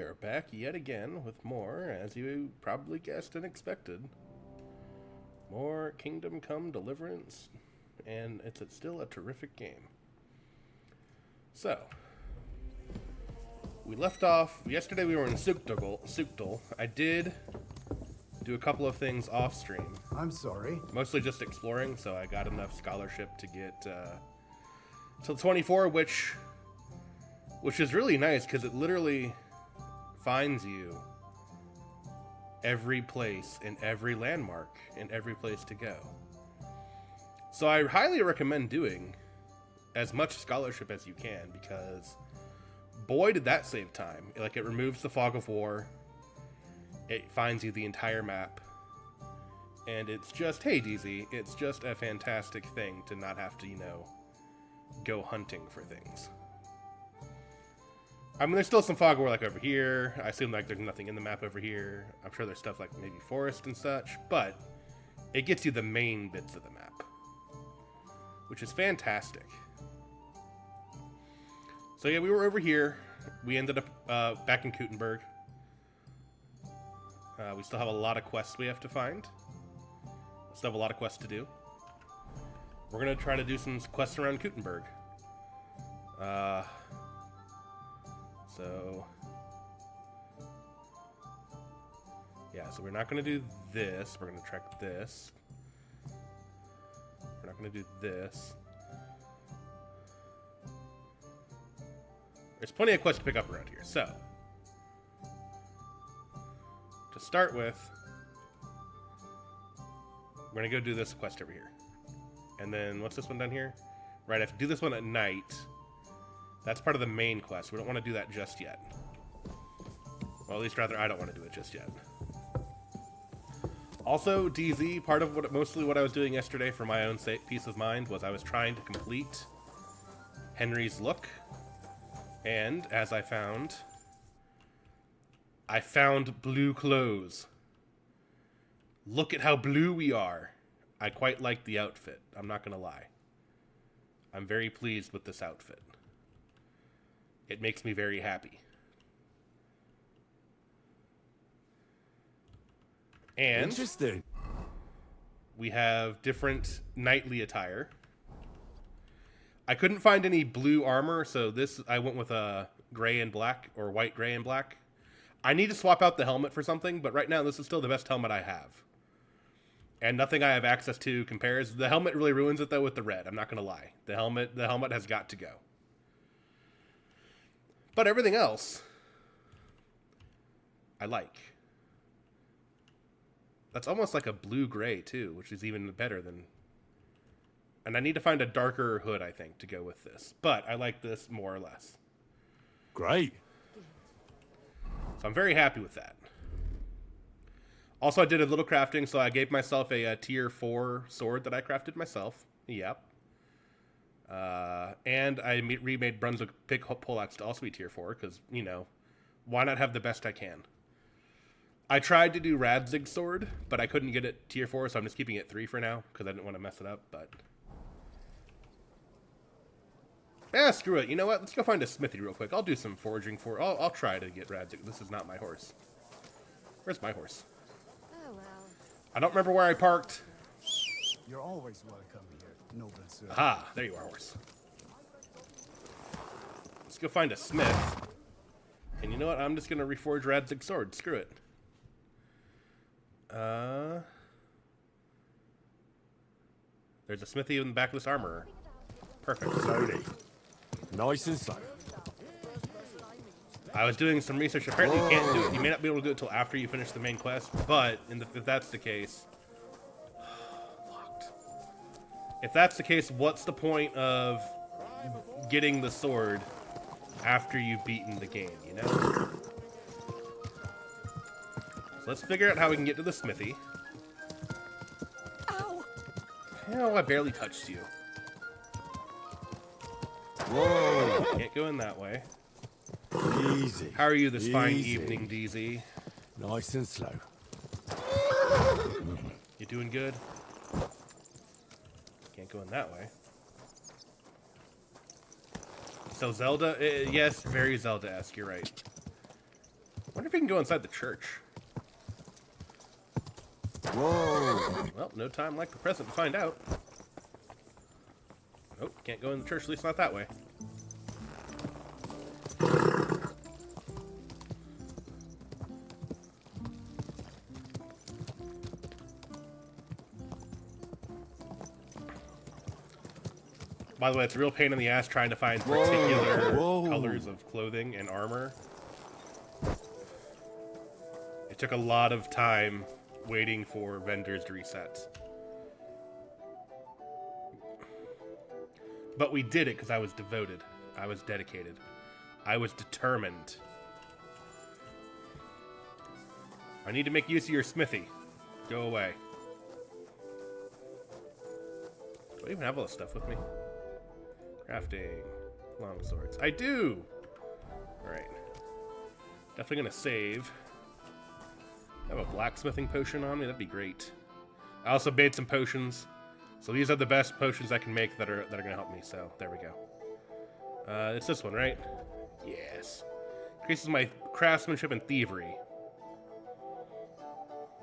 are back yet again with more, as you probably guessed and expected. More Kingdom Come Deliverance, and it's still a terrific game. So, we left off, yesterday we were in Sukdal. I did do a couple of things off stream. I'm sorry. Mostly just exploring, so I got enough scholarship to get till 24, which is really nice because it literally finds you every place and every landmark and every place to go. So I highly recommend doing as much scholarship as you can, because boy did that save time. Like, it removes the fog of war, it finds you the entire map, and it's just, hey DZ, it's just a fantastic thing to not have to, go hunting for things. I mean, there's still some fog of war like over here. I assume like there's nothing in the map over here. I'm sure there's stuff like maybe forest and such, but it gets you the main bits of the map, which is fantastic. So yeah, we were over here. We ended up back in Kuttenberg. We still have a lot of quests we have to find. Still have a lot of quests to do. We're going to try to do some quests around Kuttenberg. So we're not going to do this. We're going to track this. We're not going to do this. There's plenty of quests to pick up around here. So, to start with, we're going to go do this quest over here. And then, what's this one down here? Right, I have to do this one at night. That's part of the main quest. We don't want to do that just yet. Well, at least rather, I don't want to do it just yet. Also, DZ, part of mostly what I was doing yesterday for my own peace of mind was I was trying to complete Henry's look. And, as I found blue clothes. Look at how blue we are. I quite like the outfit. I'm not going to lie. I'm very pleased with this outfit. It makes me very happy. And interesting. We have different nightly attire. I couldn't find any blue armor, so I went with a gray and black, or white, gray, and black. I need to swap out the helmet for something, but right now this is still the best helmet I have. And nothing I have access to compares. The helmet really ruins it, though, with the red. I'm not going to lie. The helmet has got to go. But everything else, I like. That's almost like a blue-gray, too, which is even better than... And I need to find a darker hood, I think, to go with this. But I like this more or less. Great. So I'm very happy with that. Also, I did a little crafting, so I gave myself a tier 4 sword that I crafted myself. Yep. And I remade Brunswick pick poleaxe to also be tier 4, because, why not have the best I can? I tried to do Radzig sword, but I couldn't get it tier 4, so I'm just keeping it 3 for now, because I didn't want to mess it up, but... Yeah, screw it. You know what? Let's go find a smithy real quick. I'll do some foraging for... I'll try to get Radzig. This is not my horse. Where's my horse? Oh, well. I don't remember where I parked. You're always welcome here, noble sir. Aha, there you are, horse. Let's go find a smith. And you know what? I'm just going to reforge Radzig's sword. Screw it. There's a smithy in the back of this armor. Perfect. Slowly. Nice and slow. I was doing some research. Apparently you can't do it. You may not be able to do it until after you finish the main quest, but if that's the case... Locked. If that's the case, what's the point of getting the sword after you've beaten the game, So let's figure out how we can get to the smithy. Ow! Oh, I barely touched you. Whoa. Can't go in that way. Easy. How are you this fine Easy. evening, DZ? Nice and slow. You doing good? Can't go in that way. So Zelda, yes, very Zelda-esque, you're right. if we can go inside the church. Whoa! Well, no time like the present to find out. Nope, can't go in the church, at least not that way. By the way, it's a real pain in the ass trying to find particular colors of clothing and armor. It took a lot of time waiting for vendors to reset. But we did it because I was devoted. I was dedicated. I was determined. I need to make use of your smithy. Go away. Do I even have all this stuff with me? Crafting. Long swords. I do! Alright. Definitely gonna save. I have a blacksmithing potion on me. That'd be great. I also made some potions. So these are the best potions I can make that are gonna help me. So there we go. It's this one, right? Yes. Increases my craftsmanship and thievery.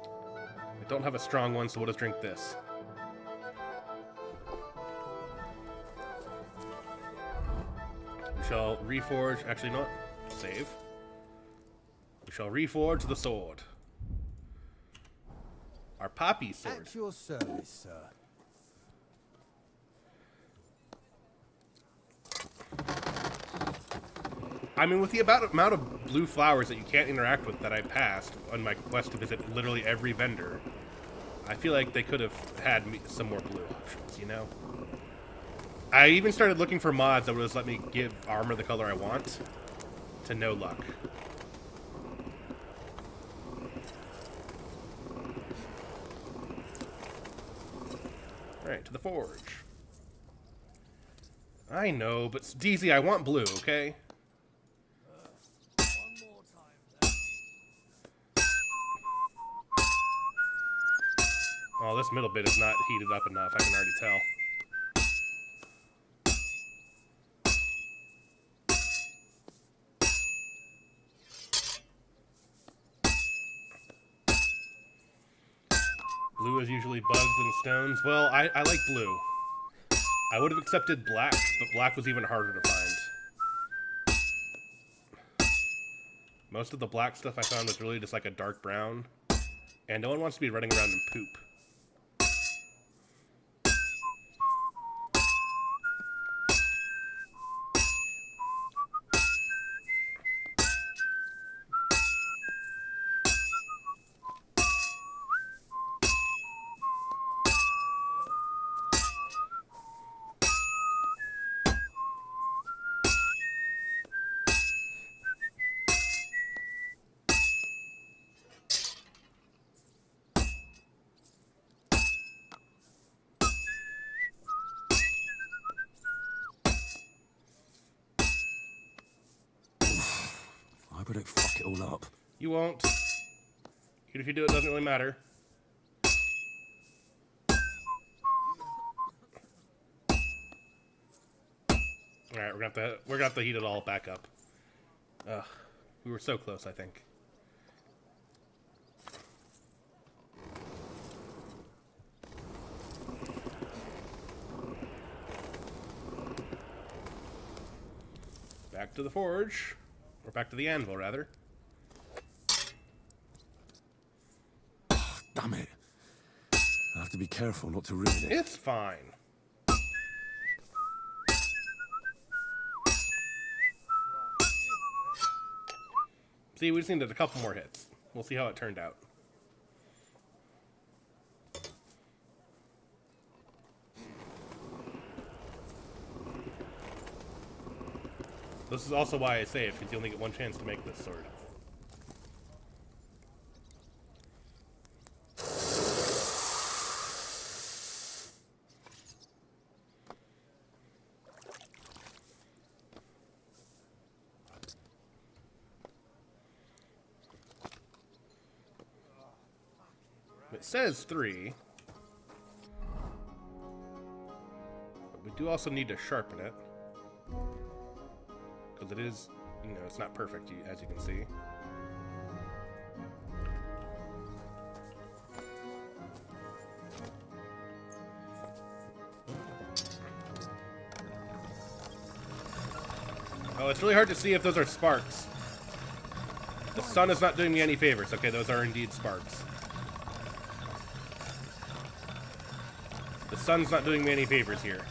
I don't have a strong one, so we'll just drink this. We shall reforge. Actually, not save. We shall reforge the sword. Our poppy sword. At your service, sir. I mean, with the amount of blue flowers that you can't interact with that I passed on my quest to visit literally every vendor, I feel like they could have had some more blue options, you know? I even started looking for mods that would just let me give armor the color I want, to no luck. Alright, to the forge. I know, but DZ, I want blue, okay? Oh, this middle bit is not heated up enough, I can already tell. Blue is usually bugs and stones. Well, I like blue. I would have accepted black, but black was even harder to find. Most of the black stuff I found was really just like a dark brown. And no one wants to be running around in poop. I better fuck it all up. You won't. Even if you do, it doesn't really matter. Alright, we're gonna have to heat it all back up. Ugh. We were so close, I think. Back to the forge. Or back to the anvil, rather. Damn it. I have to be careful not to ruin it. It's fine. See, we just needed a couple more hits. We'll see how it turned out. This is also why I saved, because you only get one chance to make this sword. It says 3. But we do also need to sharpen it. Because it is, you know, it's not perfect, as you can see. Oh, it's really hard to see if those are sparks. The sun is not doing me any favors. Okay, those are indeed sparks. The sun's not doing me any favors here.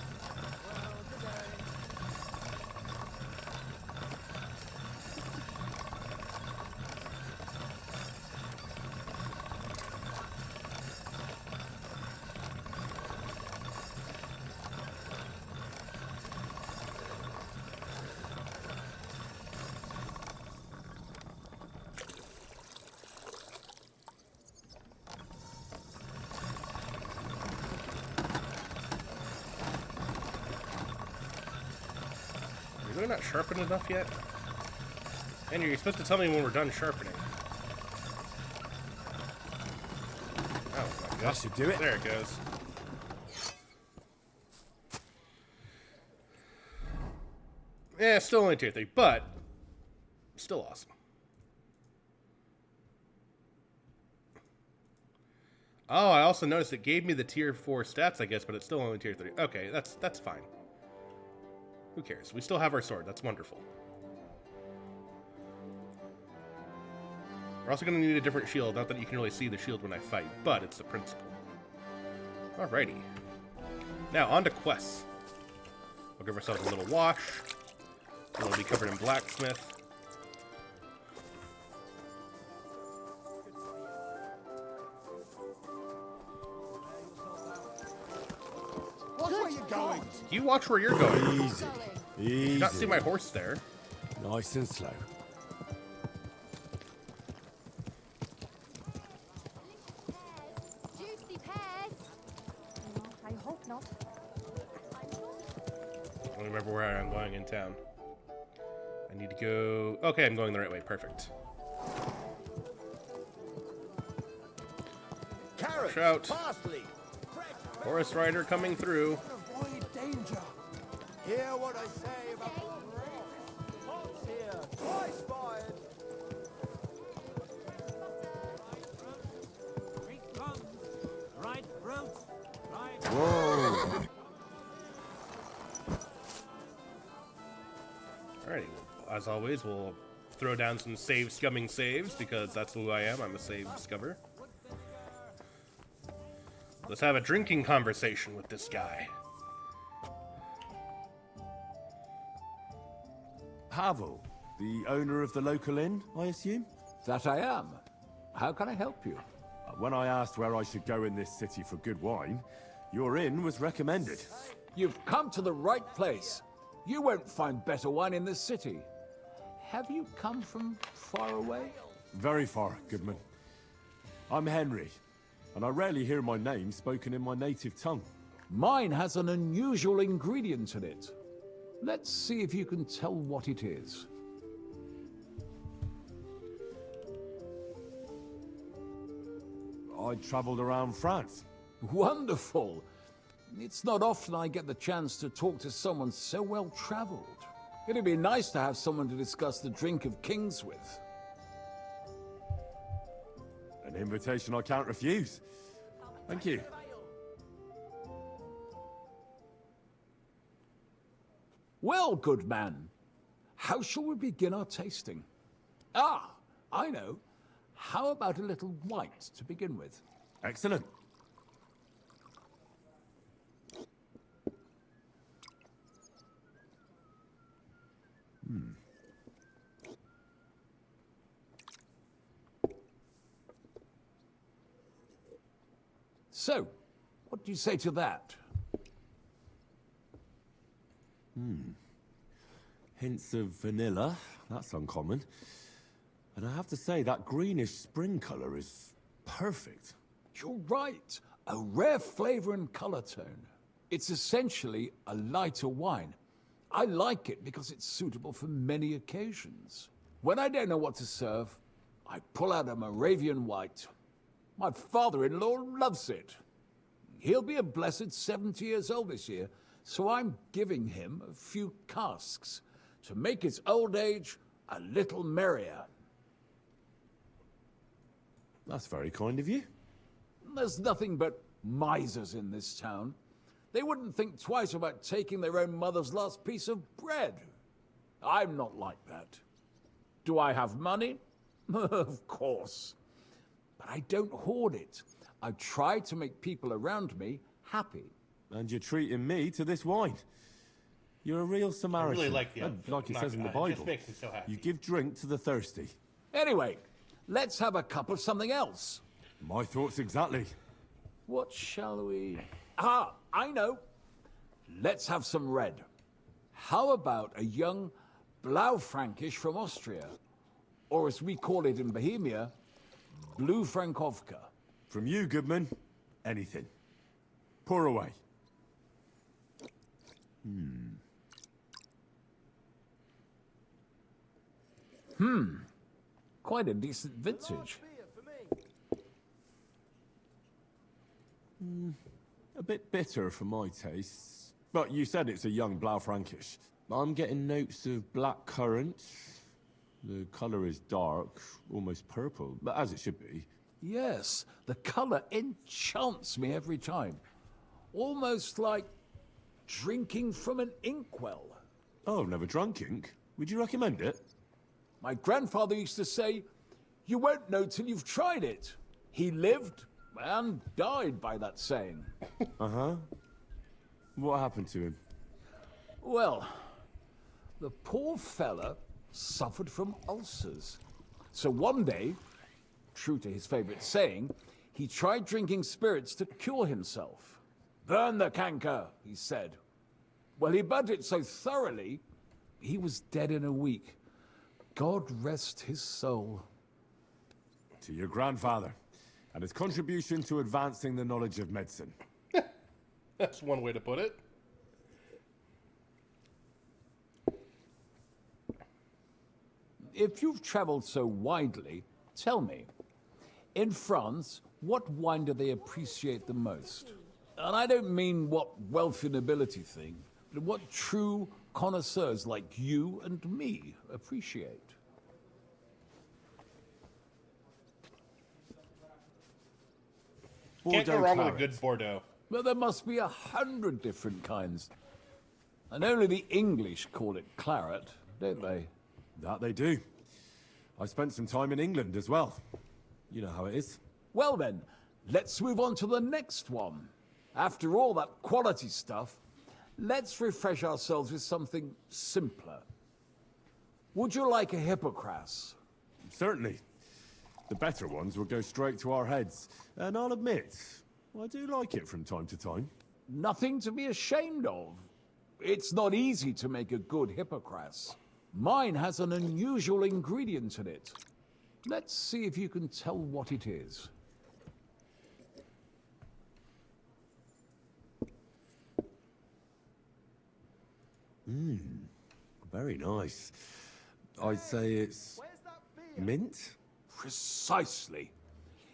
Are we not sharpened enough yet? And you're supposed to tell me when we're done sharpening. Oh my gosh. That should do it. There it goes. Yeah, still only tier 3, but still awesome. Oh, I also noticed it gave me the tier 4 stats, I guess, but it's still only tier 3. Okay, that's fine. Who cares? We still have our sword. That's wonderful. We're also going to need a different shield. Not that you can really see the shield when I fight, but it's the principle. Alrighty. Now, on to quests. We'll give ourselves a little wash. We'll be covered in blacksmith. Watch where you're going. You watch where you're going. Easy. Easy. You did not see my horse there. Nice and slow. Juicy pears. No, I hope not. I don't remember where I'm going in town. I need to go... Okay, I'm going the right way. Perfect. Carrots, Shout. parsley. Forest Rider coming through. Avoid danger. Hear what I say about Pops here, twice fired. Right route. Right. Whoa. Alrighty. As always, we'll throw down some scumming saves, because that's who I am. I'm a save scubber. Let's have a drinking conversation with this guy. Pavel, the owner of the local inn, I assume? That I am. How can I help you? When I asked where I should go in this city for good wine, your inn was recommended. You've come to the right place. You won't find better wine in this city. Have you come from far away? Very far, Goodman. I'm Henry, and I rarely hear my name spoken in my native tongue. Mine has an unusual ingredient in it. Let's see if you can tell what it is. I travelled around France. Wonderful. It's not often I get the chance to talk to someone so well-traveled. It'd be nice to have someone to discuss the drink of kings with. An invitation I can't refuse. Thank you. Well, good man. How shall we begin our tasting? Ah, I know. How about a little white to begin with? Excellent. So, what do you say to that? Hints of vanilla. That's uncommon. And I have to say, that greenish spring colour is perfect. You're right. A rare flavor and color tone. It's essentially a lighter wine. I like it because it's suitable for many occasions. When I don't know what to serve, I pull out a Moravian white. My father-in-law loves it. He'll be a blessed 70 years old this year, so I'm giving him a few casks to make his old age a little merrier. That's very kind of you. There's nothing but misers in this town. They wouldn't think twice about taking their own mother's last piece of bread. I'm not like that. Do I have money? Of course. But I don't hoard it. I try to make people around me happy. And you're treating me to this wine. You're a real Samaritan. really like the and outfit. like it Not says in the gonna- it just Bible. makes me so happy. You give drink to the thirsty. Anyway, let's have a cup of something else. My thoughts exactly. What shall we... Ah, I know. Let's have some red. How about a young Blaufränkisch from Austria? Or as we call it in Bohemia, Blue Frankovka. From you, Goodman, anything. Pour away. Quite a decent vintage. Beer for me. A bit bitter for my tastes. But you said it's a young Blaufränkisch. I'm getting notes of black currant. The colour is dark, almost purple, but as it should be. Yes, the color enchants me every time. Almost like drinking from an inkwell. Oh, I've never drunk ink. Would you recommend it? My grandfather used to say, "You won't know till you've tried it." He lived and died by that saying. What happened to him? Well, the poor fella suffered from ulcers. So one day, true to his favorite saying, he tried drinking spirits to cure himself. "Burn the canker," he said. Well, he burnt it so thoroughly, he was dead in a week. God rest his soul. To your grandfather, and his contribution to advancing the knowledge of medicine. That's one way to put it. If you've traveled so widely, tell me, in France, what wine do they appreciate the most? And I don't mean what wealthy nobility think, but what true connoisseurs like you and me appreciate. Can't go Bordeaux wrong with a claret. good Bordeaux. Well, there must be 100 different kinds. And only the English call it claret, don't they? That they do. I spent some time in England as well. You know how it is. Well then, let's move on to the next one. After all that quality stuff, let's refresh ourselves with something simpler. Would you like a Hippocras? Certainly. The better ones will go straight to our heads. And I'll admit, I do like it from time to time. Nothing to be ashamed of. It's not easy to make a good Hippocras. Mine has an unusual ingredient in it. Let's see if you can tell what it is. Very nice. I'd say it's Where's that beer? mint? Precisely.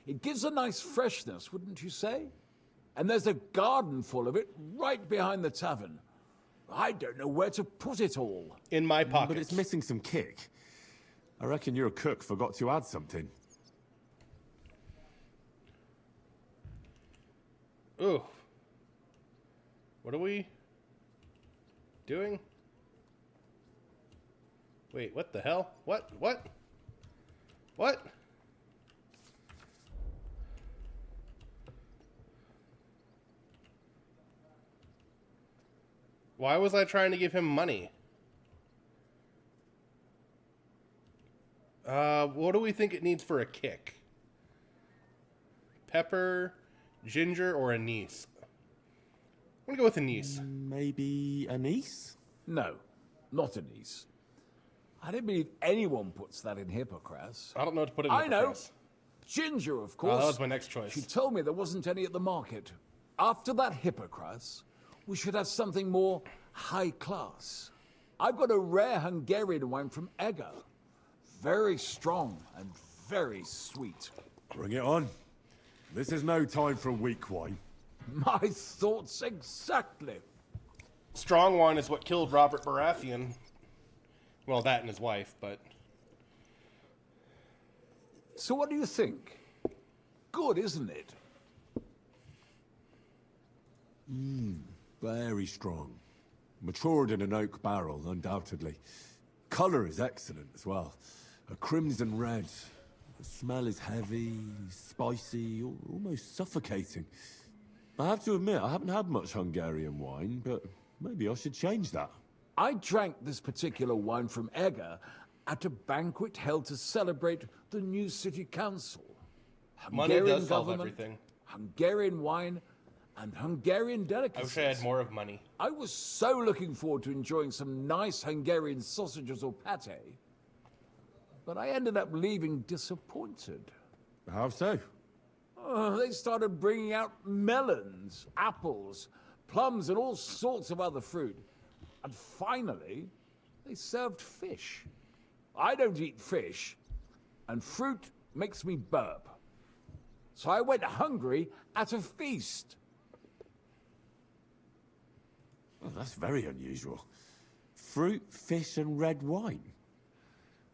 It gives a nice freshness, wouldn't you say? And there's a garden full of it right behind the tavern. I don't know where to put it all. In my pocket. But it's missing some kick. I reckon your cook forgot to add something. Ooh. What are we doing? Wait, what the hell? What? What? What? Why was I trying to give him money? What do we think it needs for a kick? Pepper, ginger, or anise? I'm gonna go with anise. Maybe anise? No, not anise. I don't believe anyone puts that in Hippocras. I don't know what to put in I know. Hippocras. Ginger, of Oh, course. that was my next choice. She told me there wasn't any at the market. After that Hippocras, we should have something more high class. I've got a rare Hungarian wine from Eger. Very strong and very sweet. Bring it on. This is no time for weak wine. My thoughts exactly. Strong wine is what killed Robert Baratheon. Well, that and his wife, but So what do you think? Good, isn't it? Very strong. Matured in an oak barrel, undoubtedly. color is excellent as well. A crimson red. The smell is heavy, spicy, almost suffocating. I have to admit, I haven't had much Hungarian wine, but maybe I should change that. I drank this particular wine from Egger at a banquet held to celebrate the new city council. Money does solve everything. Hungarian wine, and Hungarian I delicacies. wish I had more of money. I was so looking forward to enjoying some nice Hungarian sausages or pate, but I ended up leaving disappointed. How so? They started bringing out melons, apples, plums, and all sorts of other fruit. And finally, they served fish. I don't eat fish, and fruit makes me burp. So I went hungry at a feast. Well, that's very unusual. Fruit, fish, and red wine.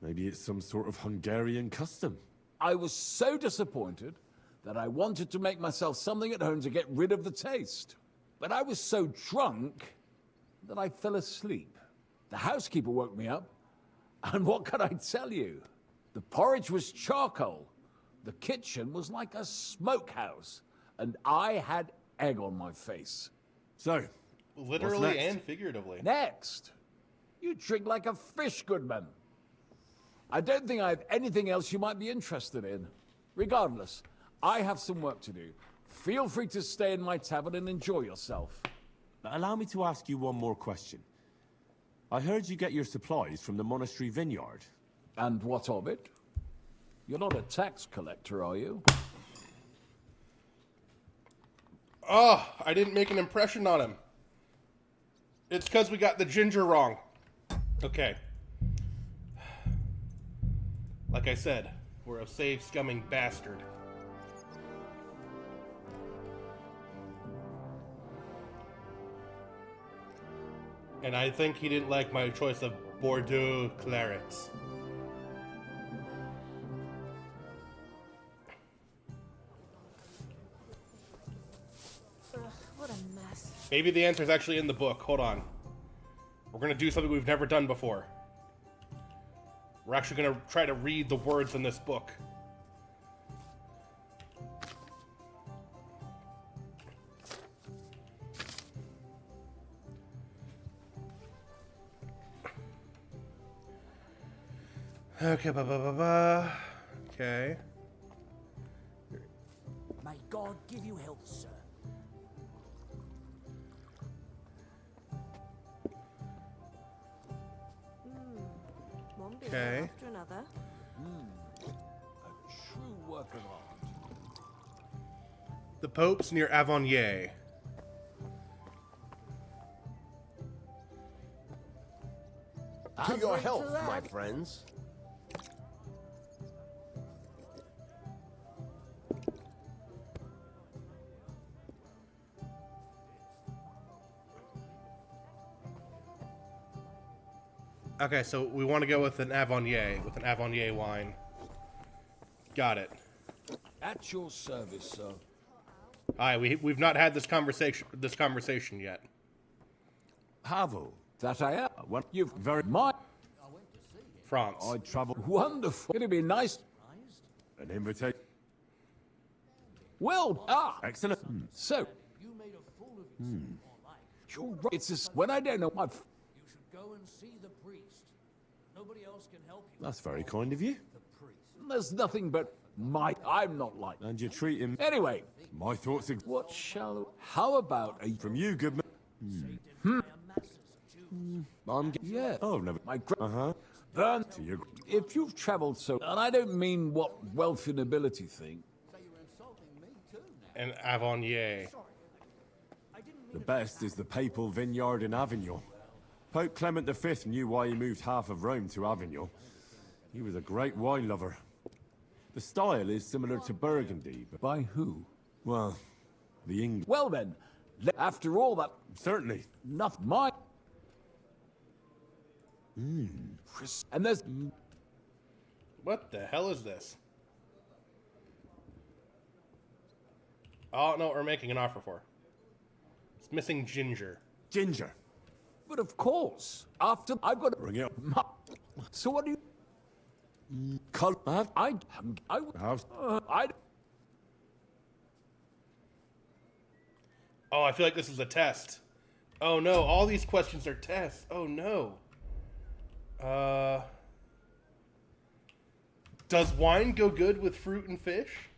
Maybe it's some sort of Hungarian custom. I was so disappointed that I wanted to make myself something at home to get rid of the taste. But I was so drunk that I fell asleep. The housekeeper woke me up, and what can I tell you? The porridge was charcoal. The kitchen was like a smokehouse, and I had egg on my face. So, Literally what's next? and figuratively. Next, you drink like a fish, Goodman. I don't think I have anything else you might be interested in. Regardless, I have some work to do. Feel free to stay in my tavern and enjoy yourself. Allow me to ask you one more question. I heard you get your supplies from the monastery vineyard. And what of it? You're not a tax collector, are you? Oh, I didn't make an impression on him. It's because we got the ginger wrong. Okay. Like I said, we're a save scumming bastard. And I think he didn't like my choice of Bordeaux clarets. Ugh, what a mess. Maybe the answer's actually in the book. Hold on. We're gonna do something we've never done before. We're actually gonna try to read the words in this book. Okay, Okay. May God give you health, sir. One beer Okay. after another. A true work of art. The Pope's near Avonnier. To your health, my friends. Okay, so we want to go with an Avonnier wine. Got it. At your service, sir. All right, we've not had this conversation yet. Havel. That I am. What? You've very much. France. I travel. Wonderful. It'd be nice. An invitation. Well, Excellent. so. You're right. It's when I don't know my. You should go and see the priest. Nobody else can help you. That's very kind of you. There's nothing but my. I'm not like. And you treat him. Anyway, My thoughts are what shall? How about a? from you, good man. I'm. Yeah. Oh, never. My. Uh-huh. Burn. To you. If you've travelled so, and I don't mean what wealth and nobility think. And Avonnier. The best is the papal vineyard in Avignon. Pope Clement V knew why he moved half of Rome to Avignon. He was a great wine lover. The style is similar to Burgundy, but, By who? well, the English. Well then, after all that, Certainly. nothing. My. And there's. What the hell is this? Oh, no, we're making an offer for. It's missing ginger. Ginger. But of course, after I've got. Bring it up. So what do you... Color. I... Oh, I feel like this is a test. Oh no, all these questions are tests. Oh no. Does wine go good with fruit and fish?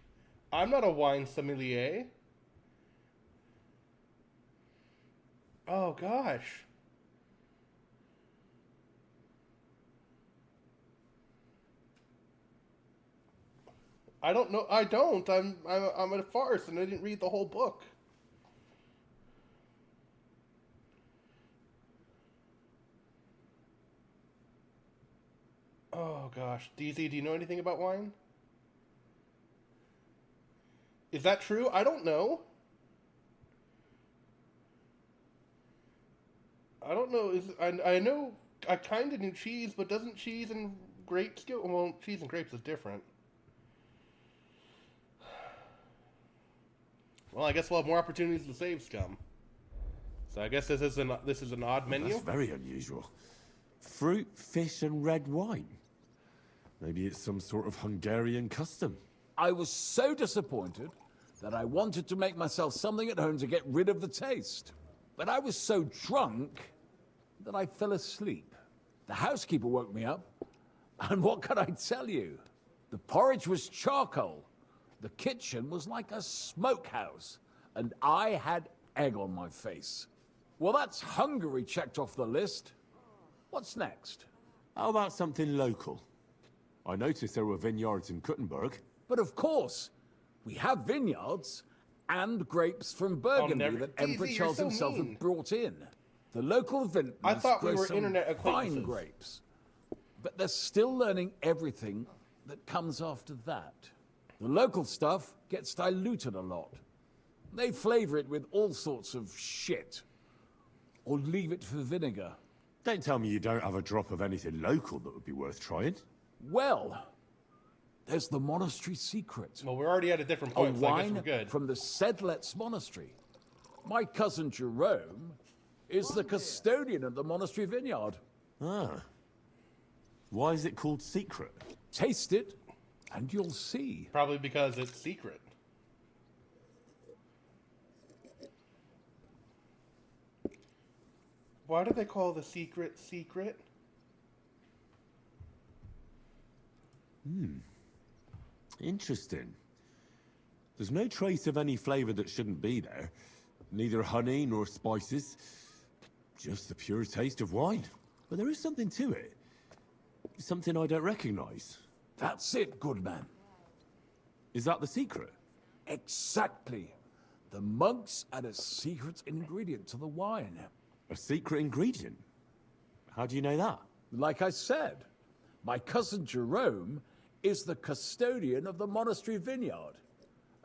I'm not a wine sommelier. Oh gosh. I don't know. I don't. I'm a farce, and I didn't read the whole book. Oh gosh, DZ, do you know anything about wine? Is that true? I don't know. I don't know. I know I kind of knew cheese, but doesn't cheese and grapes go? Well, cheese and grapes is different. Well, I guess we'll have more opportunities to save scum. So I guess this is an odd menu. That's very unusual. Fruit, fish, and red wine. Maybe it's some sort of Hungarian custom. I was so disappointed that I wanted to make myself something at home to get rid of the taste. But I was so drunk that I fell asleep. The housekeeper woke me up, and what can I tell you? The porridge was charcoal. The kitchen was like a smokehouse, and I had egg on my face. Well, that's Hungary checked off the list. What's next? How about something local? I noticed there were vineyards in Kuttenberg. But of course, we have vineyards and grapes from Burgundy that Emperor DZ, Charles you're so himself mean. had brought in. The local vintners I thought we grow were some internet fine acquaintances. grapes. But they're still learning everything that comes after that. The local stuff gets diluted a lot. They flavor it with all sorts of shit. Or leave it for vinegar. Don't tell me you don't have a drop of anything local that would be worth trying. Well, there's the monastery secret. Well, we're already at a different A point, so I guess wine we're good. from the Sedlets Monastery. My cousin Jerome is the custodian of the monastery vineyard. Ah. Why is it called secret? Taste it, and you'll see. Probably because it's secret. Why do they call the secret secret? Interesting. There's no trace of any flavor that shouldn't be there. Neither honey nor spices. Just the pure taste of wine. But there is something to it. Something I don't recognize. That's it, good man. Is that the secret? Exactly. The monks add a secret ingredient to the wine. A secret ingredient? How do you know that? Like I said, my cousin Jerome is the custodian of the monastery vineyard,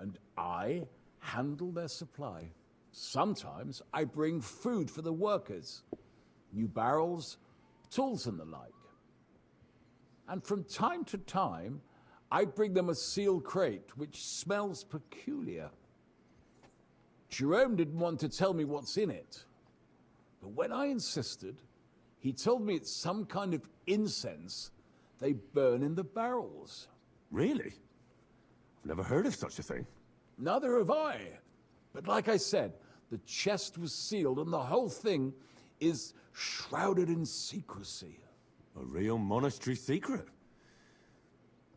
and I handle their supply. Sometimes I bring food for the workers, new barrels, tools and the like. And from time to time, I bring them a sealed crate which smells peculiar. Jerome didn't want to tell me what's in it, but when I insisted, he told me it's some kind of incense they burn in the barrels. Really? I've never heard of such a thing. Neither have I. But like I said, the chest was sealed and the whole thing is shrouded in secrecy. A real monastery secret.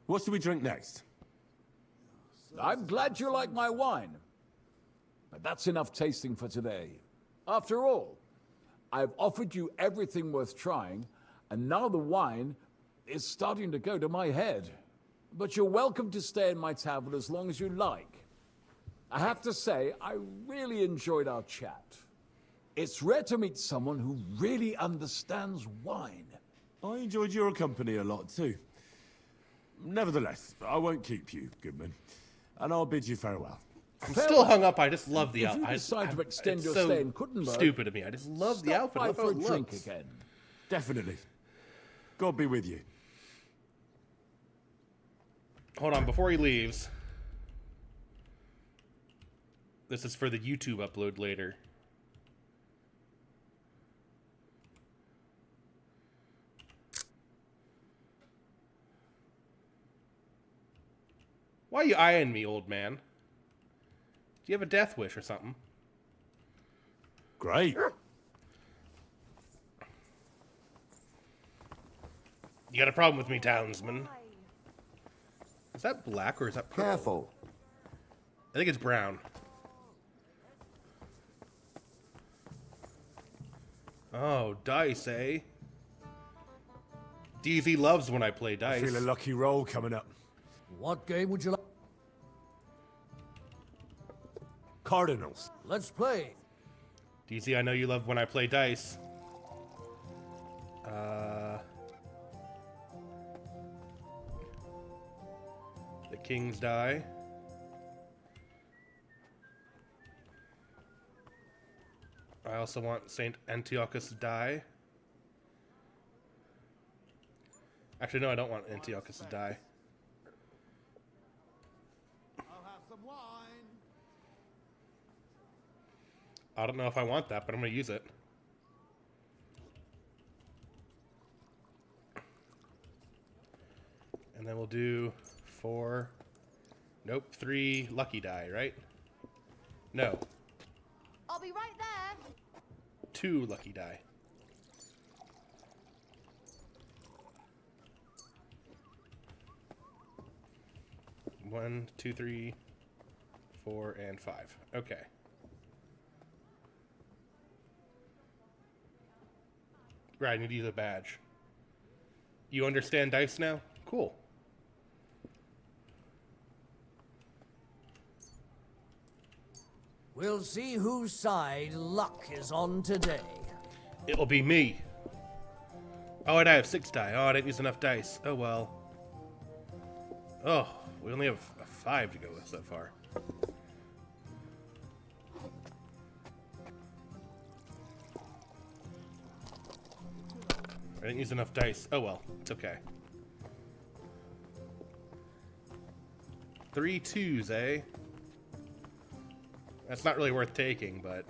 What should we drink next? I'm glad you like my wine. But that's enough tasting for today. After all, I've offered you everything worth trying, and now the wine is starting to go to my head. But you're welcome to stay in my tavern as long as you like. I have to say, I really enjoyed our chat. It's rare to meet someone who really understands wine. I enjoyed your company a lot too. Nevertheless, I won't keep you, Goodman. And I'll bid you farewell. I'm still hung up. I just love the If outfit. you decide to extend It's your so stay in Kuttenberg, stupid of me. I just love the stop outfit. by I love for how a it drink looks. again. Definitely. God be with you. Hold on, before he leaves. This is for the YouTube upload later. Why are you eyeing me, old man? Do you have a death wish or something? Great. You got a problem with me, townsman? Is that black or is that purple? Careful. I think it's brown. Oh, dice, eh? DZ loves when I play dice. Feel a lucky roll coming up. What game would you like? Cardinals. Let's play. DZ, I know you love when I play dice. The king's die. I also want Saint Antiochus die. Actually, no, I don't want Antiochus to die. I'll have some wine. I don't know if I want that, but I'm going to use it. And then we'll do 4... Nope, 3 lucky die, right? No, I'll be right there. 2 lucky die. One, two, 3, 4, and 5. Okay. Right, I need to use a badge. You understand dice now? Cool. We'll see whose side luck is on today. It'll be me. Oh, and I have 6 die. Oh, I didn't use enough dice. Oh, well. Oh, we only have 5 to go with so far. I didn't use enough dice. Oh, well. It's okay. 3 2s, eh? That's not really worth taking, but...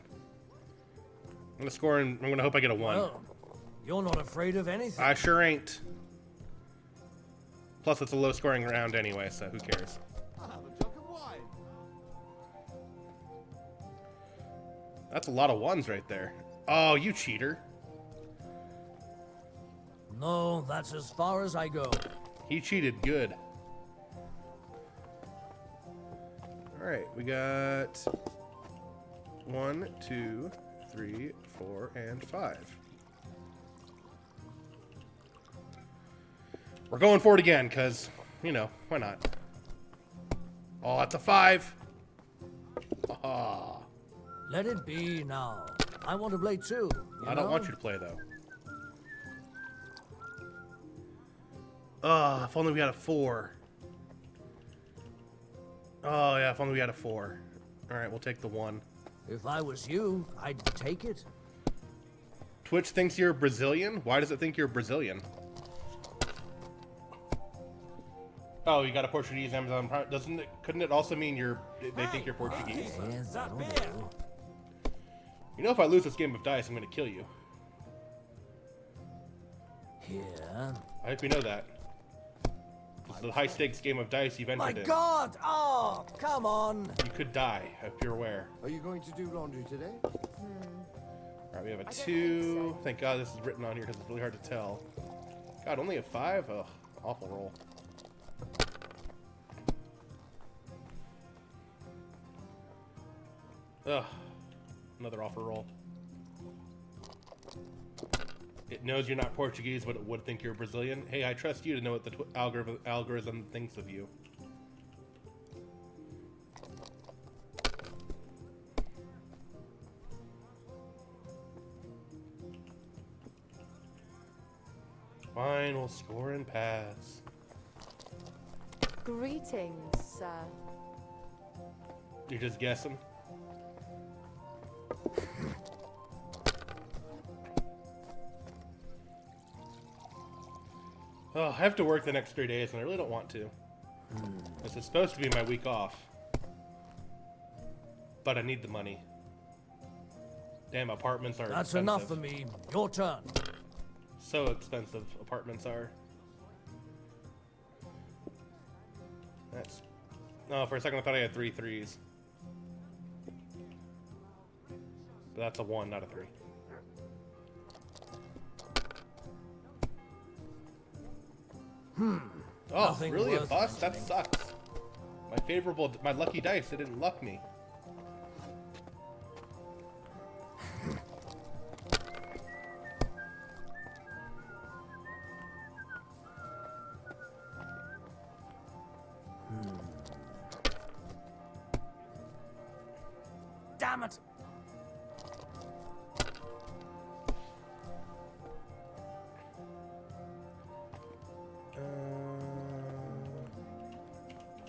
I'm gonna score and I'm gonna hope I get a 1. Well, you're not afraid of anything. I sure ain't. Plus, it's a low-scoring round anyway, so who cares? I'll have a jug of wine. That's a lot of 1s right there. Oh, you cheater. No, that's as far as I go. He cheated good. Alright, we got 1, 2, 3, 4, and 5. We're going for it again, because, you know, why not? Oh, that's a 5. Ah. Let it be now. I want to play too. I don't want you to play, though. Oh, if only we had a 4. Oh, yeah, if only we had a 4. Alright, we'll take the 1. If I was you, I'd take it. Twitch thinks you're Brazilian? Why does it think you're Brazilian? Oh, you got a Portuguese Amazon Prime. Couldn't it also mean they think you're Portuguese? Yes, I don't know. You know, if I lose this game of dice, I'm gonna kill you. Here. I hope you know that. This is the high stakes game of dice you've My entered in. God! Oh, come on. You could die. I hope you're aware. Are you going to do laundry today? Alright, we have a don't 2. think so. Thank God this is written on here because it's really hard to tell. God, only a 5? Ugh, awful roll. Ugh, another awful roll. It knows you're not Portuguese, but it would think you're Brazilian. Hey, I trust you to know what the algorithm thinks of you. Fine, we'll score and pass. Greetings, sir. You're just guessing? Oh, I have to work the next 3 days, and I really don't want to. This is supposed to be my week off. But I need the money. Damn, apartments are That's expensive. enough for me. Your turn. So expensive, apartments are. That's Oh, for a second I thought I had 3 threes. But that's a 1, not a 3. Oh, Nothing really a worth bust? That mentioning. sucks. My lucky dice, it didn't luck me. Damn it!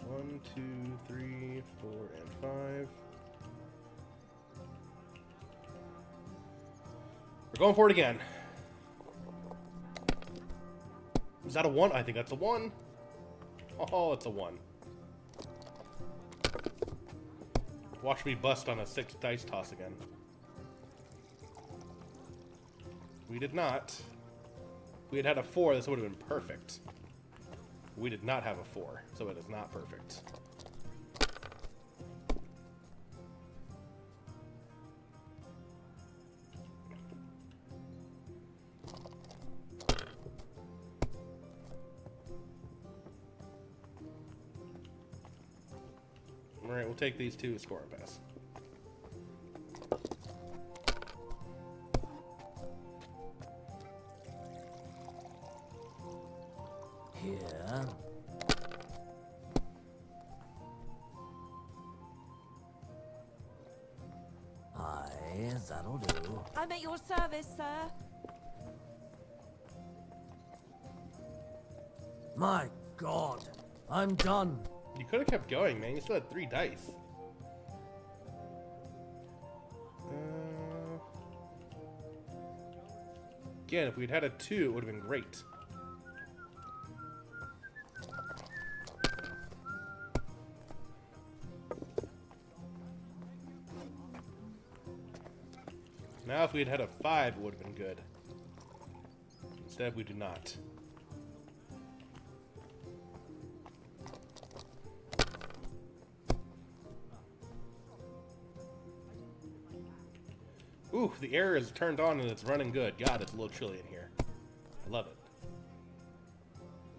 One, 2, 3, 4, and 5. We're going for it again. Is that a 1? I think that's a 1. Oh, it's a 1. Watch me bust on a 6 dice toss again. We did not. If we had had a 4, this would have been perfect. We did not have a 4, so it is not perfect. Alright, we'll take these two to score a pass. Here. Aye, that'll do. I'm at your service, sir. My God, I'm done. You could have kept going, man. You still had 3 dice. Again, if we'd had a 2, it would have been great. Now, if we had had a 5, it would have been good. Instead, we do not. Ooh, the air is turned on and it's running good. God, it's a little chilly in here. I love it.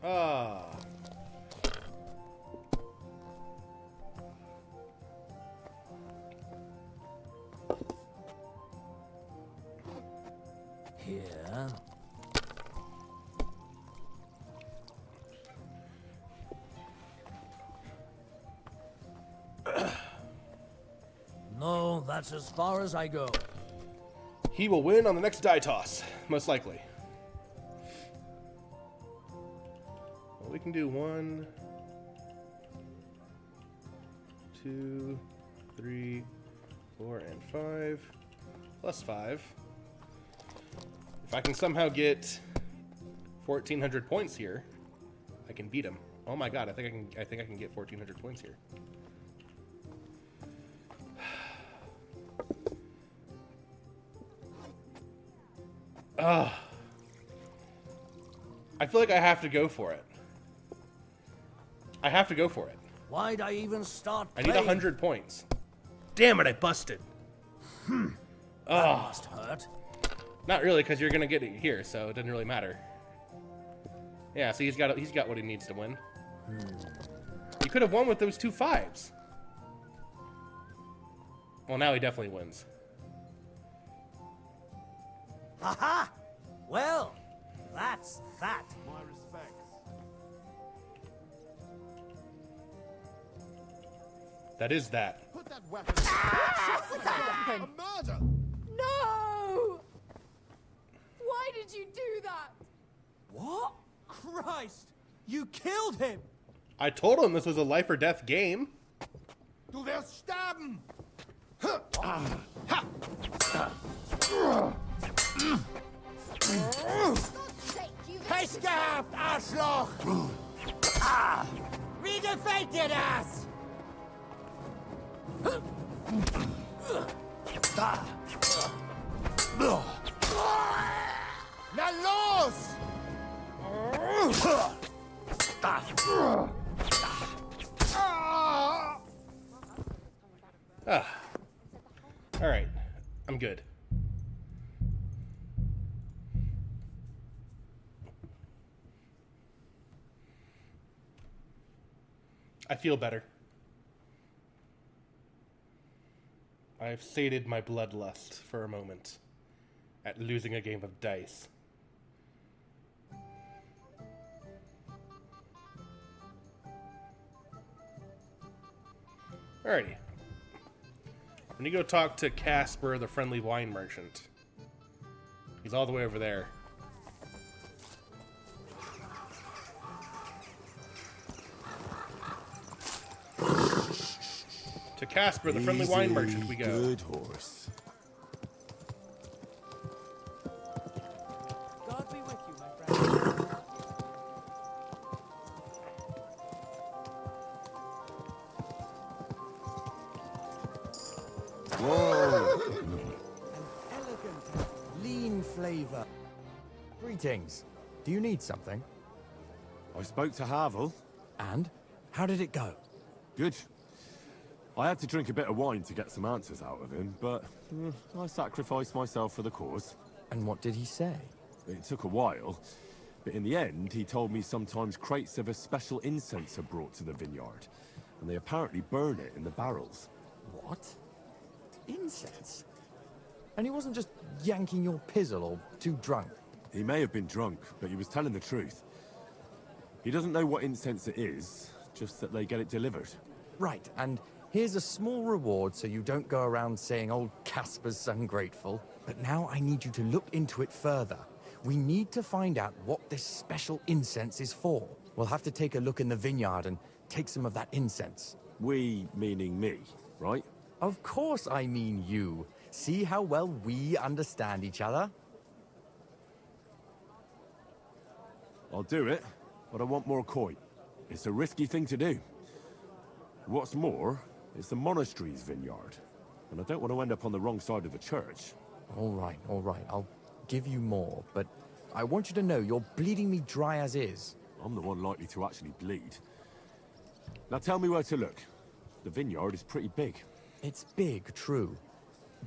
Ah. Here. No, that's as far as I go. He will win on the next die toss, most likely. Well, we can do 1, 2, 3, 4, and 5, plus 5. If I can somehow get 1,400 points here, I can beat him. Oh my God, I think I can get 1,400 points here. I feel like I have to go for it. I have to go for it. Why'd I even start I need playing? 100 points. Damn it, I busted. That must hurt. Not really, because you're gonna get it here, so it doesn't really matter. Yeah, so he's got what he needs to win. You could have won with those 2 5s. Well, now he definitely wins. Aha! Well, that's that. My respects. That is that. Put that weapon. A murder! No! Why did you do that? What? Christ! You killed him! I told him this was a life or death game. Du wirst sterben! God's sake, you Pech gehabt, Arschloch! Wie gefällt dir das? Na los! Ah! Alright. I'm good. I feel better. I've sated my bloodlust for a moment at losing a game of dice. Alrighty. I'm gonna go talk to Casper, the friendly wine merchant. He's all the way over there. To Casper, the friendly wine merchant, we go. Good horse. God be with you, my friend. Whoa! An elegant, lean flavor. Greetings. Do you need something? I spoke to Havel. And? How did it go? Good. I had to drink a bit of wine to get some answers out of him, but I sacrificed myself for the cause. And what did he say? It took a while, but in the end, he told me sometimes crates of a special incense are brought to the vineyard, and they apparently burn it in the barrels. What? Incense? And he wasn't just yanking your pizzle or too drunk? He may have been drunk, but he was telling the truth. He doesn't know what incense it is, just that they get it delivered. Right, and here's a small reward so you don't go around saying old Casper's ungrateful. But now I need you to look into it further. We need to find out what this special incense is for. We'll have to take a look in the vineyard and take some of that incense. We, meaning me, right? Of course I mean you. See how well we understand each other? I'll do it, but I want more coin. It's a risky thing to do. What's more, it's the monastery's vineyard, and I don't want to end up on the wrong side of the church. All right. I'll give you more, but I want you to know you're bleeding me dry as is. I'm the one likely to actually bleed. Now tell me where to look. The vineyard is pretty big. It's big, true.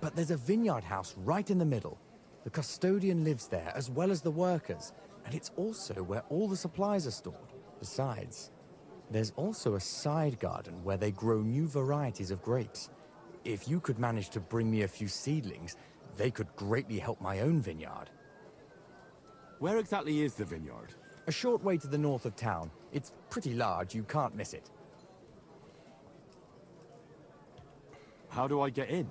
But there's a vineyard house right in the middle. The custodian lives there, as well as the workers. And it's also where all the supplies are stored. Besides, there's also a side garden where they grow new varieties of grapes. If you could manage to bring me a few seedlings, they could greatly help my own vineyard. Where exactly is the vineyard? A short way to the north of town. It's pretty large, you can't miss it. How do I get in?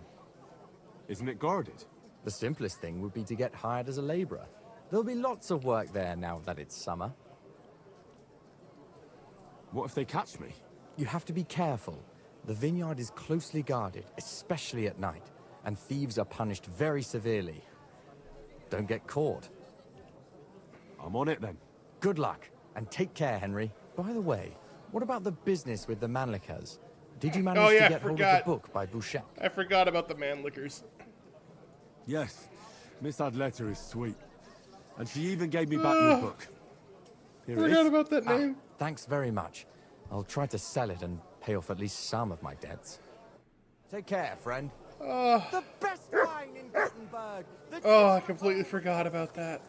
Isn't it guarded? The simplest thing would be to get hired as a laborer. There'll be lots of work there now that it's summer. What if they catch me? You have to be careful. The vineyard is closely guarded, especially at night, and thieves are punished very severely. Don't get caught. I'm on it then. Good luck, and take care, Henry. By the way, what about the business with the Manlicas? Did you manage Oh, yeah, to get hold of the book by Bouchette? I forgot about the man liquors. Yes, Miss Adletter is sweet. And she even gave me back your book. Here it Forgot is. about that name. Thanks very much. I'll try to sell it and pay off at least some of my debts. Take care, friend. The best wine in Gothenburg. Oh, I completely forgot about that.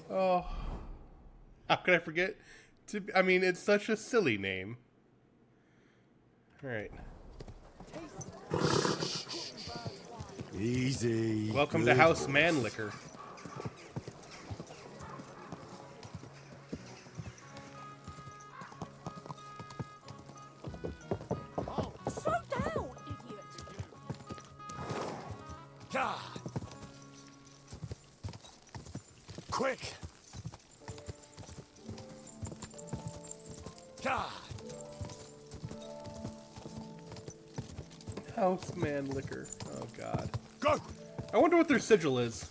Oh. How could I forget? I mean, it's such a silly name. Alright. Easy. Welcome to Good House horse. Man Liquor. Slow down, idiot! God. Quick. God. House Man Liquor. Oh, God. Go. I wonder what their sigil is.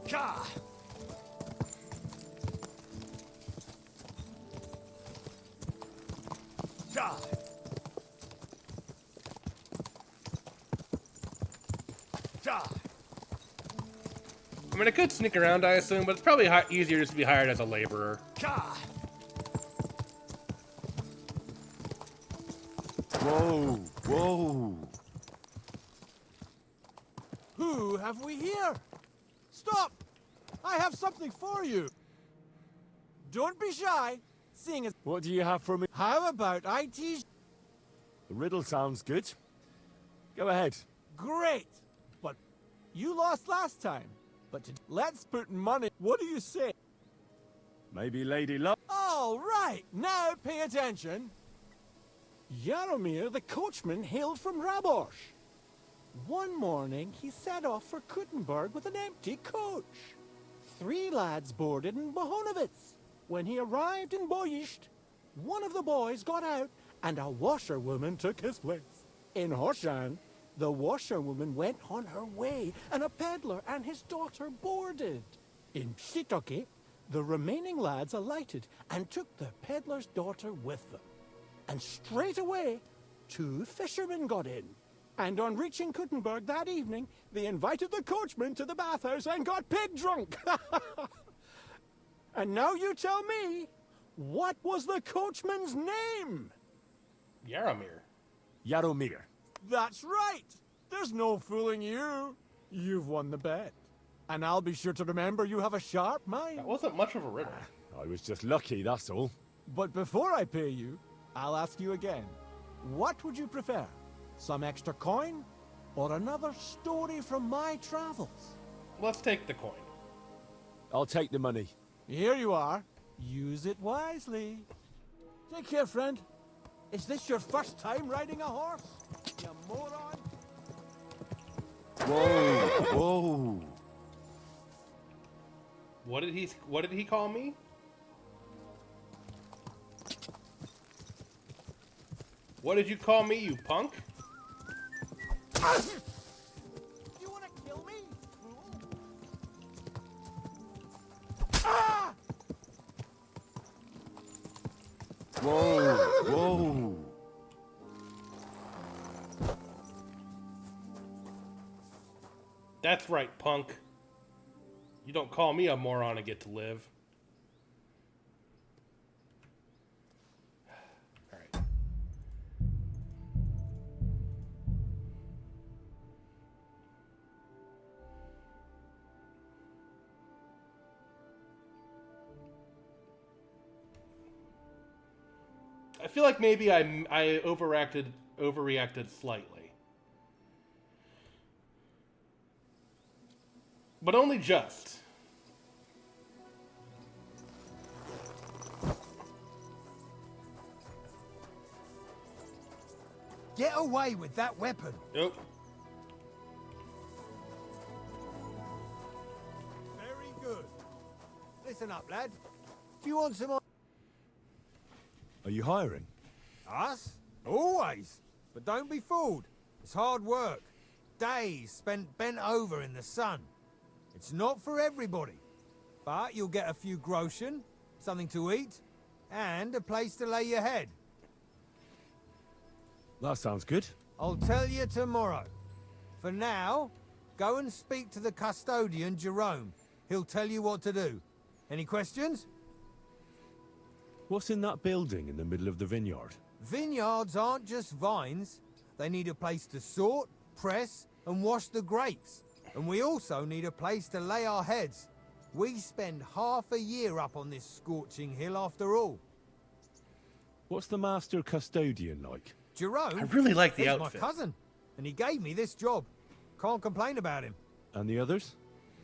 God. God. God. I mean, I could sneak around, I assume, but it's probably easier just to be hired as a laborer. Whoa, whoa. Who have we here? Stop! I have something for you. Don't be shy, seeing as... What do you have for me? How about I teach... The riddle sounds good. Go ahead. Great! But you lost last time. But let's put money... What do you say? Maybe Lady Luck. All right, now pay attention. Jaromir, the coachman, hailed from Rabosh. One morning, he set off for Kuttenberg with an empty coach. 3 lads boarded in Bohonovitz. When he arrived in Boyisht, one of the boys got out and a washerwoman took his place. In Hoshan, the washerwoman went on her way and a peddler and his daughter boarded. In Pshitoke, the remaining lads alighted and took the peddler's daughter with them. And straight away, 2 fishermen got in. And on reaching Kuttenberg that evening, they invited the coachman to the bathhouse and got pig drunk. And now you tell me, what was the coachman's name? Yaromir. Jaromir. That's right. There's no fooling you. You've won the bet. And I'll be sure to remember you have a sharp mind. That wasn't much of a riddle. I was just lucky, that's all. But before I pay you, I'll ask you again. What would you prefer? Some extra coin? Or another story from my travels? Let's take the coin. I'll take the money. Here you are. Use it wisely. Take care, friend. Is this your first time riding a horse? You moron. Whoa, whoa. What did he call me? What did you call me, you punk? You want to kill me, fool? Ah! Whoa, whoa. That's right, punk. You don't call me a moron and get to live. Alright. I feel like maybe I overreacted slightly. But only just. Get away with that weapon. Nope. Very good. Listen up, lad. Do you want some... Are you hiring? Us? Always. But don't be fooled. It's hard work. Days spent bent over in the sun. It's not for everybody. But you'll get a few groschen, something to eat, and a place to lay your head. That sounds good. I'll tell you tomorrow. For now, go and speak to the custodian, Jerome. He'll tell you what to do. Any questions? What's in that building in the middle of the vineyard? Vineyards aren't just vines. They need a place to sort, press, and wash the grapes. And we also need a place to lay our heads. We spend half a year up on this scorching hill after all. What's the master custodian like? Jerome? I really like the he's outfit. my cousin, and he gave me this job. Can't complain about him. And the others?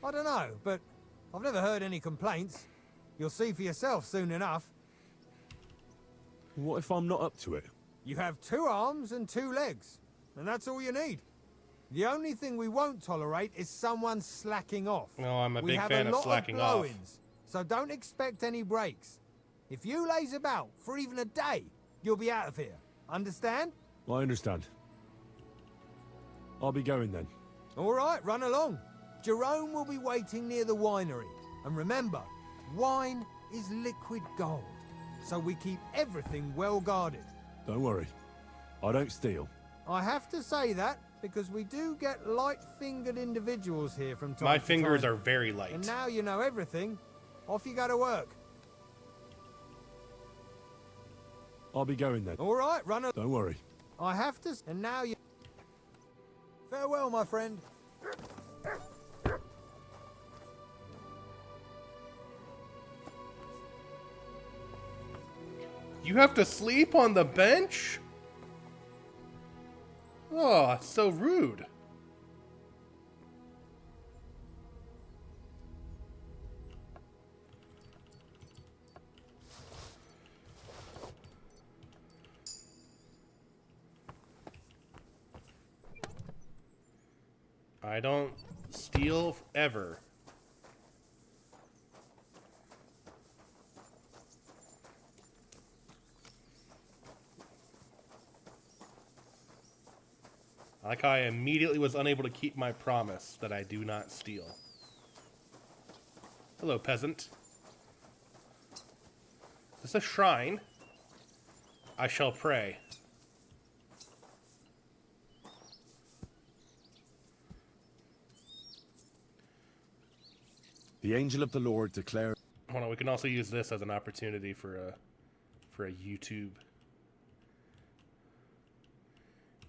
I don't know, but I've never heard any complaints. You'll see for yourself soon enough. What if I'm not up to it? You have 2 arms and 2 legs, and that's all you need. The only thing we won't tolerate is someone slacking off. No, I'm a we big have fan a of lot slacking of off. blow-ins, so don't expect any breaks. If you laze about for even a day, you'll be out of here. Understand? I understand. I'll be going then. All right, run along. Jerome will be waiting near the winery. And remember, wine is liquid gold, so we keep everything well guarded. Don't worry. I don't steal. I have to say that, because we do get light-fingered individuals here from time My to fingers time. are very light. And now you know everything. Off you go to work. I'll be going then. All right, run. Don't worry. I have to. And now you. Farewell, my friend. You have to sleep on the bench? Oh, that's so rude. I don't steal ever. I like how I immediately was unable to keep my promise that I do not steal. Hello, peasant. Is this a shrine? I shall pray. The angel of the Lord declared. Hold on, we can also use this as an opportunity for a YouTube.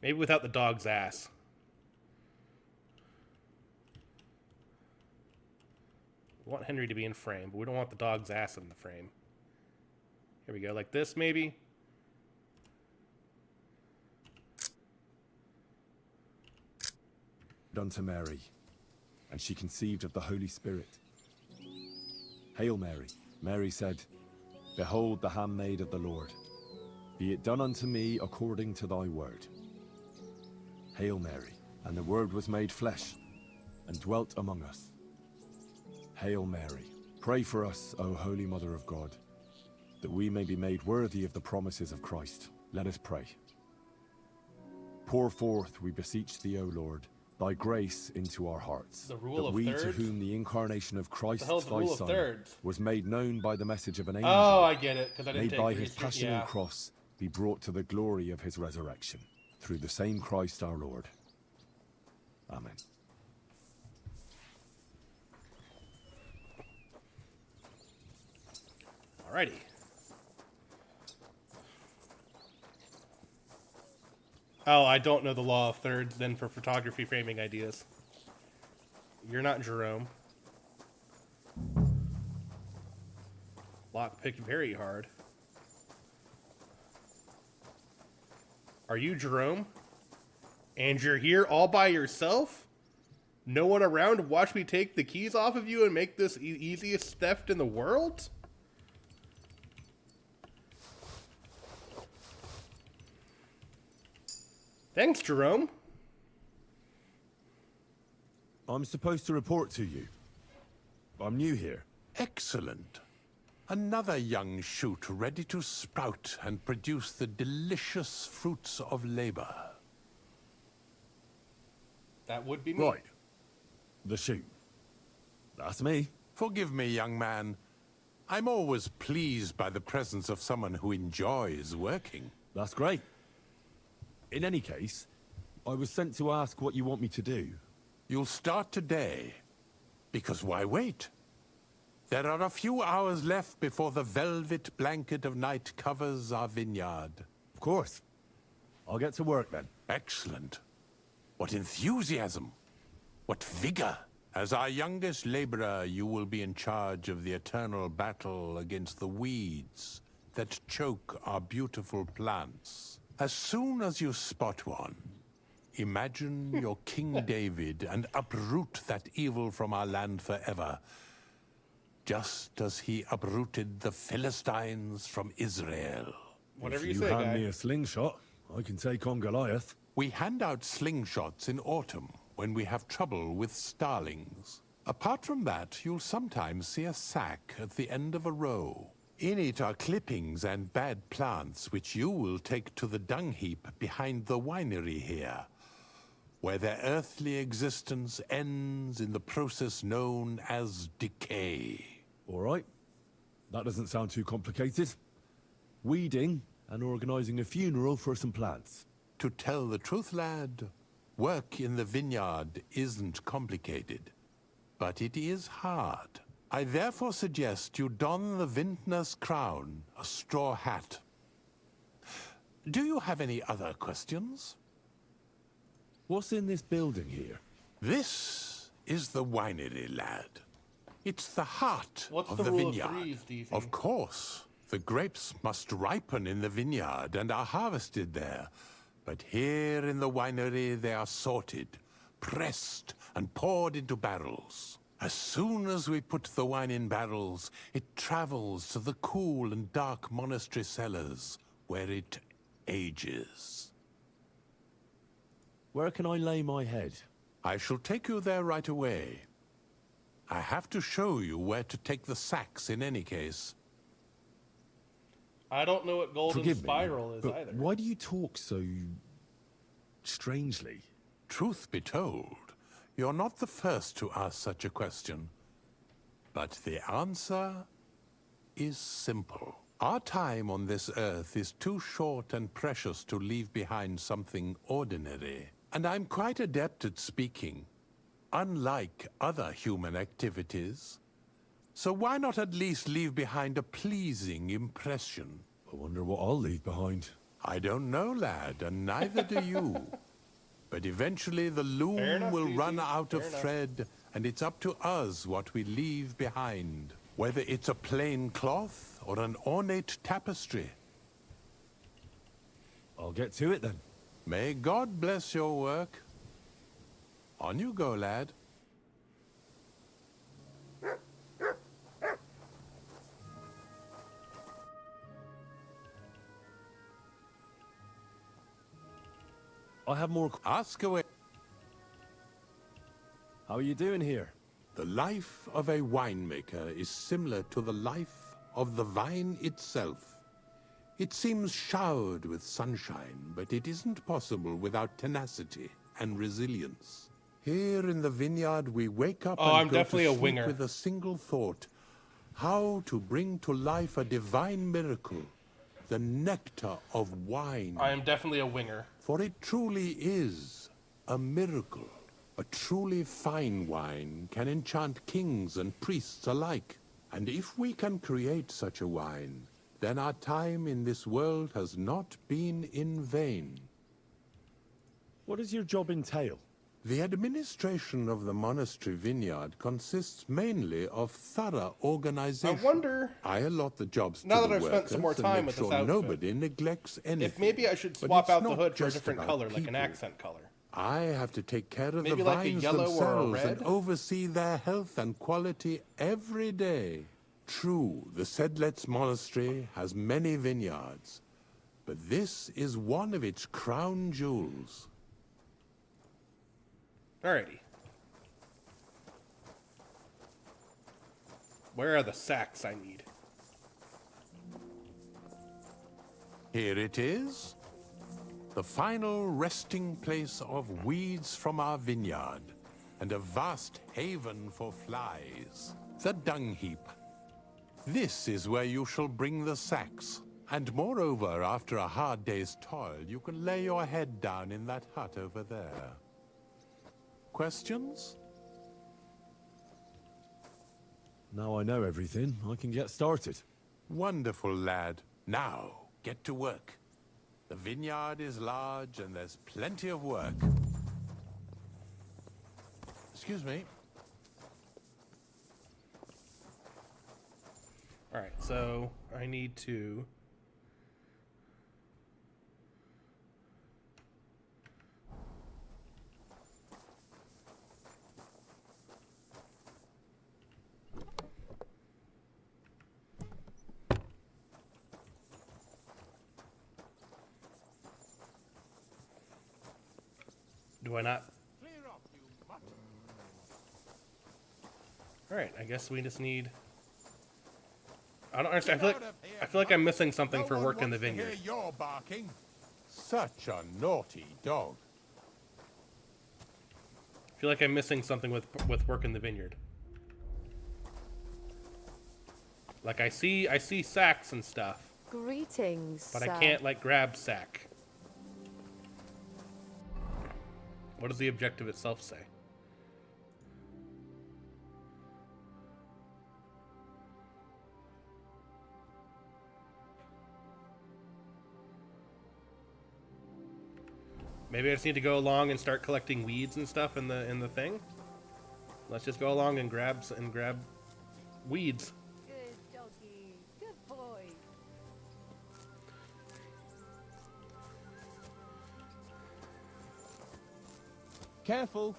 Maybe without the dog's ass. We want Henry to be in frame, but we don't want the dog's ass in the frame. Here we go, like this maybe? Unto Mary, and she conceived of the Holy Spirit. Hail Mary. Mary said, Behold the handmaid of the Lord. Be it done unto me according to thy word. Hail Mary. And the word was made flesh, and dwelt among us. Hail Mary. Pray for us, O Holy Mother of God, that we may be made worthy of the promises of Christ. Let us pray. Pour forth, we beseech thee, O Lord, thy grace into our hearts, The rule that of we thirds? to whom the incarnation of Christ hell's the thy rule of Son thirds? was made known by the message of an angel, Oh, I get it, because I didn't made take by his research. passion Yeah. and cross, be brought to the glory of his resurrection, through the same Christ our Lord. Amen. Alrighty. Oh, I don't know the law of thirds then for photography framing ideas. You're not Jerome. Lockpick very hard. Are you Jerome? And you're here all by yourself? No one around to watch me take the keys off of you and make this easiest theft in the world? Thanks, Jerome. I'm supposed to report to you. I'm new here. Excellent. Another young shoot ready to sprout and produce the delicious fruits of labor. That would be me. Right. The shoot. That's me. Forgive me, young man. I'm always pleased by the presence of someone who enjoys working. That's great. In any case, I was sent to ask what you want me to do. You'll start today. Because why wait? There are a few hours left before the velvet blanket of night covers our vineyard. Of course. I'll get to work then. Excellent. What enthusiasm! What vigor! As our youngest laborer, you will be in charge of the eternal battle against the weeds that choke our beautiful plants. As soon as you spot one, imagine you're King David and uproot that evil from our land forever, just as he uprooted the Philistines from Israel. Whatever If you you say, hand guy. me a slingshot, I can take on Goliath. We hand out slingshots in autumn when we have trouble with starlings. Apart from that, you'll sometimes see a sack at the end of a row. In it are clippings and bad plants which you will take to the dung heap behind the winery here, where their earthly existence ends in the process known as decay. All right. That doesn't sound too complicated. Weeding and organizing a funeral for some plants. To tell the truth, lad, Work in the vineyard isn't complicated, but it is hard. I therefore suggest you don the vintner's crown, a straw hat. Do you have any other questions? What's in this building here? This is the winery, lad. It's the heart What's of the the rule of vineyard. threes, do you think? Of course, the grapes must ripen in the vineyard and are harvested there. But here in the winery they are sorted, pressed, and poured into barrels. As soon as we put the wine in barrels, it travels to the cool and dark monastery cellars, where it ages. Where can I lay my head? I shall take you there right away. I have to show you where to take the sacks in any case. I don't know what golden Forgive spiral me, is but either. why do you talk so strangely? Truth be told, you're not the first to ask such a question. But the answer is simple. Our time on this earth is too short and precious to leave behind something ordinary. And I'm quite adept at speaking, unlike other human activities. So why not at least leave behind a pleasing impression? I wonder what I'll leave behind. I don't know, lad, and neither do you. But eventually the loom enough, will DC. run out of Fair enough. thread, and it's up to us what we leave behind. Whether it's a plain cloth or an ornate tapestry. I'll get to it then. May God bless your work. On you go, lad. I have more... Ask away. How are you doing here? The life of a winemaker is similar to the life of the vine itself. It seems showered with sunshine, but it isn't possible without tenacity and resilience. Here in the vineyard, we wake up Oh, and I'm go definitely to a sleep winger. with a single thought: how to bring to life a divine miracle, the nectar of wine. I am definitely a winger. For it truly is a miracle. A truly fine wine can enchant kings and priests alike. And if we can create such a wine, then our time in this world has not been in vain. What does your job entail? The administration of the monastery vineyard consists mainly of thorough organization. I wonder, I allot the jobs to now that the I've spent some more workers and time make with this sure outfit, nobody neglects anything. if maybe I should But swap it's out the not hood for a just different about color, like an people. accent color. I have to take care of Maybe the like a vines yellow or a themselves red? and oversee their health and quality every day. True, the Sedlets Monastery has many vineyards, but this is one of its crown jewels. Alrighty. Where are the sacks I need? Here it is, the final resting place of weeds from our vineyard, and a vast haven for flies, the dung heap. This is where you shall bring the sacks, and moreover, after a hard day's toil, you can lay your head down in that hut over there. Questions? Now I know everything, I can get started. Wonderful, lad. Now, get to work. The vineyard is large and there's plenty of work. Excuse me. Alright, so I need to... Do I not? Alright, I guess we just need... I don't understand. I feel like I'm missing something for work in the vineyard. You're barking. Such a naughty dog. I feel like I'm missing something with work in the vineyard. Like I see sacks and stuff, Greetings, but sir. I can't like grab sack. What does the objective itself say? Maybe I just need to go along and start collecting weeds and stuff in the thing. Let's just go along and grab weeds. Good doggy. Good boy. Careful.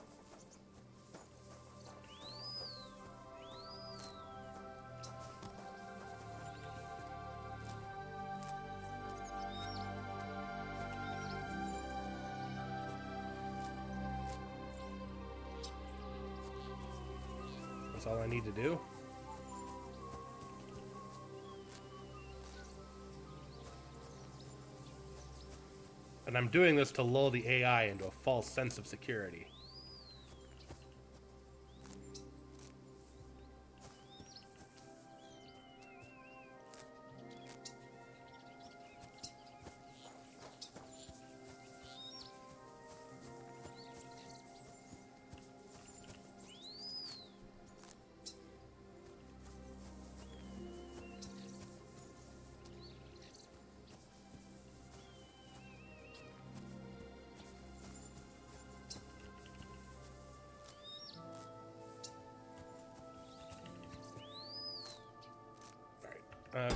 That's all I need to do. And I'm doing this to lull the AI into a false sense of security.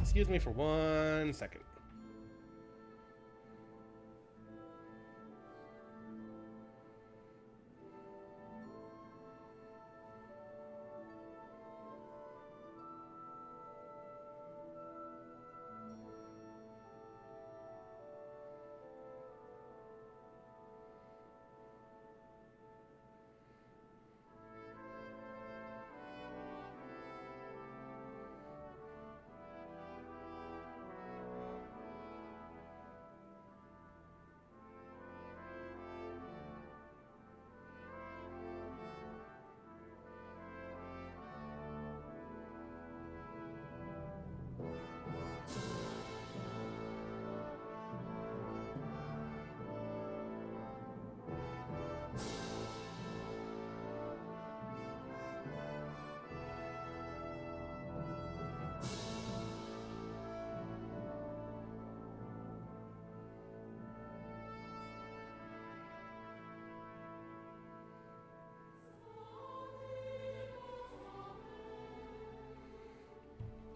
Excuse me for 1 second.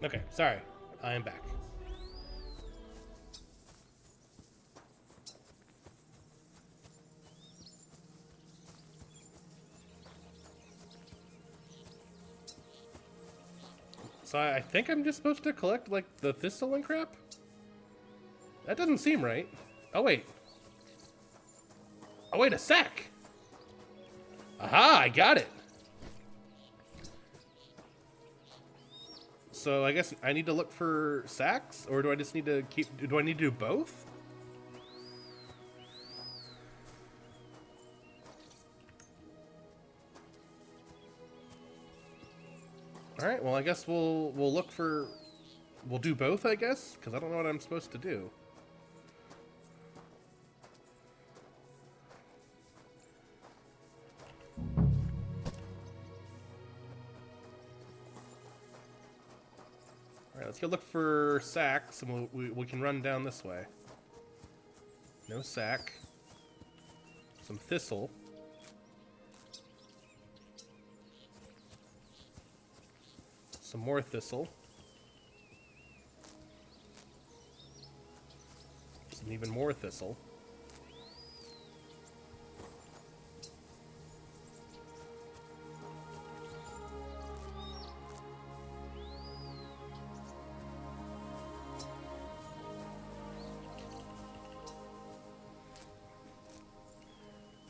Okay, sorry. I am back. So I think I'm just supposed to collect, like, the thistle and crap? That doesn't seem right. Oh, wait. Oh, wait, a sack! Aha, I got it! So I guess I need to look for sacks, or do I just need to do I need to do both? All right, well I guess we'll do both, I guess, because I don't know what I'm supposed to do. Alright, let's go look for sacks, and we can run down this way. No sack. Some thistle. Some more thistle. Some even more thistle.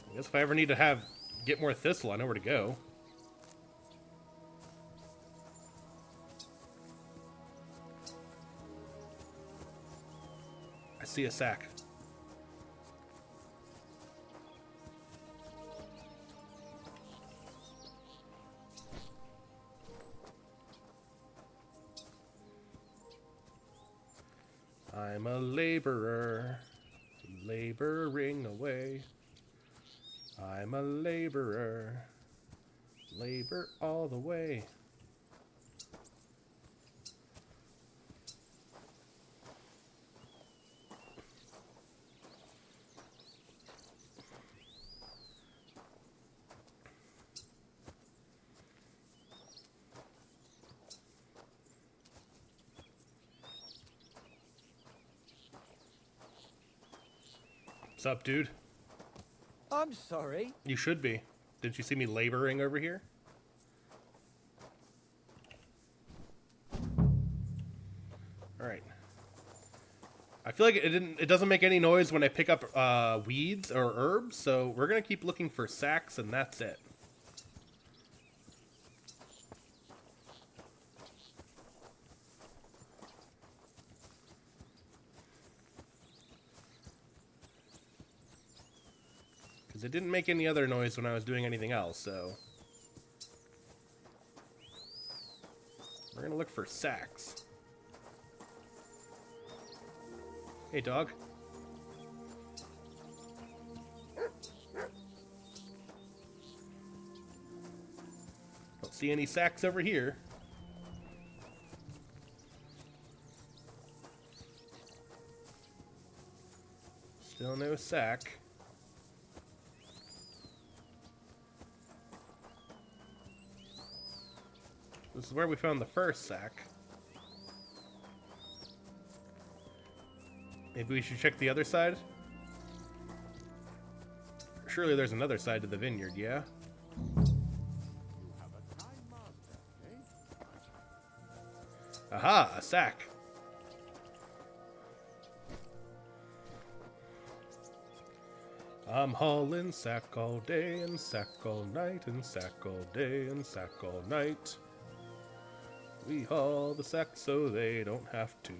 I guess if I ever need to get more thistle, I know where to go. I see a sack. I'm a laborer, laboring away. I'm a laborer. Labor all the way. What's up, dude? I'm sorry. You should be. Did you see me laboring over here? Alright. I feel like it doesn't make any noise when I pick up weeds or herbs, so we're gonna keep looking for sacks and that's it. Because it didn't make any other noise when I was doing anything else, so... We're gonna look for sacks. Hey, dog. Don't see any sacks over here. Still no sack. This is where we found the first sack. Maybe we should check the other side? Surely there's another side to the vineyard, yeah? Aha, a sack. I'm hauling sack all day and sack all night and sack all day and sack all night. We haul the sack so they don't have to.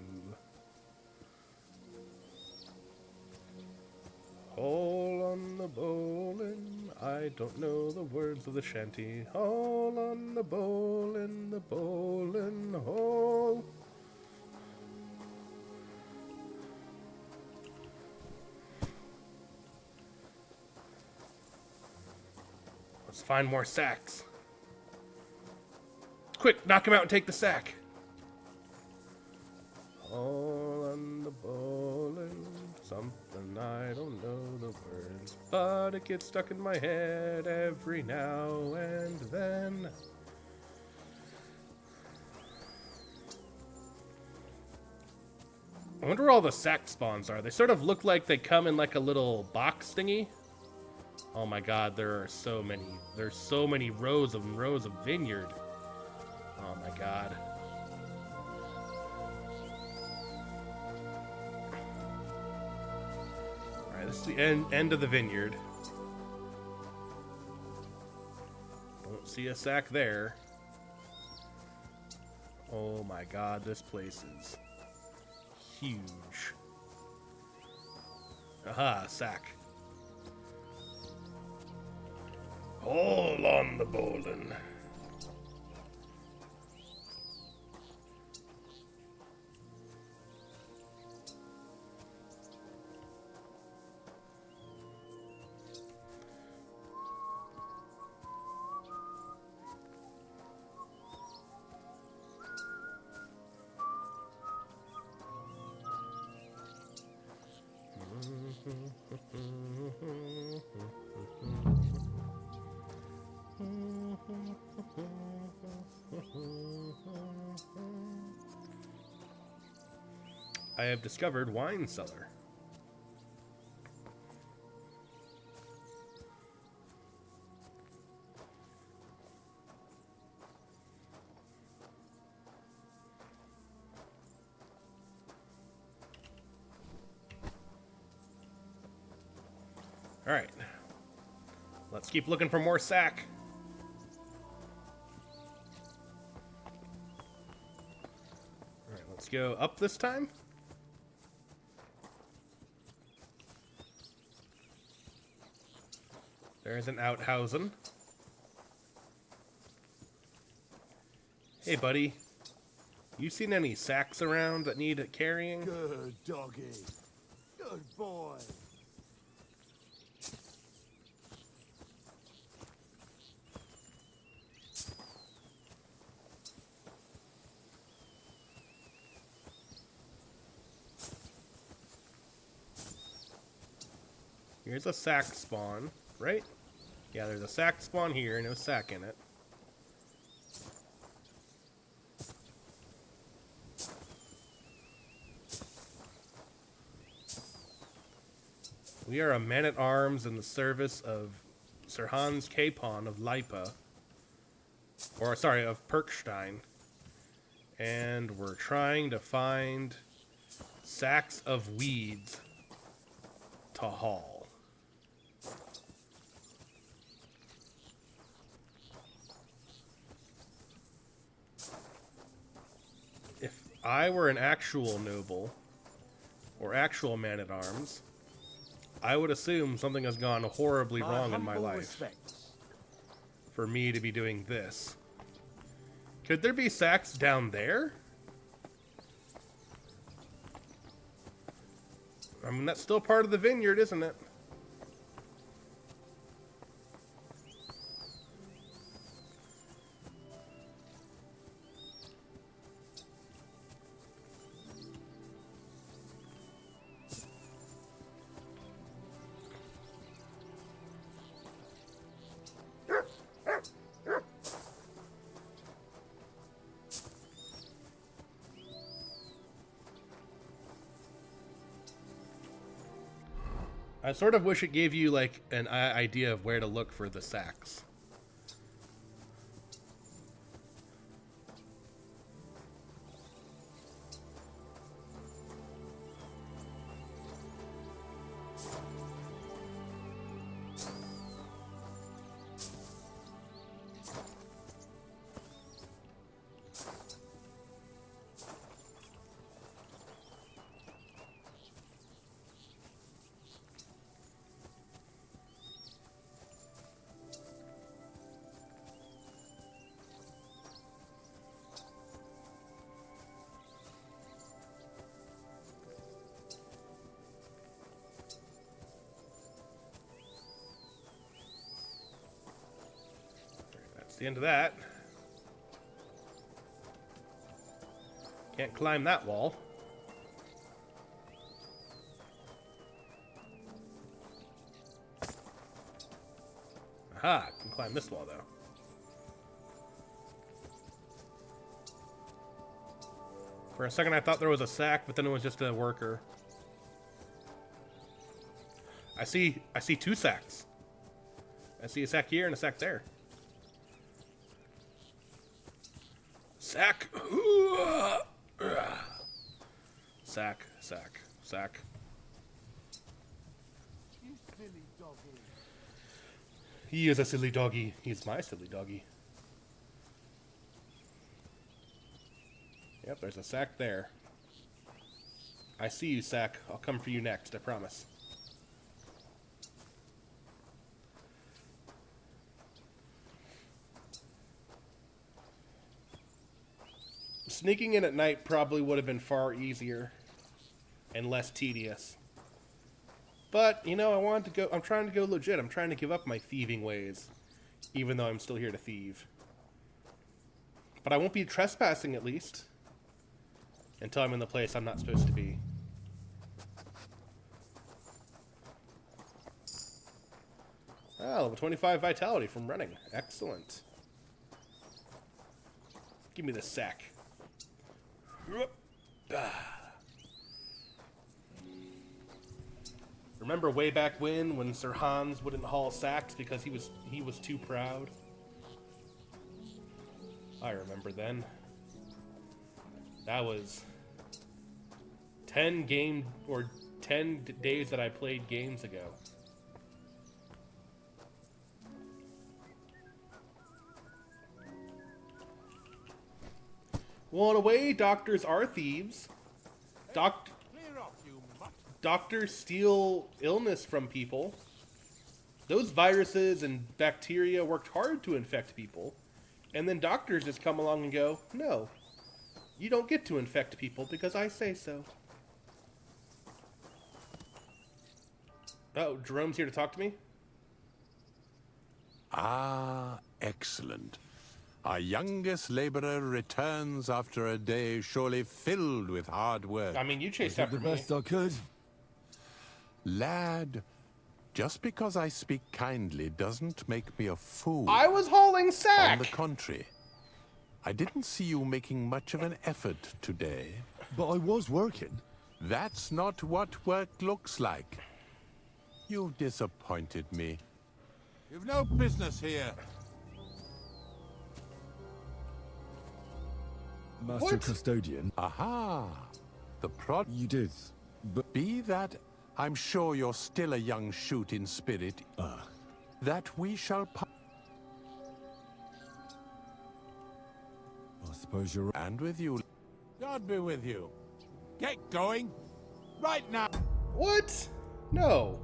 Haul on the bowlin', I don't know the words of the shanty. Haul on the bowlin', haul. Let's find more sacks. Quick, knock him out and take the sack. Haul on the bowlin'. Something I don't know the words, but it gets stuck in my head every now and then. I wonder where all the sack spawns are. They sort of look like they come in like a little box thingy. Oh my god, there are so many. There's so many rows of vineyard. Oh my god. This is the end of the vineyard. Don't see a sack there. Oh my god, this place is huge. Aha, sack. Haul on the bowlin'. I have discovered wine cellar. All right. Let's keep looking for more sack. All right, let's go up this time. There's an outhousen. Hey, buddy. You seen any sacks around that need carrying? Good doggy. Good boy. Here's a sack spawn, right? Yeah, there's a sack spawn here, no sack in it. We are a man-at-arms in the service of Sir Hans Capon of Lipa. Or, sorry, of Perkstein. And we're trying to find sacks of weeds to haul. If I were an actual noble, or actual man-at-arms, I would assume something has gone horribly wrong in my life for me to be doing this. Could there be sacks down there? I mean, that's still part of the vineyard, isn't it? I sort of wish it gave you, like, an idea of where to look for the sacks. That's the end of that. Can't climb that wall. Aha, can climb this wall though. For a second I thought there was a sack, but then it was just a worker. I see two sacks. I see a sack here and a sack there. Sack. Sack, sack, sack. You silly doggy. He is a silly doggy. He's my silly doggy. Yep, there's a sack there. I see you, sack. I'll come for you next, I promise. Sneaking in at night probably would have been far easier and less tedious. But, you know, I'm trying to go legit. I'm trying to give up my thieving ways, even though I'm still here to thieve. But I won't be trespassing, at least, until I'm in the place I'm not supposed to be. Ah, level 25 vitality from running. Excellent. Give me the sack. Remember way back when Sir Hans wouldn't haul sacks because he was too proud? I remember then. That was 10 days that I played games ago. Well, in a way, doctors are thieves. Clear off, you mutt. Doctors steal illness from people. Those viruses and bacteria worked hard to infect people. And then doctors just come along and go, no, you don't get to infect people because I say so. Oh, Jerome's here to talk to me? Ah, excellent. Our youngest laborer returns after a day surely filled with hard work. I mean, you chased Did after the me. best I could. Lad, Just because I speak kindly doesn't make me a fool. I was hauling On sack. the contrary, I didn't see you making much of an effort today. But I was working. That's not what work looks like. You've disappointed me. You've no business here. Master What? Custodian. Aha! The prod... You did. But Be that, I'm sure you're still a young shoot in spirit. That we shall... I suppose you're right. And with you. God be with you. Get going. Right now. What? No.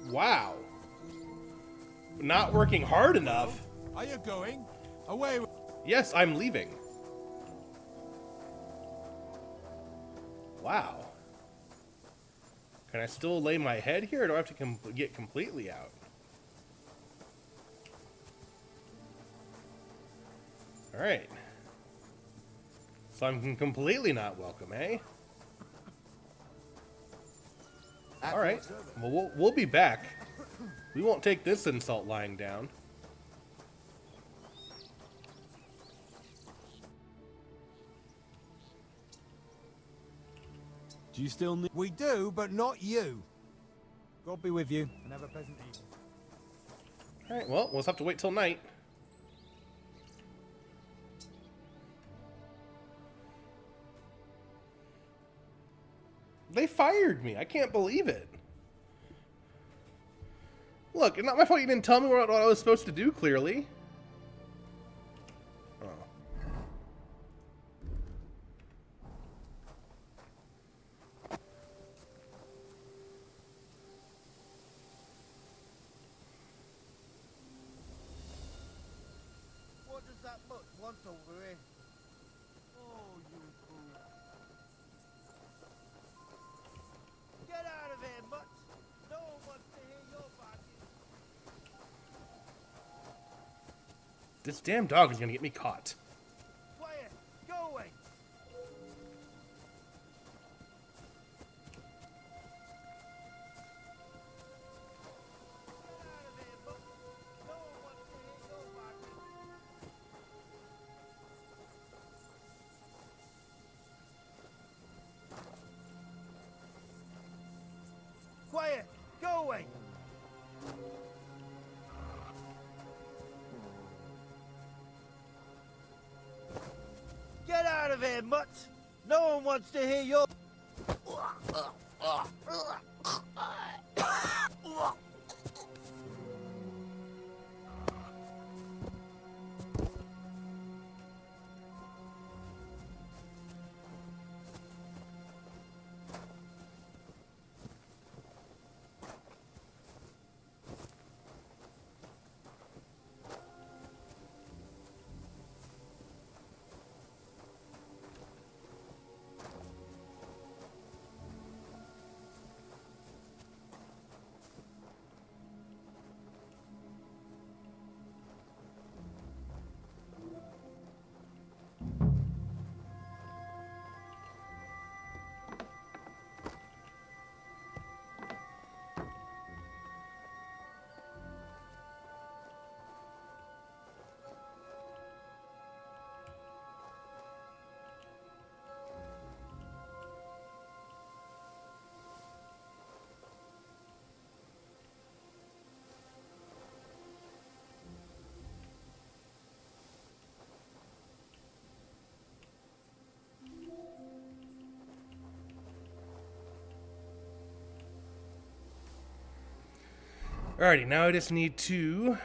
Wow. Not working hard enough. Are you going? Away with... Yes, I'm leaving. Wow. Can I still lay my head here, or do I have to get completely out? Alright. So I'm completely not welcome, eh? Alright. Well, we'll be back. We won't take this insult lying down. Do you still need... We do, but not you. God be with you, and have a pleasant evening. Alright, well, we'll just have to wait till night. They fired me. I can't believe it. Look, it's not my fault you didn't tell me what I was supposed to do, clearly. Oh. What does that mutt want over here? Oh, you fool. Get out of here, mutt. No one wants to hear your barking. This damn dog is gonna get me caught. Quiet. Go away. Get out of here, mutt. No one wants to hear your barking. Quiet! Go away! Get out of here, mutt! No one wants to hear your... Alrighty, now I just need to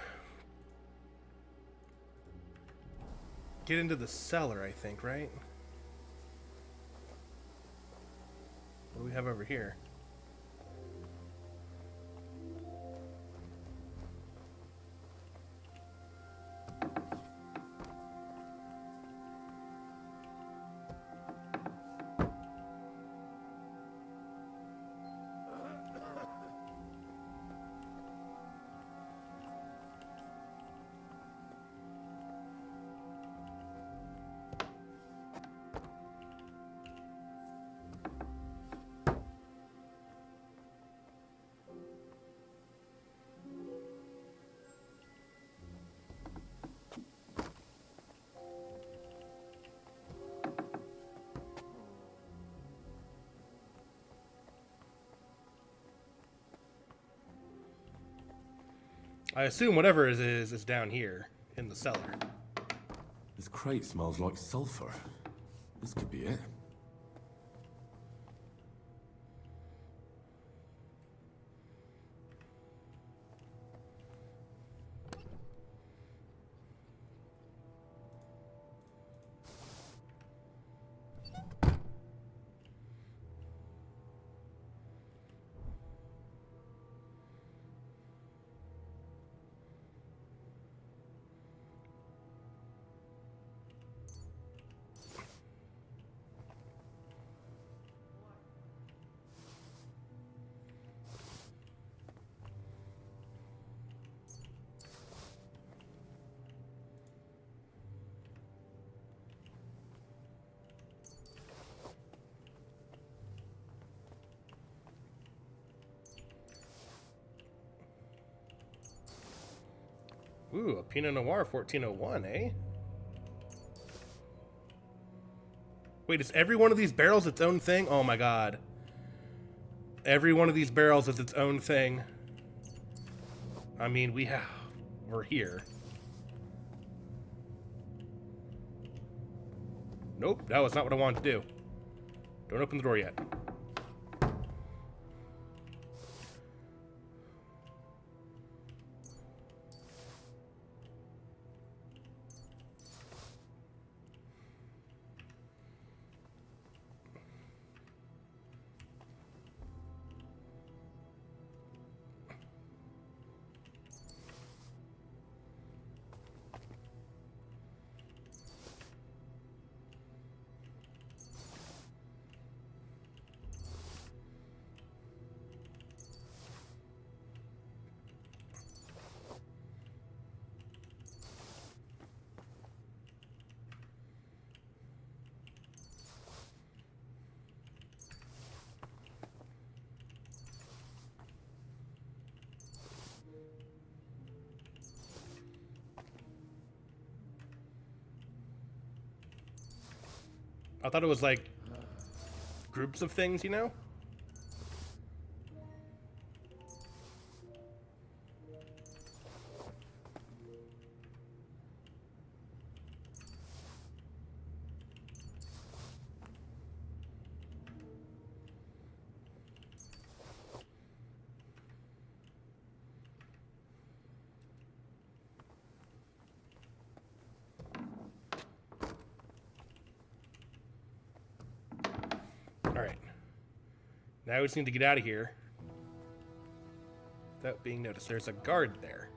get into the cellar, I think, right? What do we have over here? I assume whatever it is down here in the cellar. This crate smells like sulfur. This could be it. Ooh, a Pinot Noir 1401, eh? Wait, is every one of these barrels its own thing? Oh my god. Every one of these barrels is its own thing. I mean, we're here. Nope, that was not what I wanted to do. Don't open the door yet. I thought it was like groups of things, you know? Alright. Now we just need to get out of here without being noticed. There's a guard there.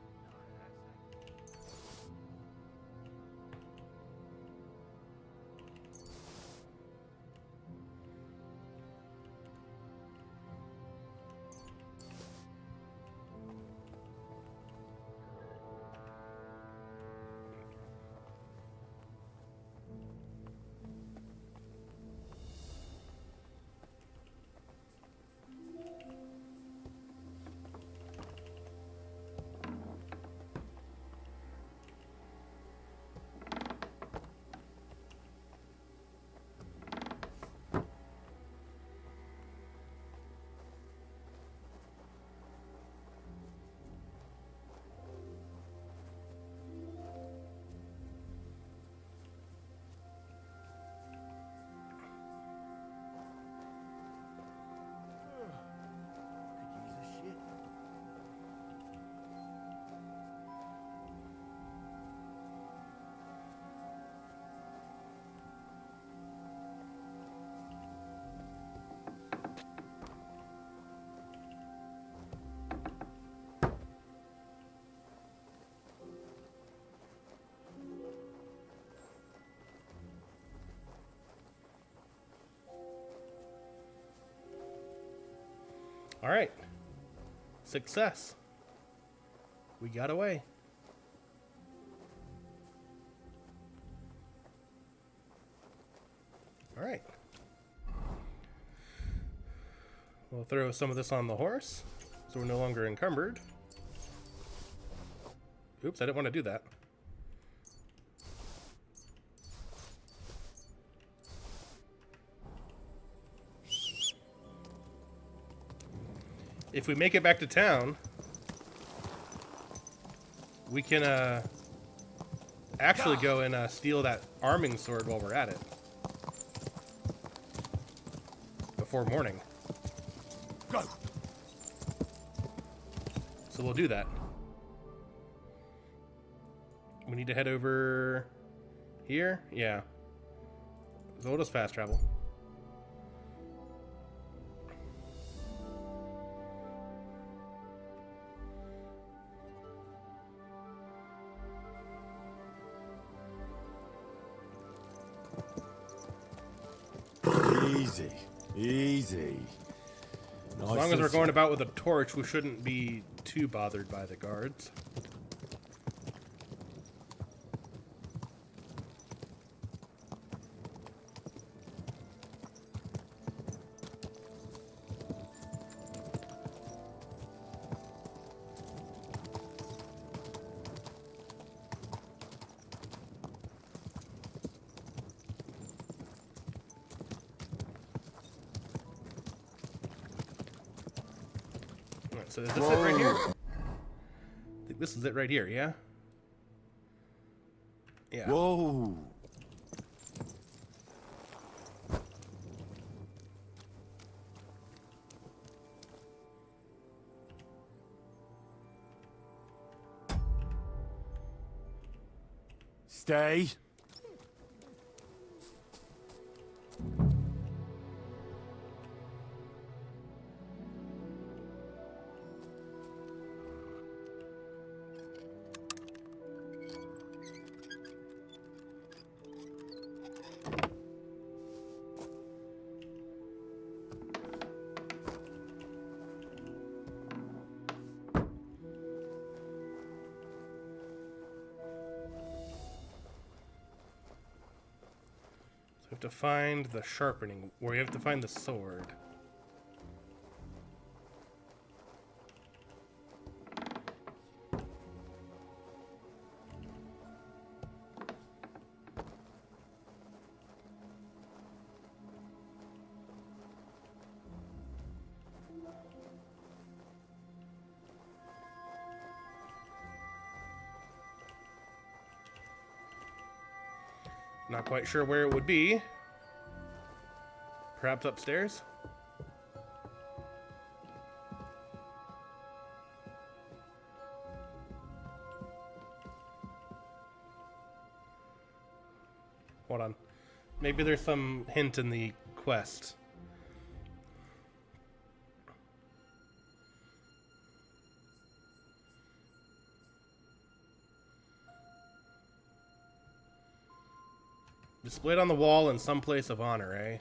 All right. Success. We got away. All right. We'll throw some of this on the horse so we're no longer encumbered. Oops, I didn't want to do that. If we make it back to town, We can actually go and steal that arming sword while we're at it. Before morning. Go. So we'll do that. We need to head over here? Yeah. So we'll just fast travel. Easy. Easy. As long as we're going about with a torch, we shouldn't be too bothered by the guards. So is this it right here? I think this is it right here, yeah? Yeah. Whoa. Stay. We have to find the sharpening, or we have to find the sword. Not quite sure where it would be. Perhaps upstairs? Hold on. Maybe there's some hint in the quest. Displayed on the wall in some place of honor, eh?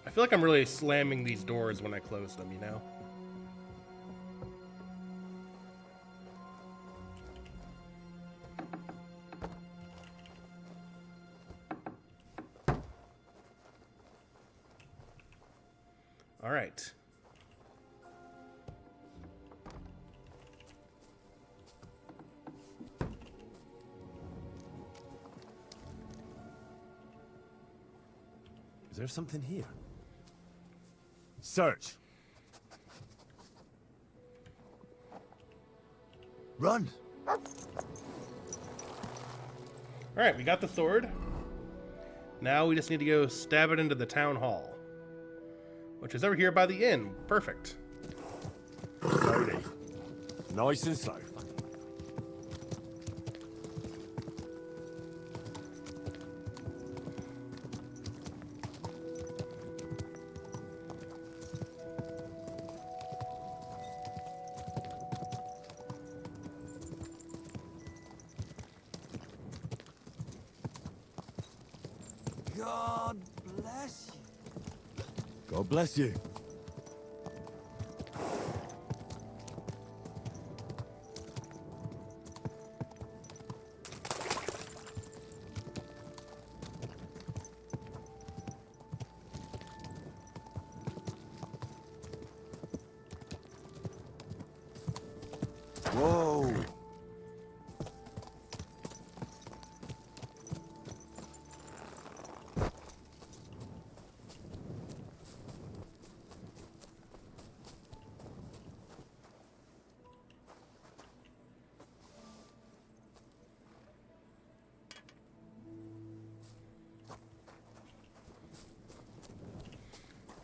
I feel like I'm really slamming these doors when I close them, you know? All right. Is there something here? Search. Run. All right, we got the sword. Now we just need to go stab it into the town hall, which is over here by the inn. Perfect. Slowly. Nice and slow. God bless you. God bless you. Whoa.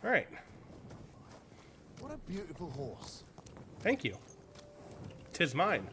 All right. What a beautiful horse. Thank you. 'Tis mine.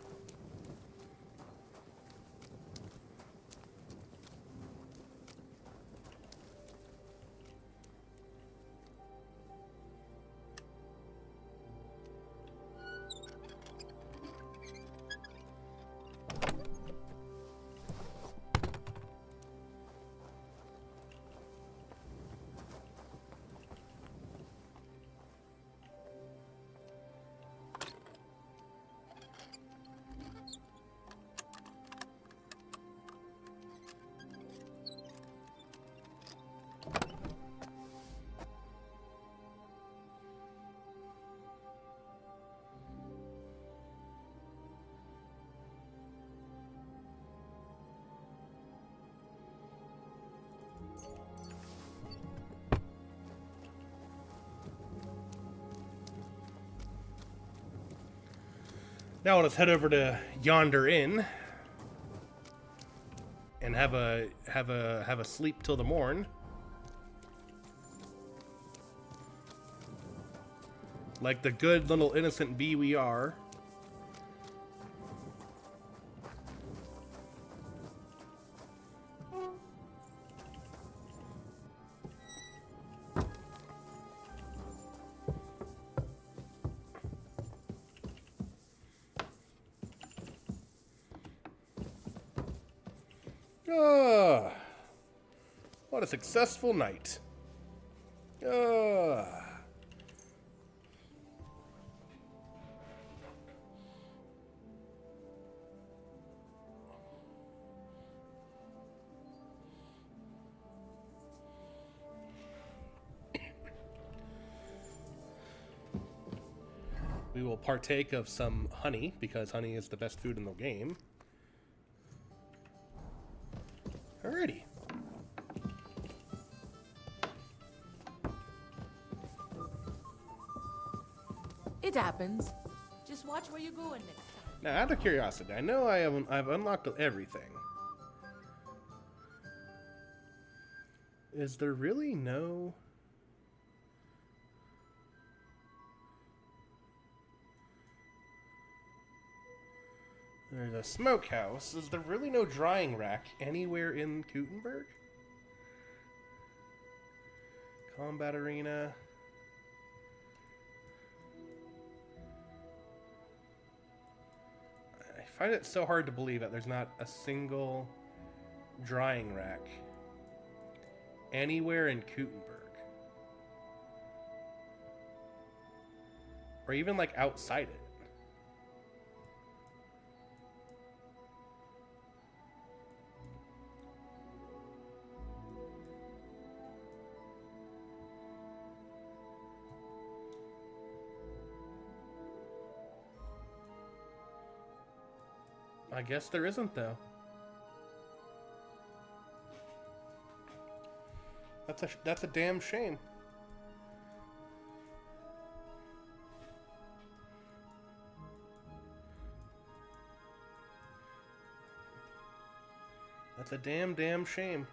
Now let's head over to yonder inn and have a sleep till the morn. Like the good little innocent bee we are. Ah, what a successful night. Ah. We will partake of some honey, because honey is the best food in the game. Alrighty. It happens. Just watch where you're going next time. Now, out of curiosity, I know I've unlocked everything. Is there really no... There's a smokehouse. Is there really no drying rack anywhere in Kuttenberg? Combat arena. I find it so hard to believe that there's not a single drying rack anywhere in Kuttenberg. Or even like outside it. I guess there isn't, though. That's a damn shame. That's a damn shame.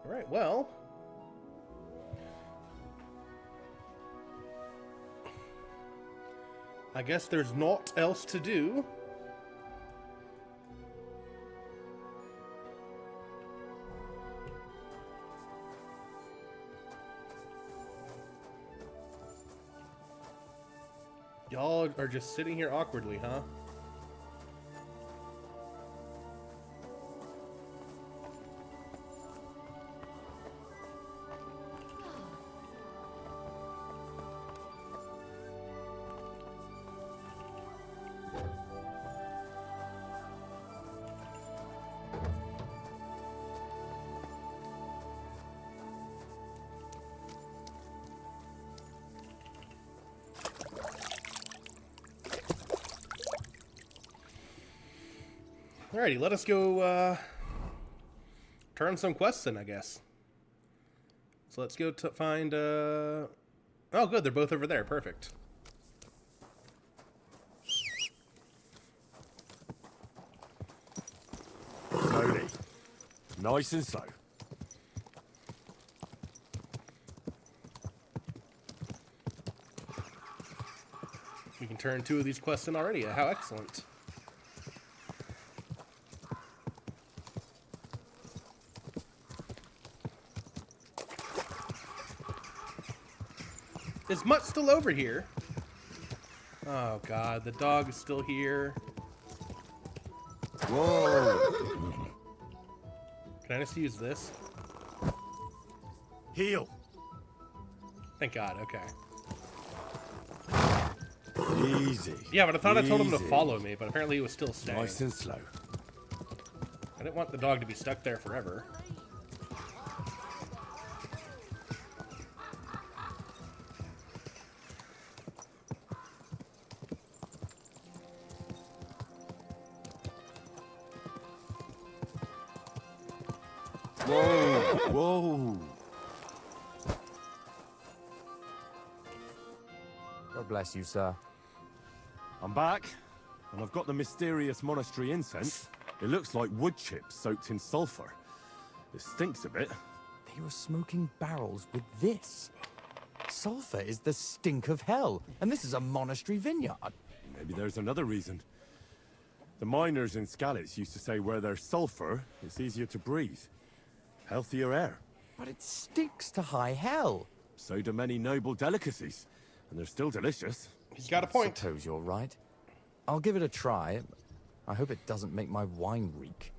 All right, well, I guess there's naught else to do. Y'all are just sitting here awkwardly, huh? Alrighty, let us go turn some quests in, I guess. So let's go to find... Oh, good, they're both over there. Perfect. Slowly. Nice and slow. We can turn 2 of these quests in already. How excellent. Is Mutt still over here? Oh god, the dog is still here. Whoa! Can I just use this? Heal! Thank god, okay. Easy. Yeah, but I thought I told him to Easy. follow me, but apparently he was still staying. Nice and slow. I didn't want the dog to be stuck there forever. Whoa! Whoa! God bless you, sir. I'm back, and I've got the mysterious monastery incense. It looks like wood chips soaked in sulfur. It stinks a bit. They were smoking barrels with this. Sulfur is the stink of hell, and this is a monastery vineyard. Maybe there's another reason. The miners in Skalitz used to say where there's sulfur, it's easier to breathe. Healthier air. But it stinks to high hell. So do many noble delicacies, and they're still delicious. He's got a point. Suppose you're right. I'll give it a try. I hope it doesn't make my wine reek.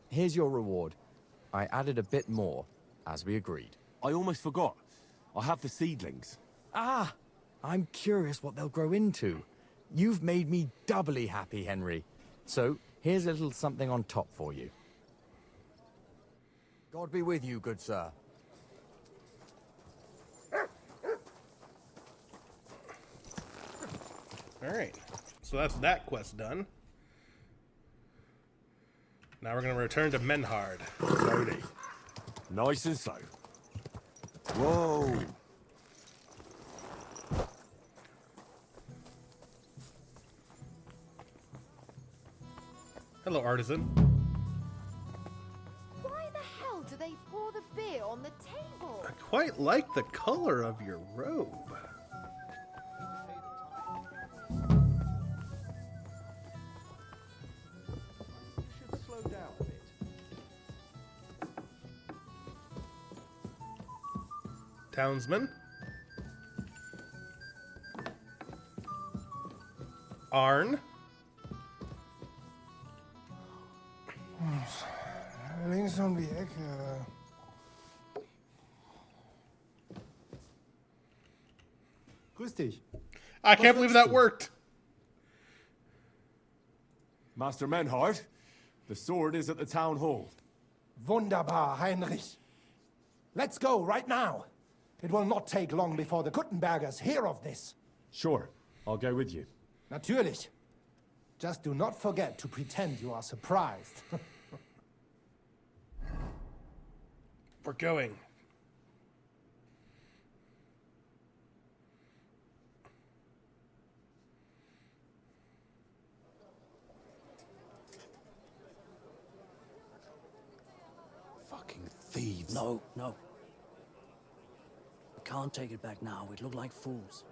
Here's your reward. I added a bit more, as we agreed. I almost forgot. I have the seedlings. Ah! I'm curious what they'll grow into. You've made me doubly happy, Henry. So, here's a little something on top for you. God be with you, good sir. Alright, so that's that quest done. Now we're going to return to Menhard. Slowly. Nice and slow. Whoa! Hello, artisan. Why the hell do they pour the beer on the table? I quite like the color of your robe. Should slow down a bit. Townsman. Arn. Links um die Ecke. Grüß dich. I can't believe that worked. Master Menhard, the sword is at the town hall. Wunderbar, Heinrich. Let's go right now. It will not take long before the Kuttenbergers hear of this. Sure, I'll go with you. Natürlich. Just do not forget to pretend you are surprised. We're going. Fucking thieves. No, no. We can't take it back now. We'd look like fools.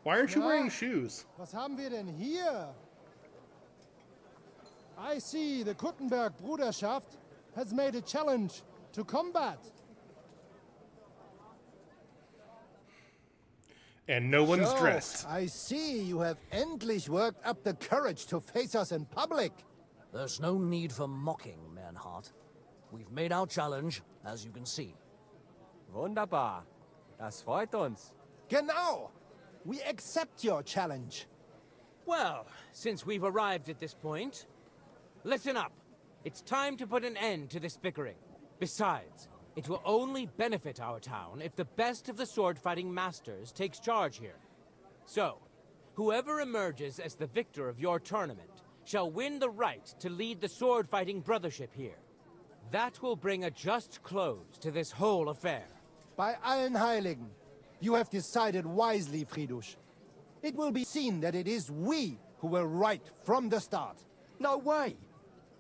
Why aren't you wearing shoes? Was haben wir denn hier? I see the Kuttenberg Bruderschaft has made a challenge to combat. And no one's So, dressed. I see you have endlich worked up the courage to face us in public. There's no need for mocking, Manhart. We've made our challenge, as you can see. Wunderbar. Das freut uns. Genau. We accept your challenge. Well, since we've arrived at this point, listen up. It's time to put an end to this bickering. Besides, it will only benefit our town if the best of the sword-fighting masters takes charge here. So, whoever emerges as the victor of your tournament shall win the right to lead the sword-fighting brothership here. That will bring a just close to this whole affair. Bei allen Heiligen, you have decided wisely, Fridush. It will be seen that it is we who were right from the start. No way.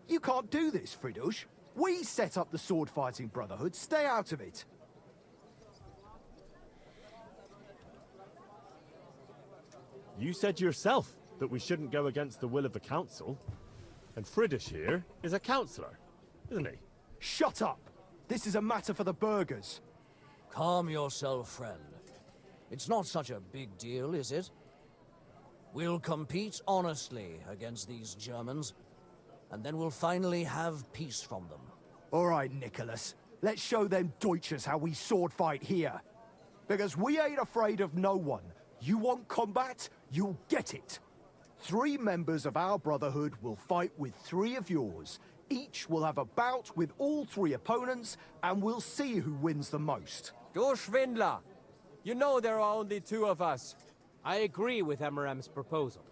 You can't do this, Fridush. We set up the sword-fighting brotherhood. Stay out of it. You said yourself that we shouldn't go against the will of the council. And Fridish here is a councillor, isn't he? Shut up. This is a matter for the burghers. Calm yourself, friend. It's not such a big deal, is it? We'll compete honestly against these Germans, and then we'll finally have peace from them. All right, Nicholas. Let's show them Deutschers how we sword fight here. Because we ain't afraid of no one. You want combat? You'll get it. 3 members of our brotherhood will fight with 3 of yours. Each will have a bout with all 3 opponents, and we'll see who wins the most. Du Schwindler! You know there are only 2 of us. I agree with Emerem's proposal.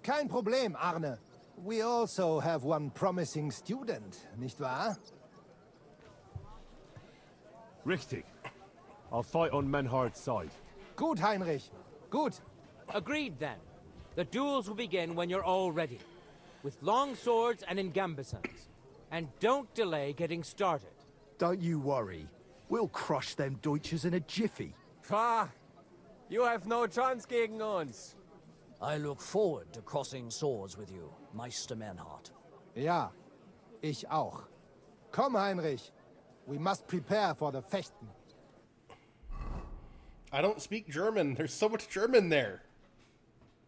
Kein Problem, Arne. We also have one promising student, nicht wahr? Richtig. I'll fight on Menhard's side. Gut, Heinrich. Gut. Agreed, then. The duels will begin when you're all ready, with long swords and in gambesons. And don't delay getting started. Don't you worry. We'll crush them Deutschers in a jiffy. Pah! You have no chance gegen uns. I look forward to crossing swords with you, Meister Manhart. Ja, ich auch. Komm, Heinrich. We must prepare for the Fechten. I don't speak German. There's so much German there.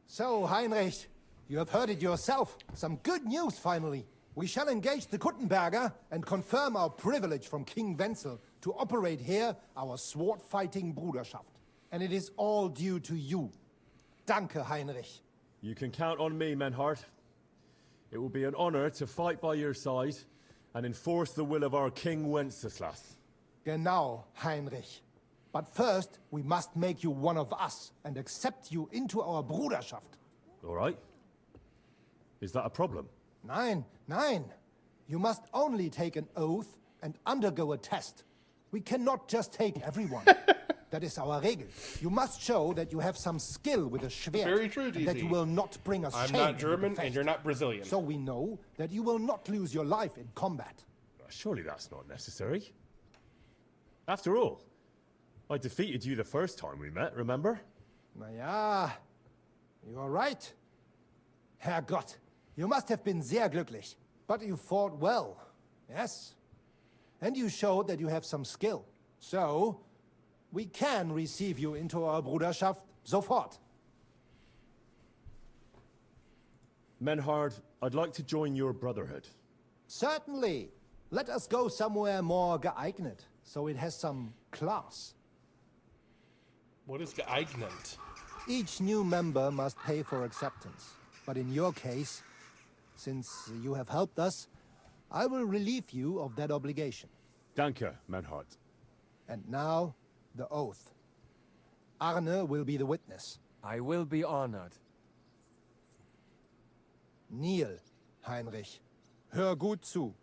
So, Heinrich, you have heard it yourself. Some good news, finally. We shall engage the Kuttenberger and confirm our privilege from King Wenzel to operate here our sword-fighting Bruderschaft. And it is all due to you. Danke, Heinrich. You can count on me, Menhard. It will be an honor to fight by your side and enforce the will of our King Wenceslas. Genau, Heinrich. But first, we must make you one of us and accept you into our Bruderschaft. All right. Is that a problem? Nein, nein. You must only take an oath and undergo a test. We cannot just take everyone. That is our Regel. You must show that you have some skill with a Schwert. Very true, and that DZ. you will not bring us I'm shame not into German, the and you're not Brazilian. So we know that you will not lose your life in combat. Surely that's not necessary. After all, I defeated you the first time we met, remember? Na ja, you are right. Herrgott, you must have been sehr glücklich. But you fought well, yes? And you showed that you have some skill. So, we can receive you into our Bruderschaft sofort. Menhard, I'd like to join your brotherhood. Certainly. Let us go somewhere more geeignet, so it has some class. What is geeignet? Each new member must pay for acceptance. But in your case, since you have helped us, I will relieve you of that obligation. Danke, Menhard. And now, the oath. Arne will be the witness. I will be honored. Kneel, Heinrich. Hör gut zu.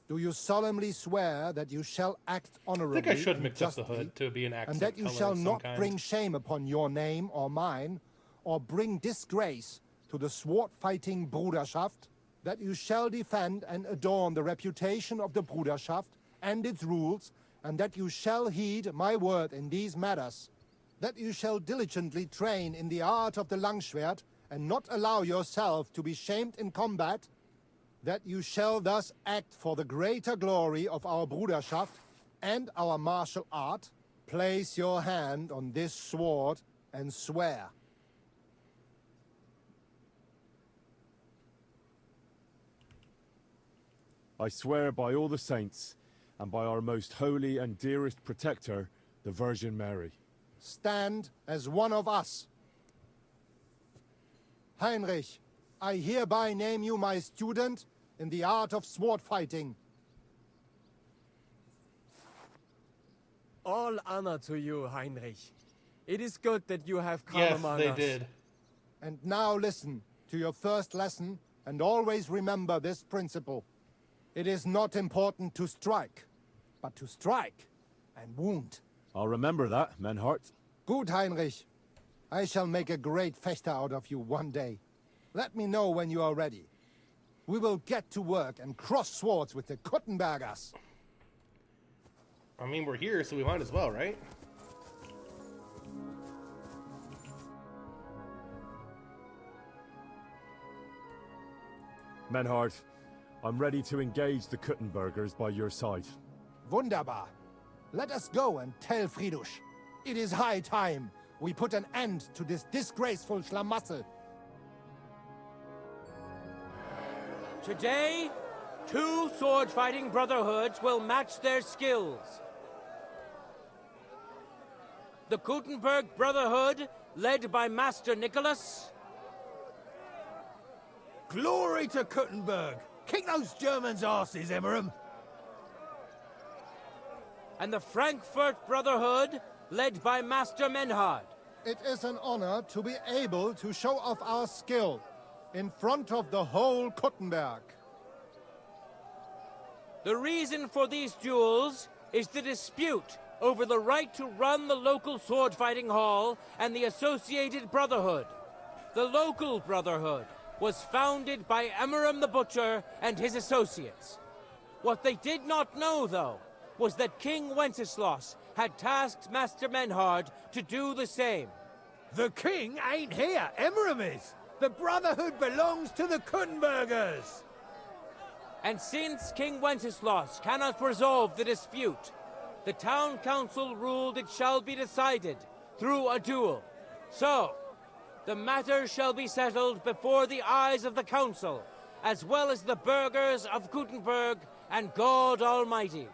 Do you solemnly swear that you shall act honorably I think I should and mix up the justly, hood to be an accent and that you color shall of some not kind? bring shame upon your name or mine, or bring disgrace to the sword-fighting Bruderschaft, that you shall defend and adorn the reputation of the Bruderschaft and its rules, and that you shall heed my word in these matters, that you shall diligently train in the art of the Langschwert, and not allow yourself to be shamed in combat, that you shall thus act for the greater glory of our Bruderschaft and our martial art, place your hand on this sword and swear. I swear by all the saints, and by our most holy and dearest protector, the Virgin Mary. Stand as one of us. Heinrich, I hereby name you my student in the art of sword fighting. All honor to you, Heinrich. It is good that you have come Yes, among they us. did. And now listen to your first lesson, and always remember this principle. It is not important to strike, but to strike and wound. I'll remember that, Menhart. Good, Heinrich. I shall make a great fechter out of you one day. Let me know when you are ready. We will get to work and cross swords with the Kuttenbergers. I mean, we're here, so we might as well, right? Menhart, I'm ready to engage the Kuttenbergers by your side. Wunderbar. Let us go and tell Friedusch. It is high time we put an end to this disgraceful schlamassel. Today, 2 sword-fighting brotherhoods will match their skills. The Kuttenberg Brotherhood, led by Master Nicholas. Glory to Kuttenberg! Kick those Germans' asses, Emmeram! And the Frankfurt Brotherhood, led by Master Menhard. It is an honor to be able to show off our skill in front of the whole Kuttenberg. The reason for these duels is the dispute over the right to run the local sword-fighting hall and the associated brotherhood. The local brotherhood was founded by Emmeram the Butcher and his associates. What they did not know, though, was that King Wenceslas had tasked Master Menhard to do the same. The king ain't here, Emmeram is! The Brotherhood belongs to the Kuttenbergers! And since King Wenceslas cannot resolve the dispute, the town council ruled it shall be decided through a duel. So, the matter shall be settled before the eyes of the council, as well as the burghers of Kuttenberg and God Almighty.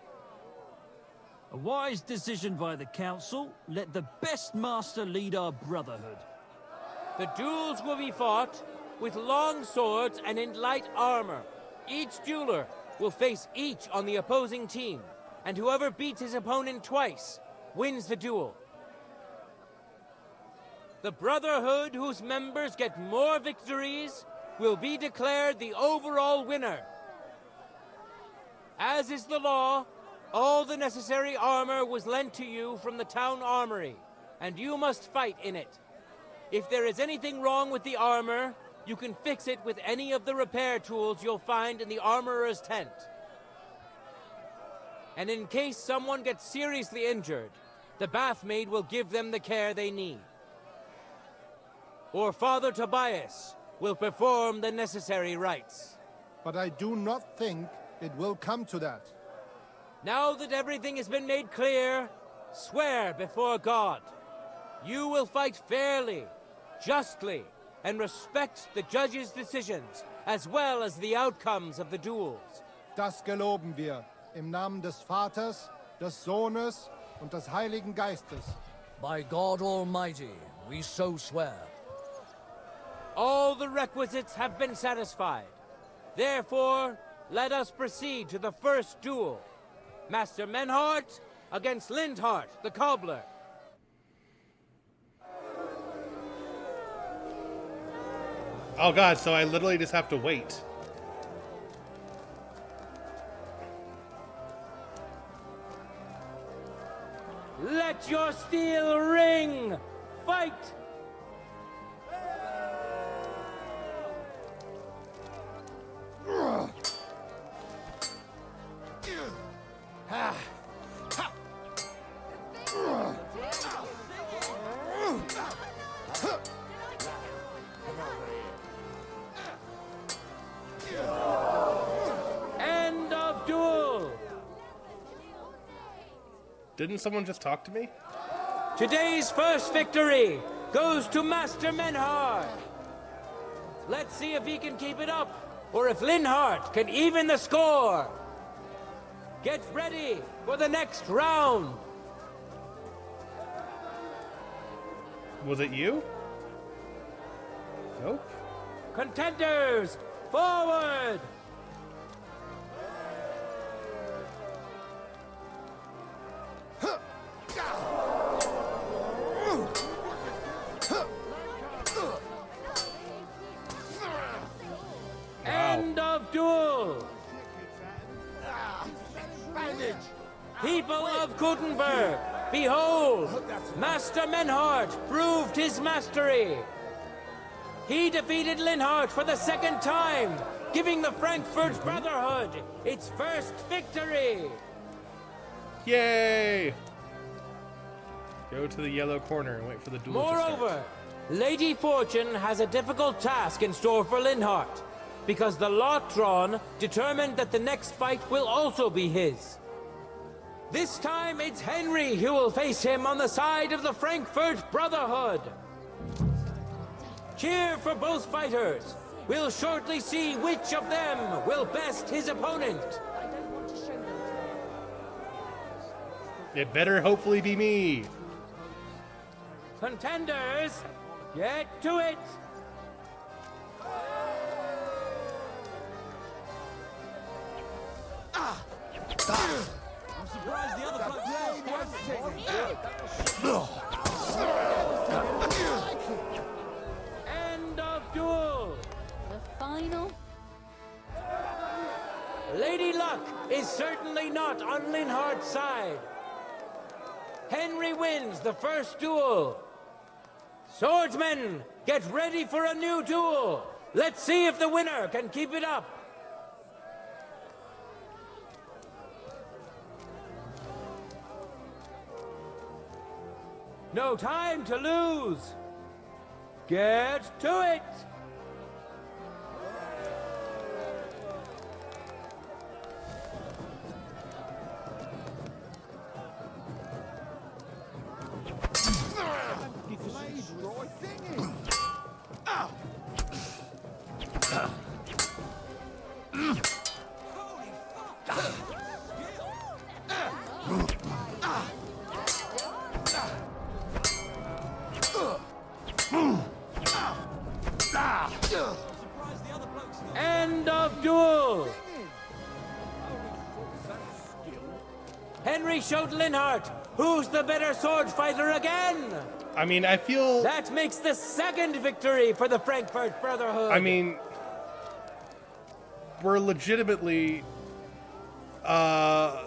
A wise decision by the council. Let the best master lead our brotherhood. The duels will be fought with long swords and in light armor. Each dueler will face each on the opposing team, and whoever beats his opponent twice wins the duel. The brotherhood whose members get more victories will be declared the overall winner. As is the law, all the necessary armor was lent to you from the town armory, and you must fight in it. If there is anything wrong with the armor, you can fix it with any of the repair tools you'll find in the armorer's tent. And in case someone gets seriously injured, the bathmaid will give them the care they need. Or Father Tobias will perform the necessary rites. But I do not think it will come to that. Now that everything has been made clear, swear before God. You will fight fairly, justly, and respect the judge's decisions, as well as the outcomes of the duels. Das geloben wir, im Namen des Vaters, des Sohnes und des Heiligen Geistes. By God Almighty, we so swear. All the requisites have been satisfied. Therefore, let us proceed to the first duel. Master Menhart against Lindhart, the cobbler. Oh god, so I literally just have to wait. Let your steel ring! Fight! Didn't someone just talk to me? Today's first victory goes to Master Menhard. Let's see if he can keep it up, or if Linhardt can even the score. Get ready for the next round. Was it you? Nope. Contenders, forward! End of duel! People of Gutenberg, behold, Master Menhard proved his mastery. He defeated Linhardt for the second time, giving the Frankfurt Brotherhood its first victory. Yay! Go to the yellow corner and wait for the duel to start. Moreover, Lady Fortune has a difficult task in store for Linhardt, because the lot drawn determined that the next fight will also be his. This time it's Henry who will face him on the side of the Frankfurt Brotherhood. Cheer for both fighters. We'll shortly see which of them will best his opponent. It better hopefully be me. Contenders, get to it! I'm surprised the other End of duel! The final? Lady Luck is certainly not on Linhardt's side. Henry wins the first duel. Swordsmen, get ready for a new duel. Let's see if the winner can keep it up. No time to lose. Get to it. End of duel! Henry showed Linhardt who's the better sword fighter again! I mean, I feel... That makes the second victory for the Frankfurt Brotherhood! I mean... We're legitimately... I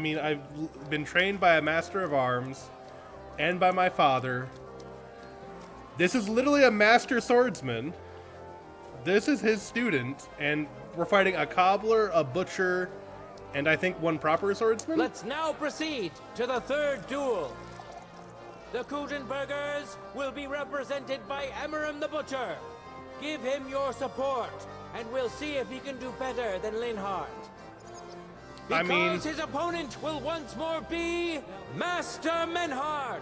mean, I've been trained by a master of arms and by my father. This is literally a master swordsman. This is his student, and we're fighting a cobbler, a butcher, and I think one proper swordsman? Let's now proceed to the third duel. The Kutenbergers will be represented by Emmeram the Butcher. Give him your support, and we'll see if he can do better than Linhardt. Because his opponent will once more be Master Menhard.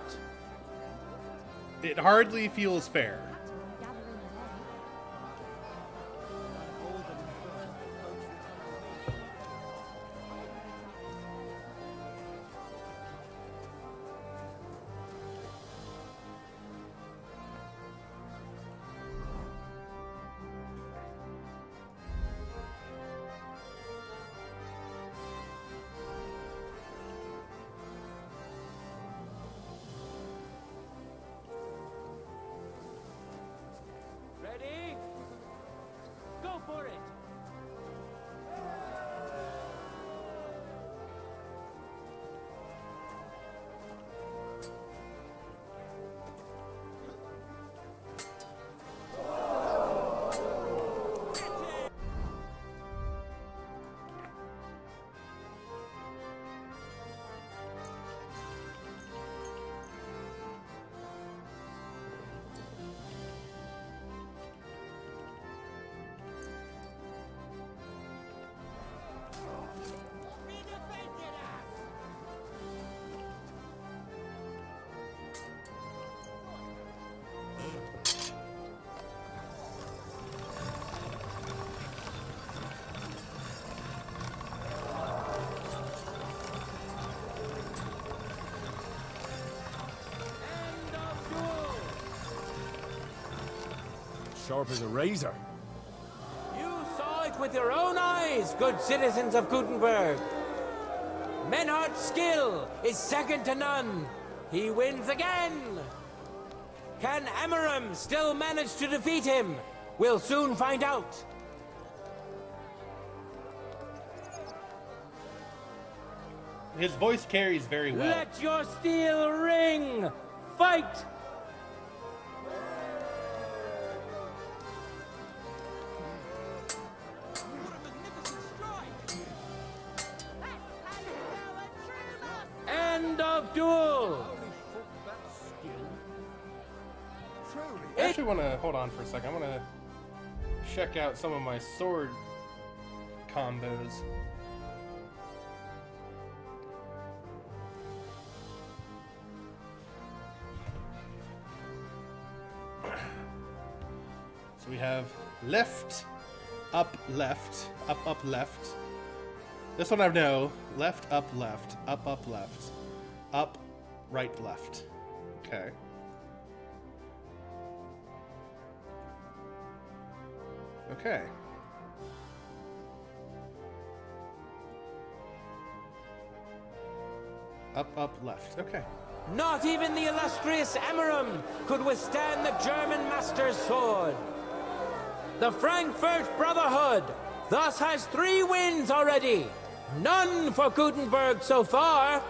It hardly feels fair. sharp as a razor. You saw it with your own eyes, good citizens of Gutenberg. Menhardt's skill is second to none. He wins again. Can Amaram still manage to defeat him? We'll soon find out. His voice carries very well. Let your steel ring! Fight! End of duel! I actually want to hold on for a second. I want to check out some of my sword combos. So we have left, up, left, up, left. This one I know. Left, up, left, up, left, up, right, left. Okay. Okay. Up, left. Okay. Not even the illustrious Amaram could withstand the German master's sword. The Frankfurt Brotherhood thus has 3 wins already. None for Gutenberg so far.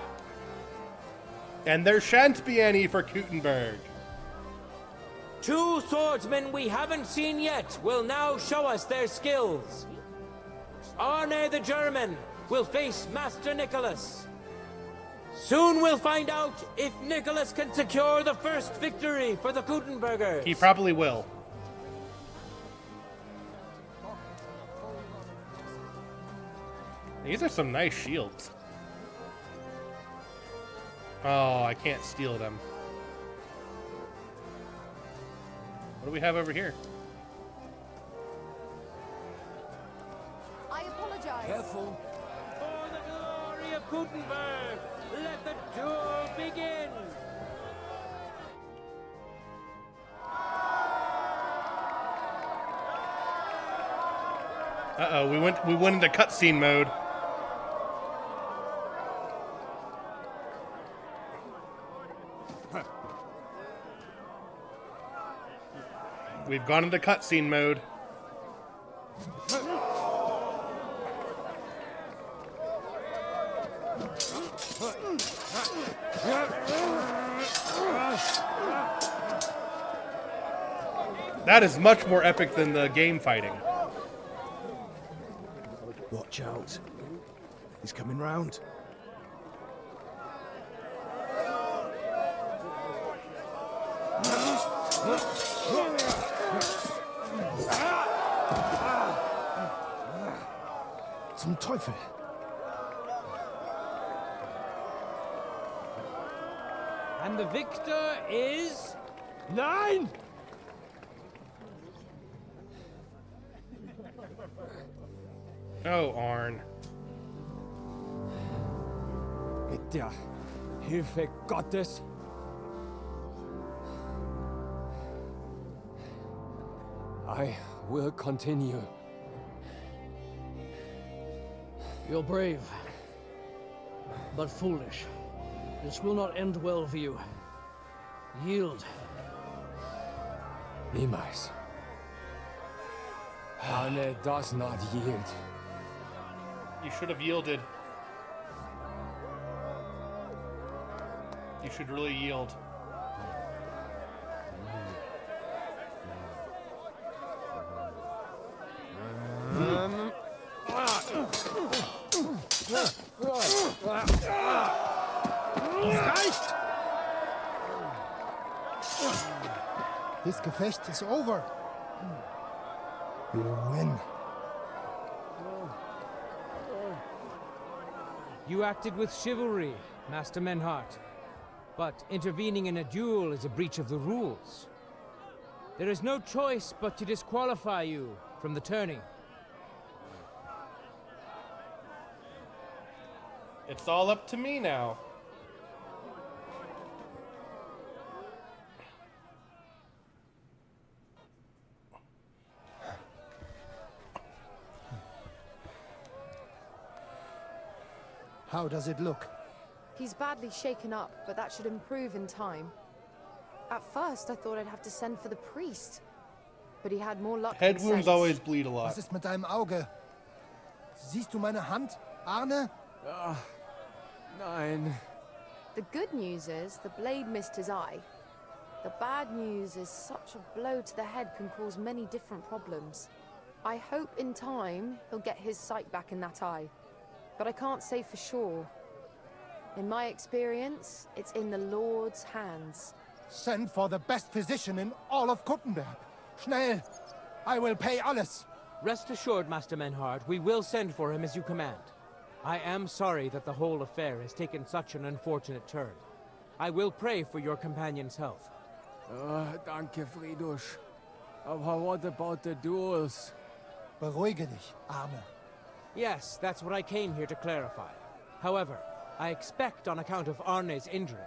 And there shan't be any for Gutenberg. 2 swordsmen we haven't seen yet will now show us their skills. Arne the German will face Master Nicholas. Soon we'll find out if Nicholas can secure the first victory for the Gutenbergers. He probably will. These are some nice shields. Oh, I can't steal them. What do we have over here? I apologize. Careful. For the glory of Gutenberg, let the duel begin. Uh-oh, we went into cutscene mode. We've gone into cutscene mode. That is much more epic than the game fighting. Watch out. He's coming round. Zum Teufel. And the victor is... Nein! Oh, Arn. Mit der Hilfe Gottes. I will continue. You're brave, but foolish. This will not end well for you. Yield. Niemals. Arne does not yield. You should have yielded. You should really yield. This Gefecht is over. We'll win. You acted with chivalry, Master Menhardt. But intervening in a duel is a breach of the rules. There is no choice but to disqualify you from the tourney. It's all up to me now. How does it look? He's badly shaken up, but that should improve in time. At first, I thought I'd have to send for the priest, but he had more luck Head than wounds sense. always bleed a lot. Was ist mit deinem Auge? Siehst du meine Hand, Arne? Nein. The good news is the blade missed his eye. The bad news is such a blow to the head can cause many different problems. I hope in time he'll get his sight back in that eye, but I can't say for sure. In my experience, it's in the Lord's hands. Send for the best physician in all of Kuttenberg. Schnell! I will pay alles. Rest assured, Master Menhard, we will send for him as you command. I am sorry that the whole affair has taken such an unfortunate turn. I will pray for your companion's health. Danke, Friedrich. Aber what about the duels? Beruhige dich, Arne. Yes, that's what I came here to clarify. However, I expect on account of Arne's injury,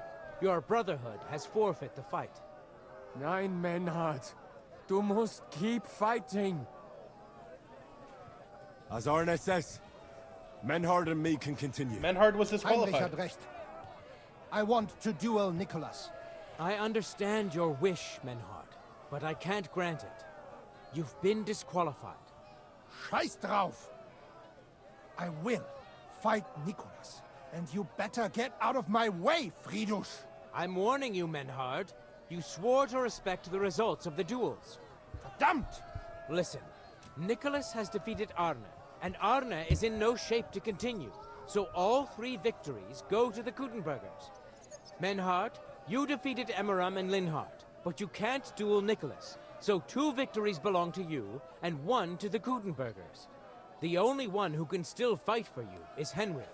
your brotherhood has forfeit the fight. Nein, Menhard. Du musst keep fighting. As Arne says, Menhard and me can continue. Menhard was Heinrich disqualified. hat recht. I want to duel Nicholas. I understand your wish, Menhard, but I can't grant it. You've been disqualified. Scheiß drauf! I will fight Nicholas, and you better get out of my way, Friedrich! I'm warning you, Menhard. You swore to respect the results of the duels. Verdammt! Listen, Nicholas has defeated Arne, and Arne is in no shape to continue, so all 3 victories go to the Kuttenbergers. Menhard, you defeated Emmeram and Linhard, but you can't duel Nicholas, so 2 victories belong to you, and 1 to the Kuttenbergers. The only one who can still fight for you is Henry.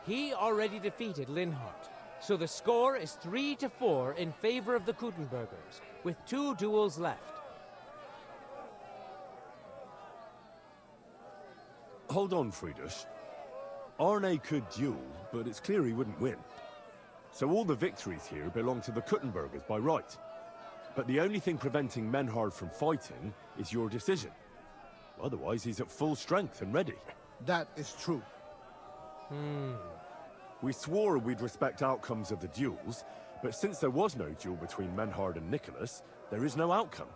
He already defeated Linhard, so the score is 3-4 in favor of the Kuttenbergers, with 2 duels left. Hold on, Friedrich. Arne could duel, but it's clear he wouldn't win. So all the victories here belong to the Kuttenbergers by right. But the only thing preventing Menhard from fighting is your decision. Otherwise, he's at full strength and ready. That is true. We swore we'd respect outcomes of the duels, but since there was no duel between Menhard and Nicholas, there is no outcome.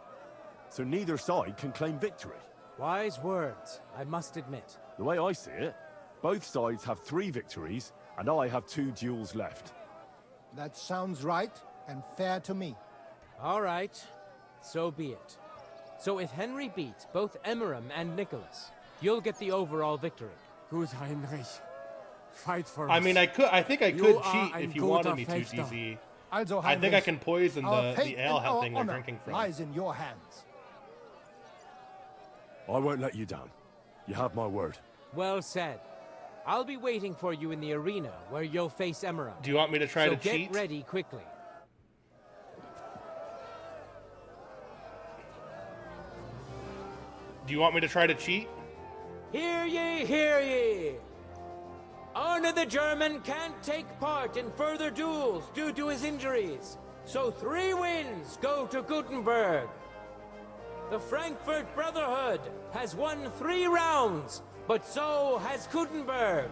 So neither side can claim victory. Wise words, I must admit. The way I see it, both sides have 3 victories, and I have 2 duels left. That sounds right and fair to me. All right, so be it. So if Henry beats both Emmeram and Nicholas, you'll get the overall victory. Good, Heinrich. Fight for us. I mean, I think I could You are cheat ein if you guter wanted me to, Fechter. DZ. Also, I think I Heinrich, can poison our the fate ale and our thing they're honor drinking from. lies in your hands. I won't let you down. You have my word. Well said. I'll be waiting for you in the arena where you'll face Emmeram. Do you want me to try so to get cheat? ready quickly. Do you want me to try to cheat? Hear ye, hear ye! Arne the German can't take part in further duels due to his injuries, so 3 wins go to Gutenberg. The Frankfurt Brotherhood has won 3 rounds, but so has Gutenberg.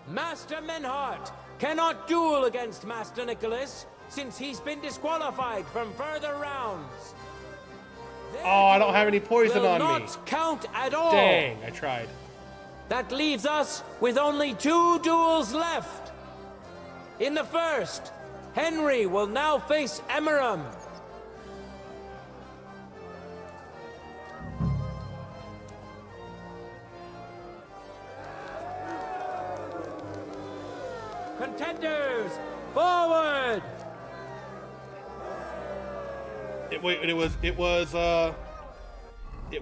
Master Menhard cannot duel against Master Nicholas since he's been disqualified from further rounds. Oh, I don't have any poison will on me. not count at all. Dang, I tried. That leaves us with only 2 duels left. In the first, Henry will now face Emmeram. Contenders, forward! It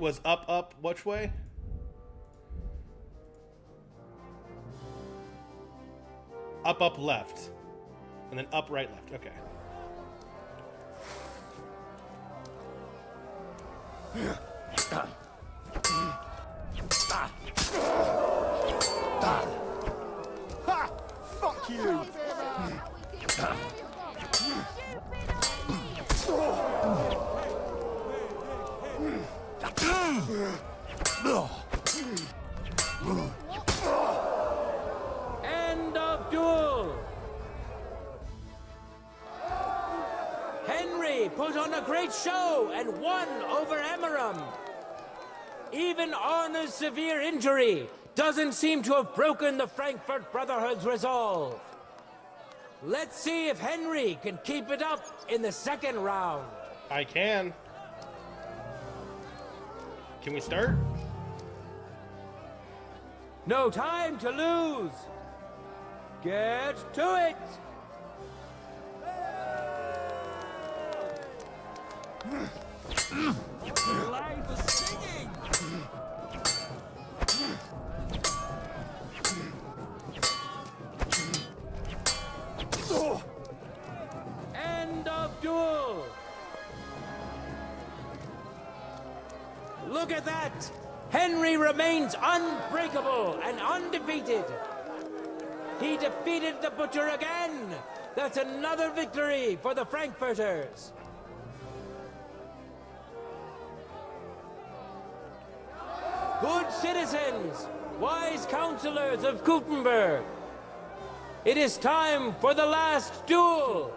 was up, which way? Up, left. And then up, right, left. Okay. Ha! Fuck you! put on a great show and won over Emeram. Even Arna's severe injury doesn't seem to have broken the Frankfurt Brotherhood's resolve. Let's see if Henry can keep it up in the second round. I can. Can we start? No time to lose. Get to it. Play the singing! End of duel. Look at that. Henry remains unbreakable and undefeated. He defeated the Butcher again. That's another victory for the Frankfurters. Good citizens, wise counselors of Gutenberg, it is time for the last duel.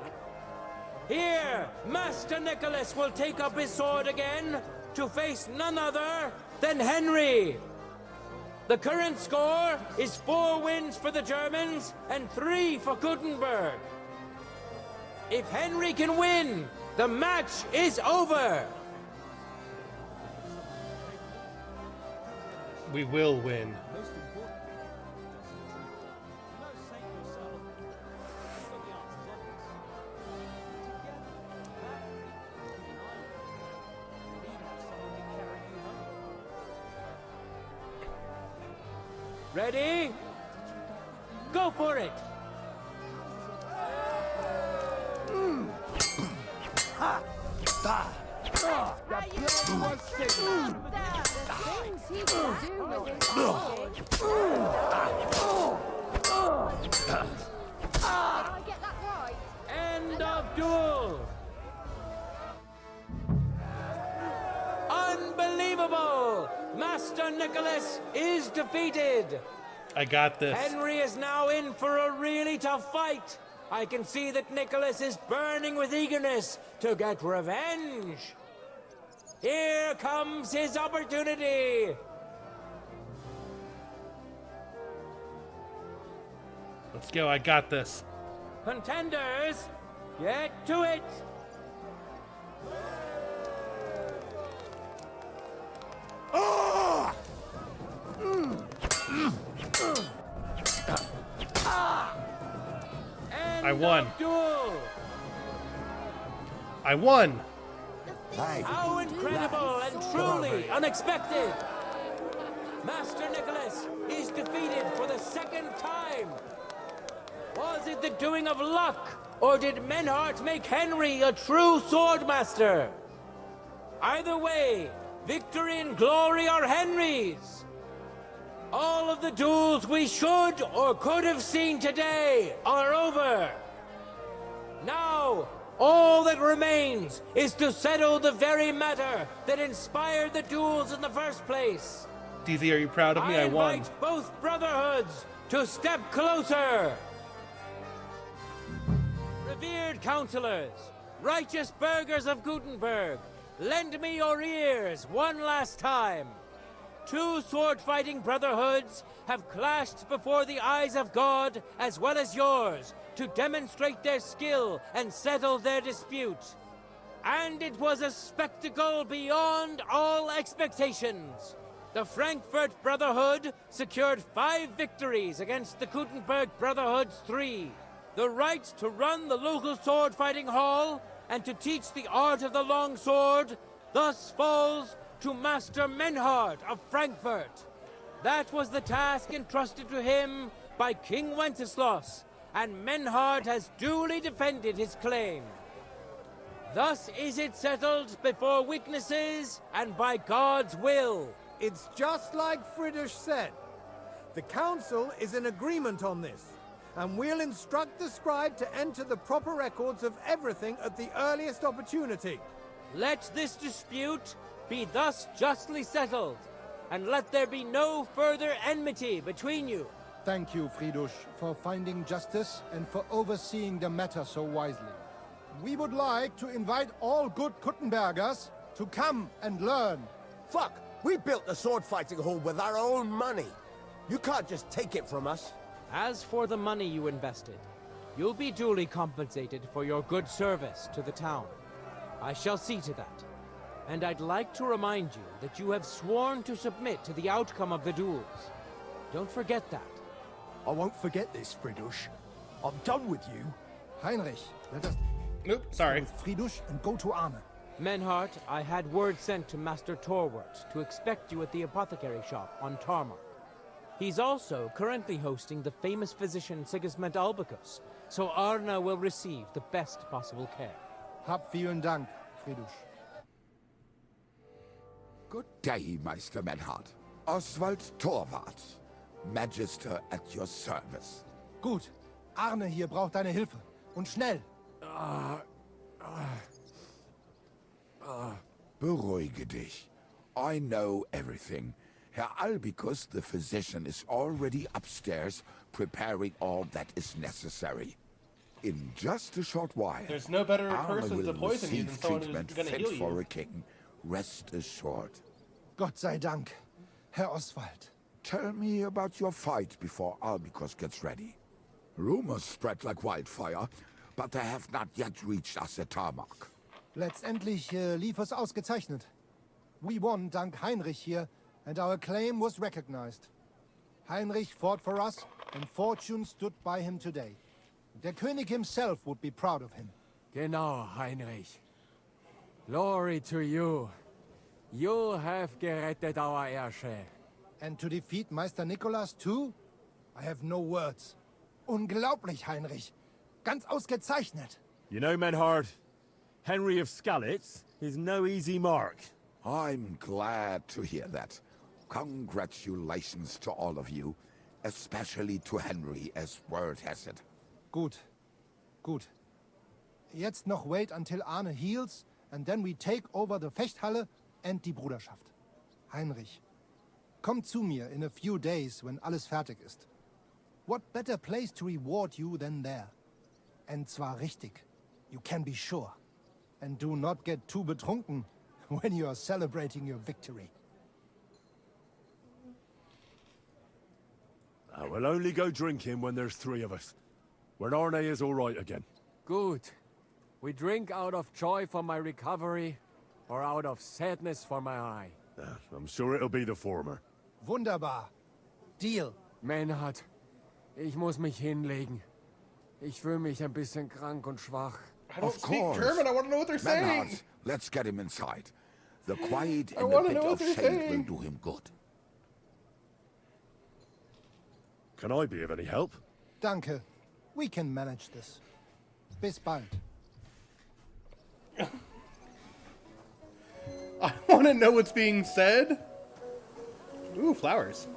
Here, Master Nicholas will take up his sword again to face none other than Henry. The current score is 4 wins for the Germans and 3 for Gutenberg. If Henry can win, the match is over. We will win. Ready? Go for it! End of duel! Unbelievable! Master Nicholas is defeated! I got this. Henry is now in for a really tough fight. I can see that Nicholas is burning with eagerness to get revenge. Here comes his opportunity. Let's go, I got this. Contenders, get to it. I won. Duel. I won. How incredible and truly unexpected. Master Nicholas is defeated for the second time. Was it the doing of luck, or did Menhart make Henry a true swordmaster? Either way, victory and glory are Henry's. All of the duels we should or could have seen today are over. Now, all that remains is to settle the very matter that inspired the duels in the first place. DZ, are you proud of me? I won. Invite both brotherhoods to step closer. Revered counselors, righteous burghers of Gutenberg, lend me your ears one last time. 2 sword-fighting brotherhoods have clashed before the eyes of God as well as yours to demonstrate their skill and settle their dispute. And it was a spectacle beyond all expectations. The Frankfurt Brotherhood secured 5 victories against the Gutenberg Brotherhood's 3. The right to run the local sword-fighting hall and to teach the art of the long sword thus falls to Master Menhart of Frankfurt. That was the task entrusted to him by King Wenceslas, and Menhart has duly defended his claim. Thus is it settled before witnesses and by God's will. It's just like Friedrich said. The council is in agreement on this, and we'll instruct the scribe to enter the proper records of everything at the earliest opportunity. Let this dispute be thus justly settled, and let there be no further enmity between you. Thank you, Friedrich, for finding justice and for overseeing the matter so wisely. We would like to invite all good Kuttenbergers to come and learn. Fuck! We built the sword fighting hall with our own money. You can't just take it from us. As for the money you invested, you'll be duly compensated for your good service to the town. I shall see to that. And I'd like to remind you that you have sworn to submit to the outcome of the duels. Don't forget that. I won't forget this, Fridush. I'm done with you. Heinrich, let us Nope, sorry. with Fridush and go to Arne. Menhart, I had word sent to Master Torwart to expect you at the apothecary shop on Tarmark. He's also currently hosting the famous physician Sigismund Albicus, so Arna will receive the best possible care. Hab vielen Dank, Fridush. Good day, Meister Menhart. Oswald Torwart, Magister at your service. Gut. Arne hier braucht deine Hilfe. Und schnell. Beruhige dich. I know everything. Herr Albicus, the physician, is already upstairs preparing all that is necessary. In just a short while, There's no better Arne person will to poison you receive than someone who's treatment gonna fit heal you. for a king. Rest assured. Gott sei Dank, Herr Oswald. Tell me about your fight before Albicus gets ready. Rumors spread like wildfire, but they have not yet reached us at Tarmac. Letztendlich lief es ausgezeichnet. We won dank Heinrich here, and our claim was recognized. Heinrich fought for us, and fortune stood by him today. Der König himself would be proud of him. Genau, Heinrich. Glory to you. You have gerettet our heirship. And to defeat Meister Nicholas too? I have no words. Unglaublich, Heinrich. Ganz ausgezeichnet. You know, Menhard, Henry of Skalitz is no easy mark. I'm glad to hear that. Congratulations to all of you, especially to Henry, as word has it. Gut. Gut. Jetzt noch wait until Arne heals, and then we take over the Fechthalle and die Bruderschaft. Heinrich, komm zu mir in a few days when alles fertig ist. What better place to reward you than there? And zwar richtig. You can be sure. And do not get too betrunken when you are celebrating your victory. I will only go drinking when there's three of us. When Arne is all right again. Good. We drink out of joy for my recovery, or out of sadness for my eye. I'm sure it'll be the former. Wunderbar. Deal. Menhard, ich muss mich hinlegen. Ich fühle mich ein bisschen krank und schwach. I don't speak German. I want to know what they're Menhard, saying. let's get him inside. The quiet I and a wanna bit know what of they're shade saying. will do him good. Can I be of any help? Danke. We can manage this. Bis bald. I want to know what's being said. Ooh, flowers.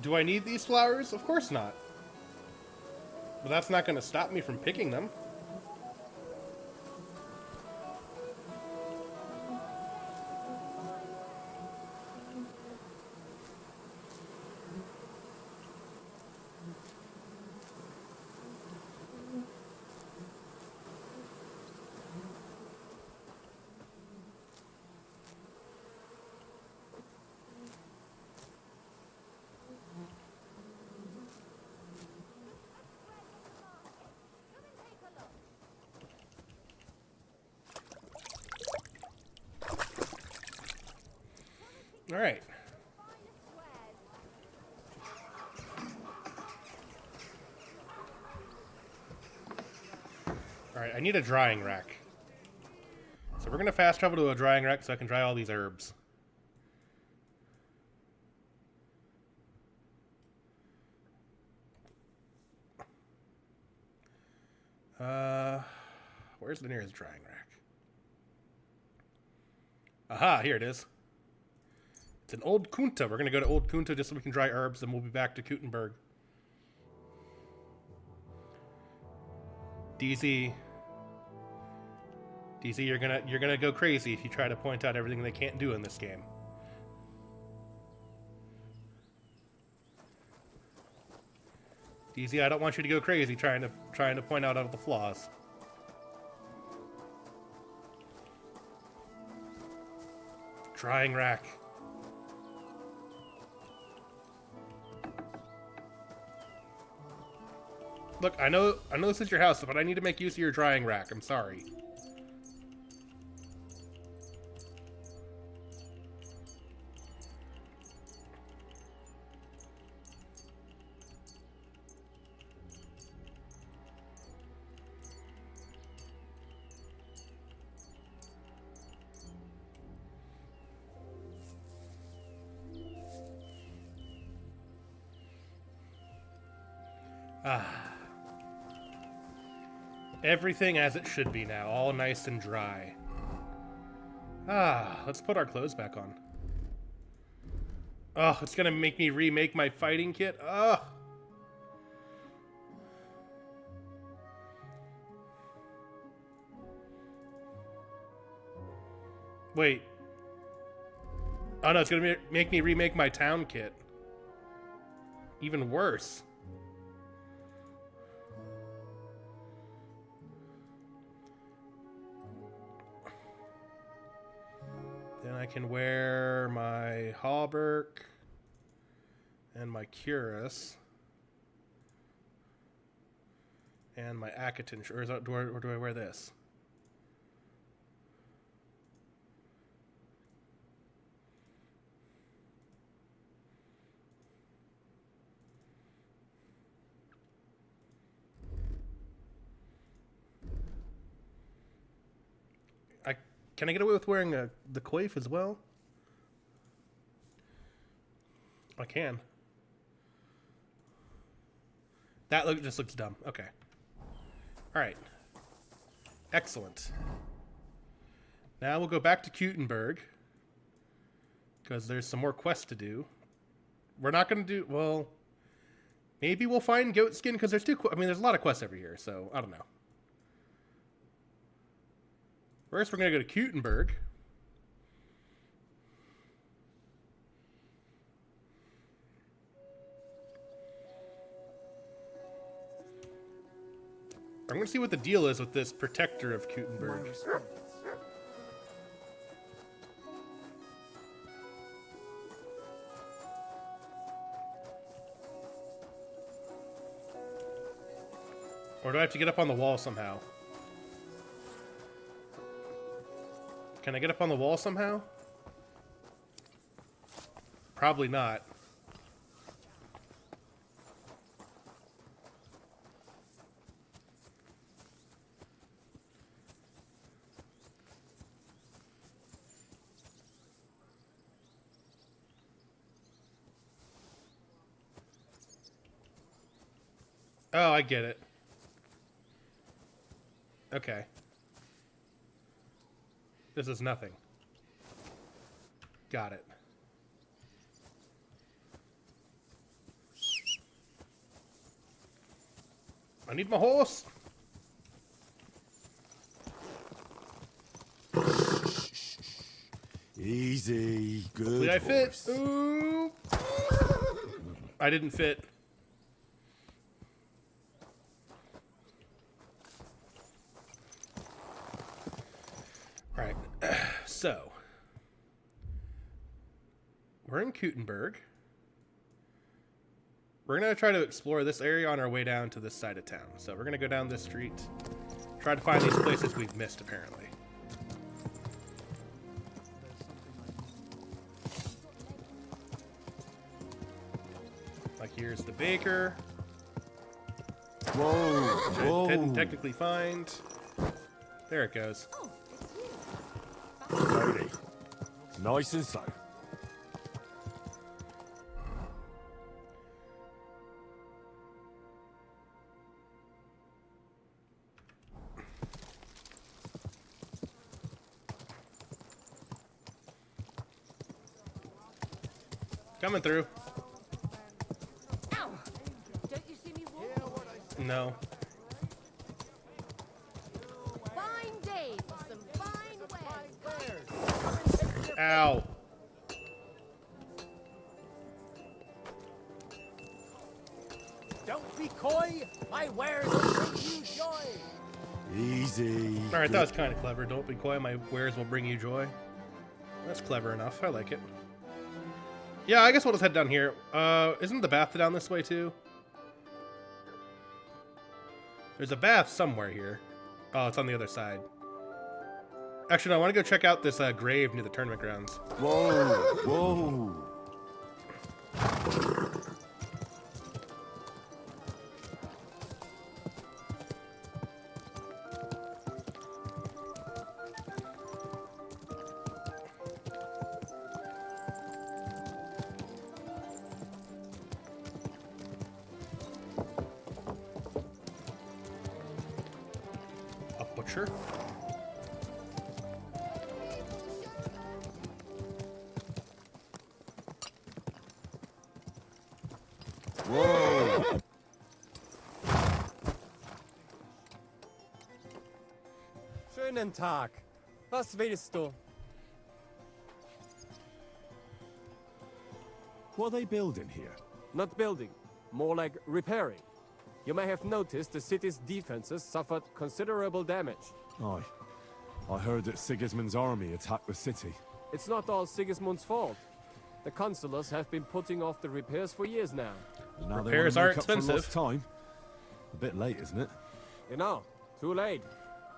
Do I need these flowers? Of course not. But that's not going to stop me from picking them. All right. All right, I need a drying rack. So we're going to fast travel to a drying rack so I can dry all these herbs. Where's the nearest drying rack? Aha, here it is. It's an Old Kunta. We're going to go to Old Kunta just so we can dry herbs, and we'll be back to Kuttenberg. DZ, you're gonna go crazy if you try to point out everything they can't do in this game. Easy, I don't want you to go crazy trying to point out all the flaws. Drying rack. Look, I know this is your house, but I need to make use of your drying rack. I'm sorry. Everything as it should be now, all nice and dry. Let's put our clothes back on. Oh, it's gonna make me remake my fighting kit. Oh. Wait. Oh no, it's gonna make me remake my town kit. Even worse. Then I can wear my hauberk and my cuirass and my Akaton shirt. Or do I wear this? Can I get away with wearing the coif as well? I can. That just looks dumb. Okay. All right. Excellent. Now we'll go back to Kutenberg because there's some more quests to do. We're not going to do... Well, maybe we'll find goat skin because there's there's a lot of quests over here, so I don't know. First, we're going to go to Kutenberg. I'm going to see what the deal is with this protector of Kutenberg. Or do I have to get up on the wall somehow? Can I get up on the wall somehow? Probably not. Oh, I get it. Okay. This is nothing. Got it. I need my horse. Easy. Good. Did I fit? Ooh. I didn't fit. Right. So, we're in Kutenberg. We're going to try to explore this area on our way down to this side of town. So we're going to go down this street, try to find these places we've missed, apparently. Like, here's the baker. Whoa. Which I didn't technically find. There it goes. Slowly. Nice and slow. Coming through. Ow! Don't you see me walk? No. Fine day for some fine wares. Ow. Don't be caught. coy. My wares will bring you joy. Easy. All right, that was kind of clever. Don't be coy. My wares will bring you joy. That's clever enough. I like it. Yeah, I guess we'll just head down here. Isn't the bath down this way too? There's a bath somewhere here. Oh, it's on the other side. Actually, no, I want to go check out this grave near the tournament grounds. Whoa, whoa. A butcher? Whoa. Schönen Tag. Was willst du? What are they building here? Not building, more like repairing. You may have noticed the city's defenses suffered considerable damage. Aye. I heard that Sigismund's army attacked the city. It's not all Sigismund's fault. The consulars have been putting off the repairs for years now. And now Repairs they are want to make up for expensive. lost time. A bit late, isn't it? You know, too late.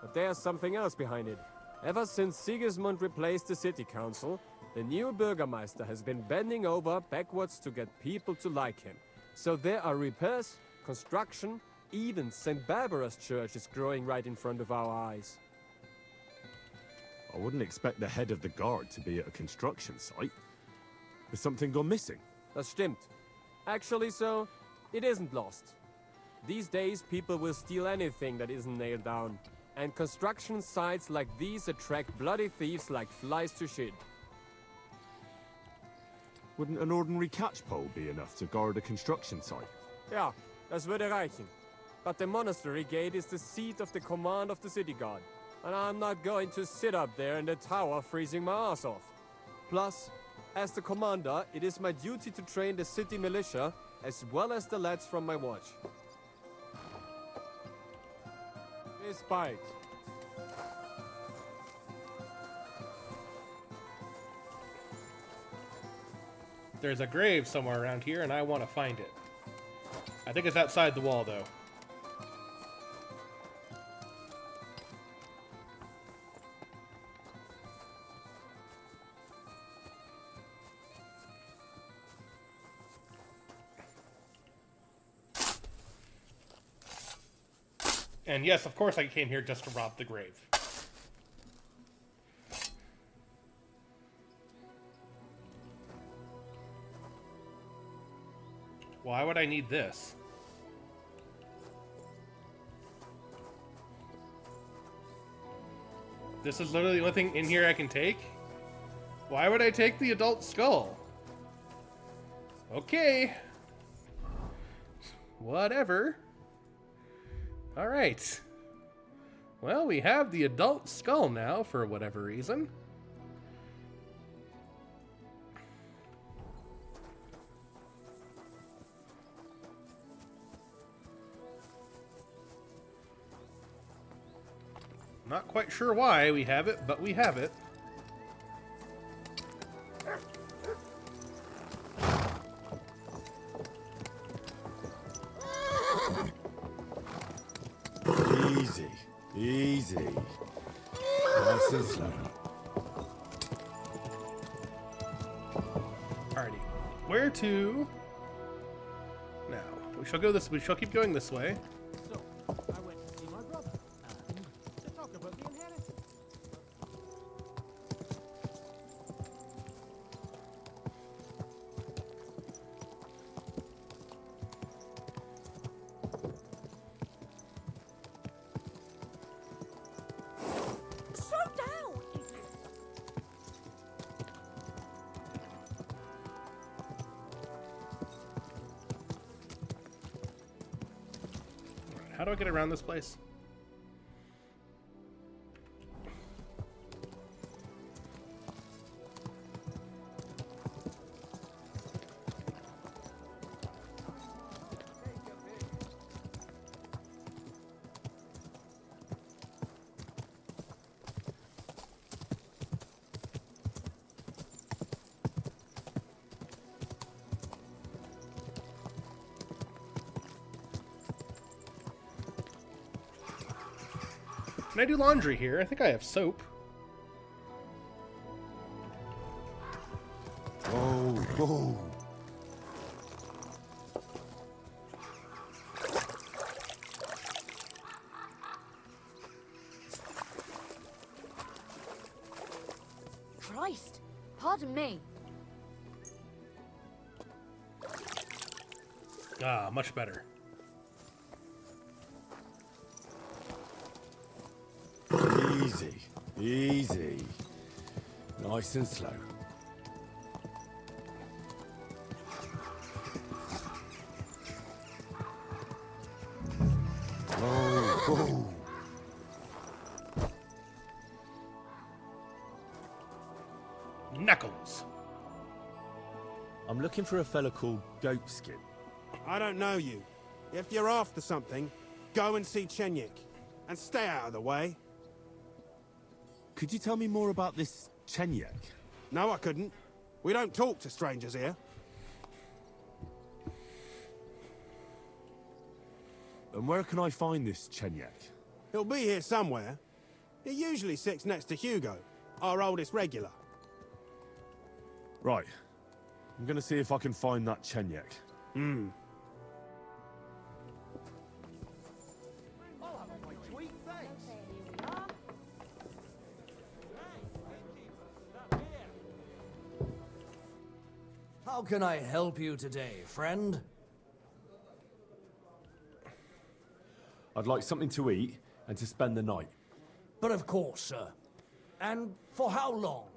But there's something else behind it. Ever since Sigismund replaced the city council, the new Bürgermeister has been bending over backwards to get people to like him. So there are repairs, construction, even St. Barbara's church is growing right in front of our eyes. I wouldn't expect the head of the guard to be at a construction site. Has something gone missing? Das stimmt. Actually, so, it isn't lost. These days, people will steal anything that isn't nailed down. And construction sites like these attract bloody thieves like flies to shit. Wouldn't an ordinary catch pole be enough to guard a construction site? Ja, das würde reichen. But the monastery gate is the seat of the command of the city guard. And I'm not going to sit up there in the tower freezing my ass off. Plus, as the commander, it is my duty to train the city militia as well as the lads from my watch. Despite. There's a grave somewhere around here, and I want to find it. I think it's outside the wall, though. And yes, of course I came here just to rob the grave. Why would I need this? This is literally the only thing in here I can take? Why would I take the adult skull? Okay. Whatever. Alright. Well, we have the adult skull now, for whatever reason. Not quite sure why we have it, but we have it. Easy, easy. Nice and slow. Alrighty. Where to? Now, we shall go this. We shall keep going this way. So, I went to see my brother, and to talk about the inheritance. Slow down, idiot! How do I get around this place? Can I do laundry here? I think I have soap. Oh, oh. Christ! Pardon me. Ah, much better. Easy, easy. Nice and slow. Oh, oh. Knuckles. I'm looking for a fella called Goatskin. I don't know you. If you're after something, go and see Chenyik. And stay out of the way. Could you tell me more about this Chenyik? No, I couldn't. We don't talk to strangers here. And where can I find this Chenyik? He'll be here somewhere. He usually sits next to Hugo, our oldest regular. Right. I'm gonna see if I can find that Chenyik. Hmm. How can I help you today, friend? I'd like something to eat and to spend the night. But of course, sir. And for how long?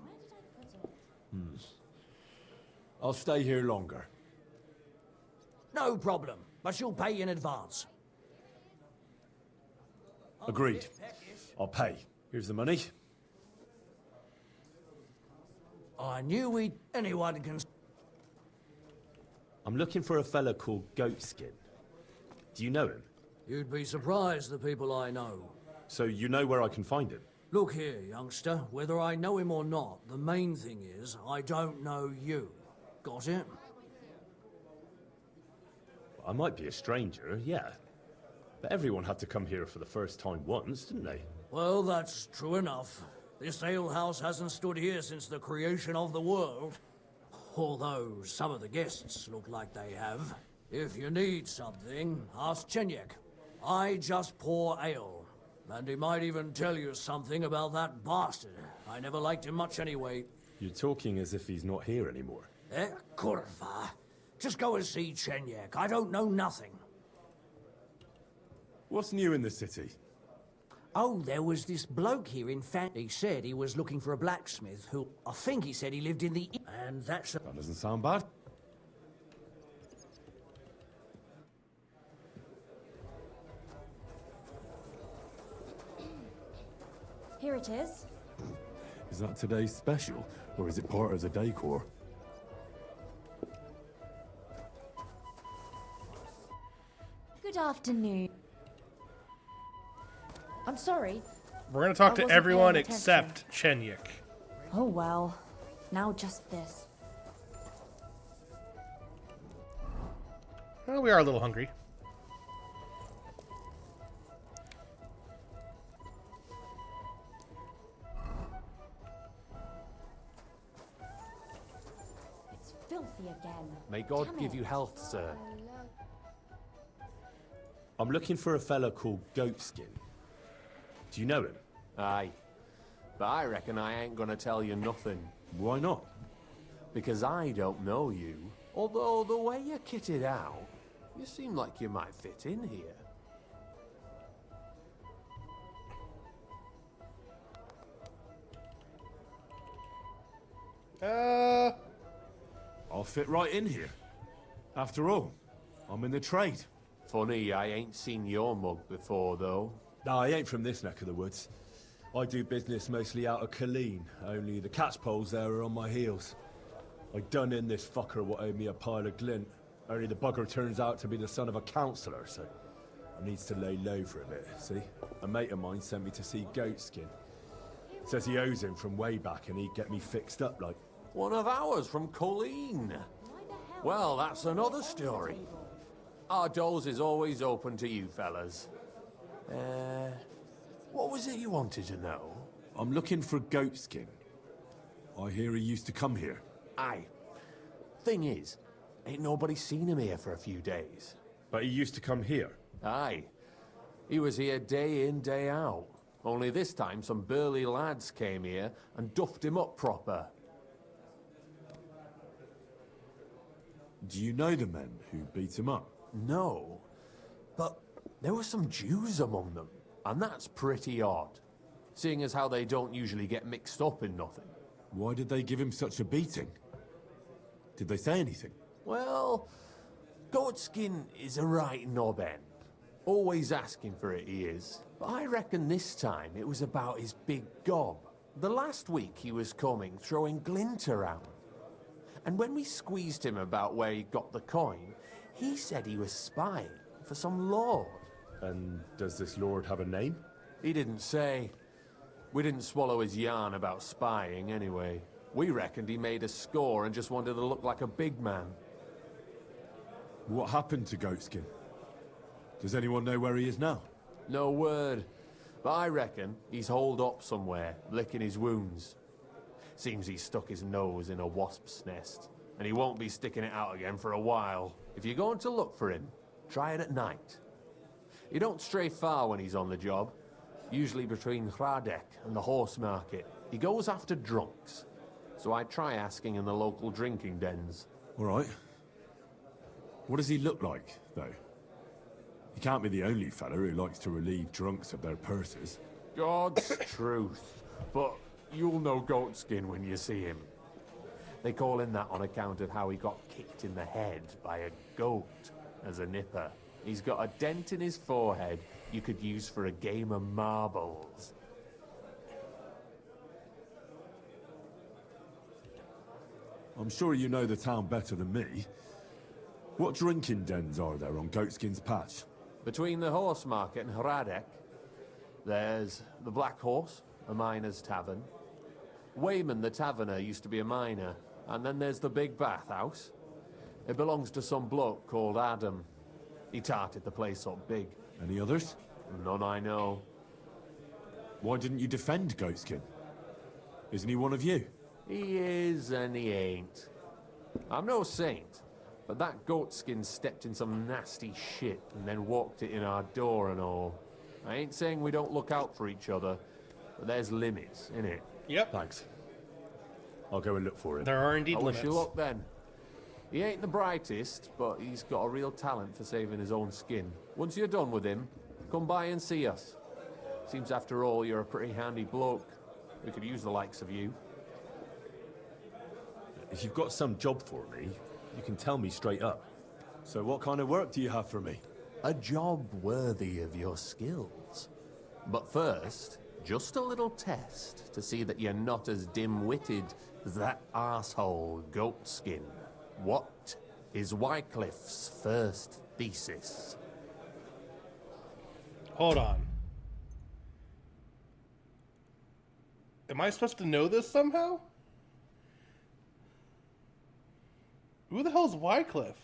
I'll stay here longer. No problem, but you'll pay in advance. Agreed. I'll pay. Here's the money. I knew anyone can... I'm looking for a fella called Goatskin. Do you know him? You'd be surprised the people I know. So you know where I can find him? Look here, youngster. Whether I know him or not, the main thing is I don't know you. Got it? I might be a stranger, yeah. But everyone had to come here for the first time once, didn't they? Well, that's true enough. This alehouse hasn't stood here since the creation of the world. Although some of the guests look like they have. If you need something, ask Chenyik. I just pour ale. And he might even tell you something about that bastard. I never liked him much anyway. You're talking as if he's not here anymore. Kurva. Just go and see Chenyik. I don't know nothing. What's new in the city? Oh, there was this bloke here in fact. He said he was looking for a blacksmith who... I think he said he lived in the... And that's... That doesn't sound bad. Here it is. Is that today's special, or is it part of the decor? Good afternoon. I'm sorry. We're going to talk I to wasn't everyone paying except Chenyik. Oh well. Now just this. Well, we are a little hungry. It's filthy again. May God Damn give it. you health, sir. I'm looking for a fella called Goatskin. Do you know him? Aye. But I reckon I ain't gonna tell you nothing. Why not? Because I don't know you. Although the way you're kitted out, you seem like you might fit in here. I'll fit right in here. After all, I'm in the trade. Funny, I ain't seen your mug before, though. No, I ain't from this neck of the woods. I do business mostly out of Colleen, only the catchpoles there are on my heels. I done in this fucker what owed me a pile of glint, only the bugger turns out to be the son of a councillor, so I needs to lay low for a bit, see? A mate of mine sent me to see Goatskin. Says he owes him from way back and he'd get me fixed up like... One of ours from Colleen. Well, that's another story. Our doors is always open to you fellas. What was it you wanted to know? I'm looking for Goatskin. I hear he used to come here. Aye. Thing is, ain't nobody seen him here for a few days. But he used to come here. Aye. He was here day in, day out. Only this time some burly lads came here and duffed him up proper. Do you know the men who beat him up? No. But there were some Jews among them, and that's pretty odd. Seeing as how they don't usually get mixed up in nothing. Why did they give him such a beating? Did they say anything? Well, Goatskin is a right knobhead. Always asking for it, he is. But I reckon this time it was about his big gob. The last week he was coming, throwing glint around. And when we squeezed him about where he got the coin, he said he was spying for some lord. And does this lord have a name? He didn't say. We didn't swallow his yarn about spying anyway. We reckoned he made a score and just wanted to look like a big man. What happened to Goatskin? Does anyone know where he is now? No word. But I reckon he's holed up somewhere, licking his wounds. Seems he stuck his nose in a wasp's nest, and he won't be sticking it out again for a while. If you're going to look for him, try it at night. He don't stray far when he's on the job. Usually between Hradek and the horse market. He goes after drunks. So I try asking in the local drinking dens. All right. What does he look like, though? He can't be the only fella who likes to relieve drunks of their purses. God's truth. But you'll know Goatskin when you see him. They call him that on account of how he got kicked in the head by a goat as a nipper. He's got a dent in his forehead you could use for a game of marbles. I'm sure you know the town better than me. What drinking dens are there on Goatskin's Patch? Between the horse market and Hradek, there's the Black Horse, a miner's tavern. Wayman the taverner used to be a miner. And then there's the Big Bathhouse. It belongs to some bloke called Adam. He tarted the place up big. Any others? None I know. Why didn't you defend Goatskin? Isn't he one of you? He is and he ain't. I'm no saint, but that Goatskin stepped in some nasty shit and then walked it in our door and all. I ain't saying we don't look out for each other, but there's limits, innit? Yep. Thanks. I'll go and look for him. There are indeed I limits. wish you luck then. He ain't the brightest, but he's got a real talent for saving his own skin. Once you're done with him, come by and see us. Seems after all you're a pretty handy bloke. We could use the likes of you. If you've got some job for me, you can tell me straight up. So what kind of work do you have for me? A job worthy of your skills. But first, just a little test to see that you're not as dim-witted as that arsehole Goatskin. What is Wycliffe's first thesis? Hold on. Am I supposed to know this somehow? Who the hell's Wycliffe?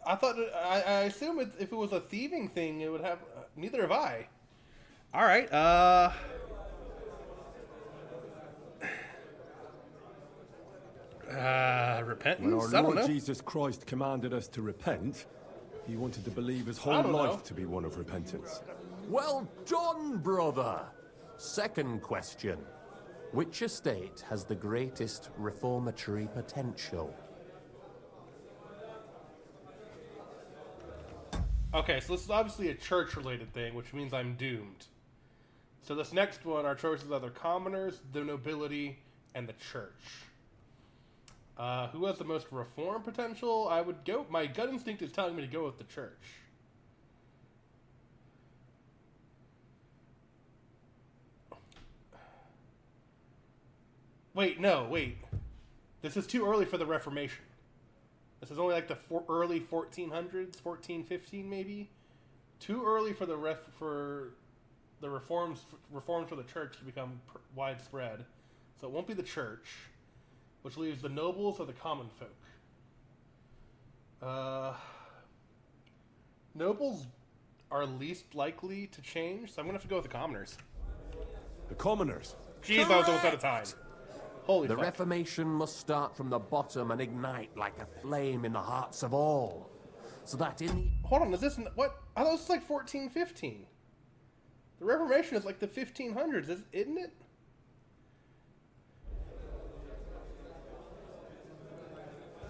I thought I assume if it was a thieving thing, it would have. Neither have I. All right. Repentance. When our I don't Lord know. Jesus Christ commanded us to repent, he wanted to believe his I whole don't life know. to be one of repentance. Well done, brother! Second question. Which estate has the greatest reformatory potential? Okay, so this is obviously a church-related thing, which means I'm doomed. So this next one, our choices are the commoners, the nobility, and the church. Who has the most reform potential? I would go. My gut instinct is telling me to go with the church. Wait. This is too early for the Reformation. This is only like the early 1400s, 1415 maybe. Too early for the reforms for the church to become widespread, so it won't be the church, which leaves the nobles or the common folk. Nobles are least likely to change, so I'm gonna have to go with the commoners. The commoners? Jeez, I was almost out of time. Holy The fuck. Reformation must start from the bottom and ignite like a flame in the hearts of all. So that in the... Hold on, is this... What? I thought this was like 1415. The Reformation is like the 1500s, isn't it?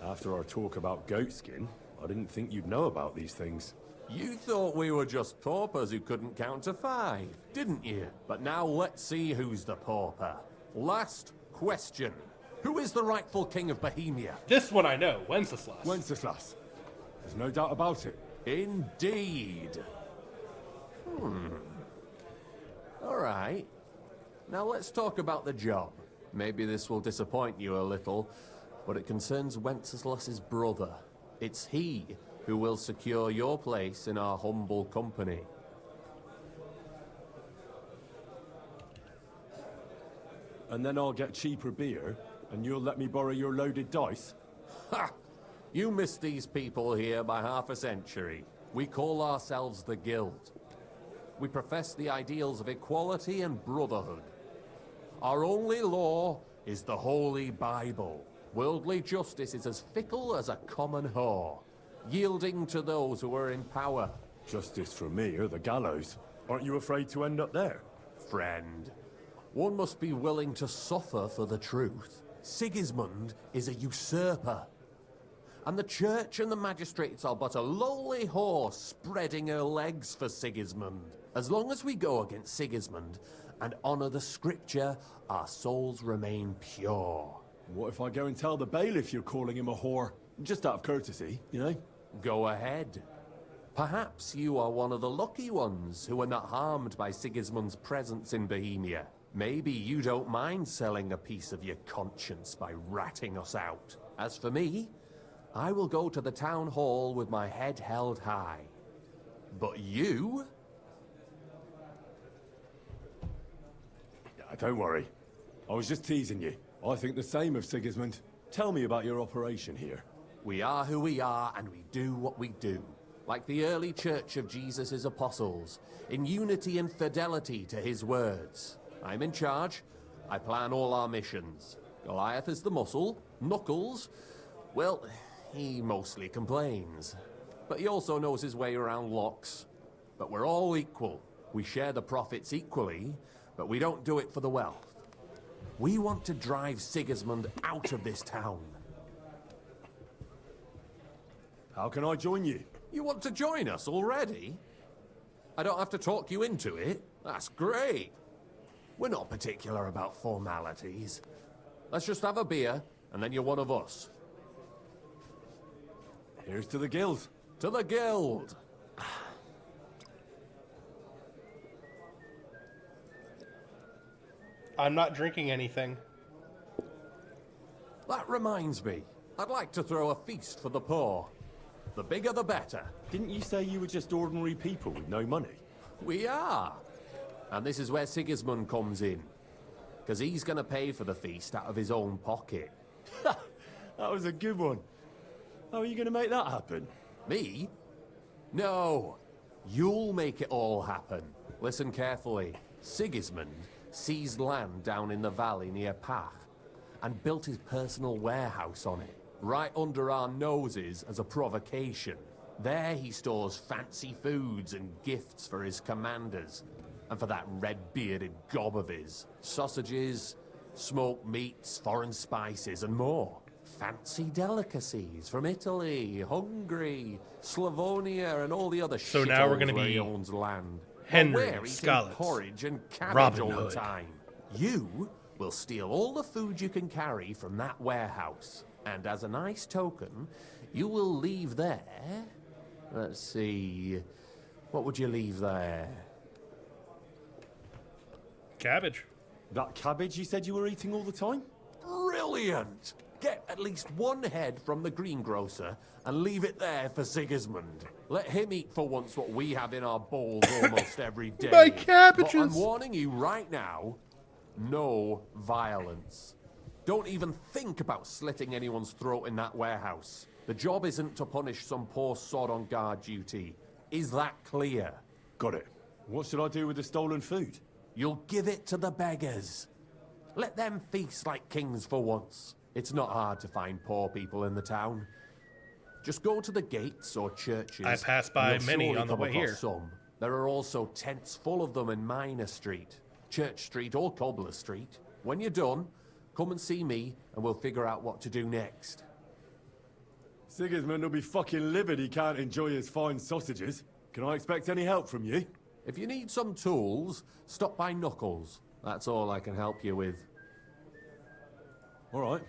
After our talk about goatskin, I didn't think you'd know about these things. You thought we were just paupers who couldn't count to 5, didn't you? But now let's see who's the pauper. Last question. Who is the rightful king of Bohemia? This one I know, Wenceslas. Wenceslas. There's no doubt about it. Indeed. All right. Now let's talk about the job. Maybe this will disappoint you a little, but it concerns Wenceslas's brother. It's he who will secure your place in our humble company. And then I'll get cheaper beer, and you'll let me borrow your loaded dice? Ha! You missed these people here by half a century. We call ourselves the Guild. We profess the ideals of equality and brotherhood. Our only law is the Holy Bible. Worldly justice is as fickle as a common whore, yielding to those who are in power. Justice for me or the gallows. Aren't you afraid to end up there? Friend, one must be willing to suffer for the truth. Sigismund is a usurper. And the church and the magistrates are but a lowly horse spreading her legs for Sigismund. As long as we go against Sigismund and honor the scripture, our souls remain pure. What if I go and tell the bailiff you're calling him a whore? Just out of courtesy, you know? Go ahead. Perhaps you are one of the lucky ones who are not harmed by Sigismund's presence in Bohemia. Maybe you don't mind selling a piece of your conscience by ratting us out. As for me, I will go to the town hall with my head held high. But you? Don't worry. I was just teasing you. I think the same of Sigismund. Tell me about your operation here. We are who we are, and we do what we do. Like the early church of Jesus' apostles, in unity and fidelity to his words. I'm in charge. I plan all our missions. Goliath is the muscle. Knuckles, well, he mostly complains. But he also knows his way around locks. But we're all equal. We share the profits equally, but we don't do it for the wealth. We want to drive Sigismund out of this town. How can I join you? You want to join us already? I don't have to talk you into it. That's great. We're not particular about formalities. Let's just have a beer, and then you're one of us. Here's to the Guild. To the Guild! I'm not drinking anything. That reminds me. I'd like to throw a feast for the poor. The bigger the better. Didn't you say you were just ordinary people with no money? We are. And this is where Sigismund comes in. Because he's going to pay for the feast out of his own pocket. That was a good one. How are you going to make that happen? Me? No. You'll make it all happen. Listen carefully. Sigismund seized land down in the valley near Pach and built his personal warehouse on it, right under our noses as a provocation. There he stores fancy foods and gifts for his commanders, and for that red-bearded gob of his. Sausages, smoked meats, foreign spices, and more. Fancy delicacies from Italy, Hungary, Slavonia, and all the other So now we're shitholes gonna where be he owns land. Henry, Where eating Scarlet, porridge and cabbage Robin all the Hood. time. You will steal all the food you can carry from that warehouse. And as a nice token, you will leave there... Let's see... What would you leave there? Cabbage. That cabbage you said you were eating all the time? Brilliant! Get at least one head from the greengrocer and leave it there for Sigismund. Let him eat for once what we have in our bowls almost every day. My cabbages! But I'm warning you right now, no violence. Don't even think about slitting anyone's throat in that warehouse. The job isn't to punish some poor sod on guard duty. Is that clear? Got it. What should I do with the stolen food? You'll give it to the beggars. Let them feast like kings for once. It's not hard to find poor people in the town. Just go to the gates or churches. I passed by and you'll many surely on the come way across here. Some. There are also tents full of them in Minor Street, Church Street or Cobbler Street. When you're done, come and see me and we'll figure out what to do next. Sigismund will be fucking livid he can't enjoy his fine sausages. Can I expect any help from you? If you need some tools, stop by Knuckles. That's all I can help you with. All right.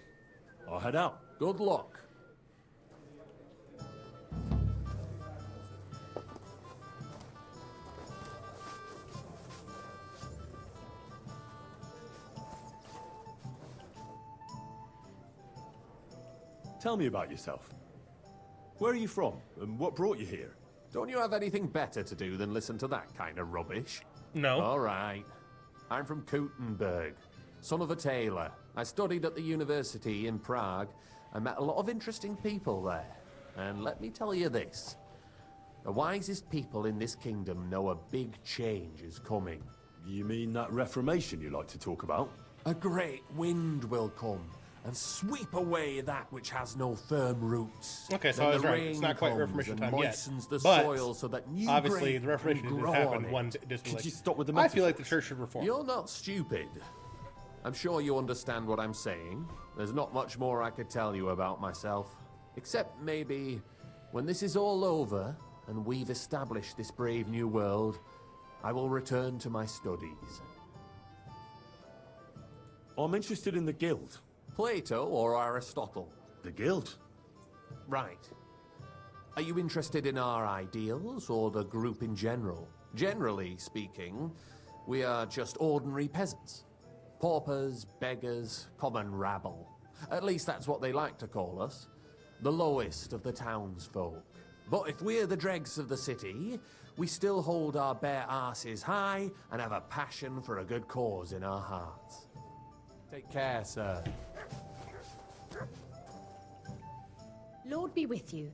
I'll head out. Good luck. Tell me about yourself. Where are you from, and what brought you here? Don't you have anything better to do than listen to that kind of rubbish? No. All right. I'm from Kuttenberg, son of a tailor. I studied at the university in Prague and met a lot of interesting people there. And let me tell you this. The wisest people in this kingdom know a big change is coming. You mean that reformation you like to talk about? A great wind will come and sweep away that which has no firm roots. Okay, so Then I was the right. It's rain not quite comes Reformation and time yet. moistens the But soil so that new obviously, grain the Reformation can didn't grow happen on one. it. Just Could like, you stop with the I feel like metaphors? the church should reform. You're not stupid. I'm sure you understand what I'm saying. There's not much more I could tell you about myself. Except maybe when this is all over and we've established this brave new world, I will return to my studies. I'm interested in the guild. Plato or Aristotle? The guild? Right. Are you interested in our ideals or the group in general? Generally speaking, we are just ordinary peasants. Paupers, beggars, common rabble. At least that's what they like to call us. The lowest of the townsfolk. But if we're the dregs of the city, we still hold our bare arses high and have a passion for a good cause in our hearts. Take care, sir. Lord be with you.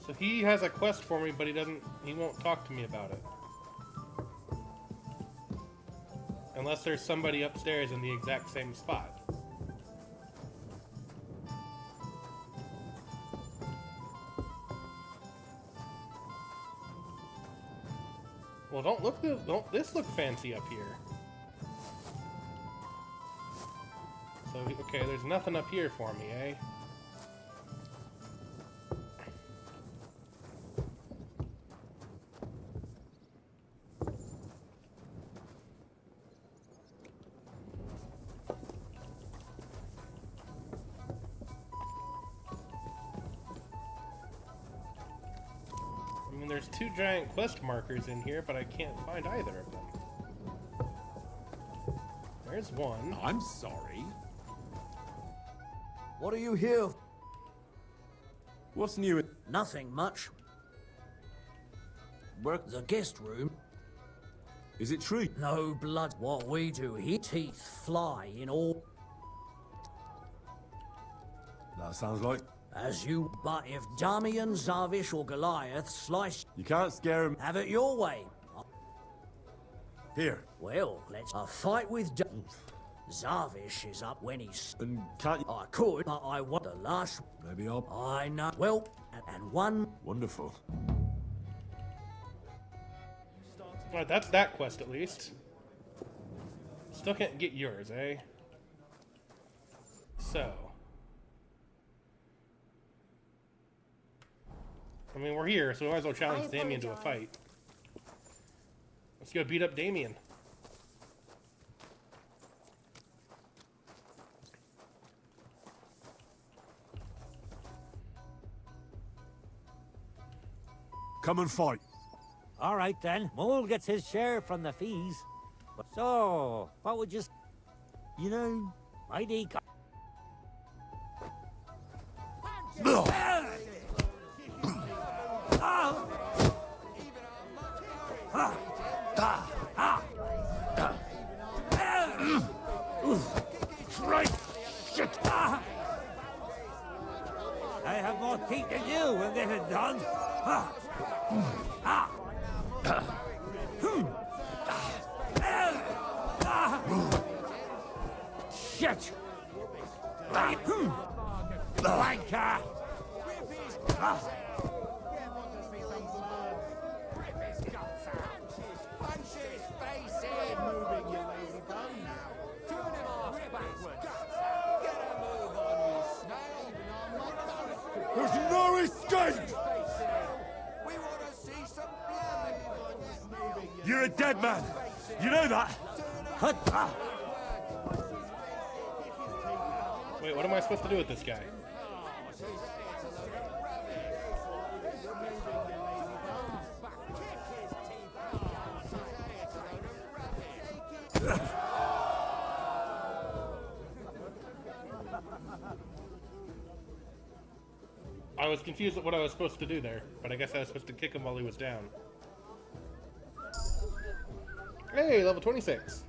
So he has a quest for me, but he won't talk to me about it. Unless there's somebody upstairs in the exact same spot. Well, don't this look fancy up here? So, okay, there's nothing up here for me, eh? I mean, there's two giant quest markers in here, but I can't find either of them. There's one. I'm sorry. What are you here? What's new? Nothing much. Work? The guest room. Is it true? No blood. What we do here, teeth fly in all. That sounds like... As you, but if Damian, Zavish, or Goliath slice... You can't scare him. Have it your way. Here. Well, let's... A fight with... Zavish is up when he's... And can't you... I could, but I want the last... Maybe I'll... I know. Well, and one... Wonderful. Alright, that's that quest at least. Still can't get yours, eh? So. I mean, we're here, so we might as well challenge Damien to a fight. Let's go beat up Damien. Come and fight. All right then. Mole gets his share from the fees. So, what would you... You know, maybe... Right! Shit! I have more teeth than you when this is done. Shit! Wanker! There's no escape! You're a dead man. You know that? Wait, what am I supposed to do with this guy? I was confused at what I was supposed to do there, but I guess I was supposed to kick him while he was down. Hey, level 26.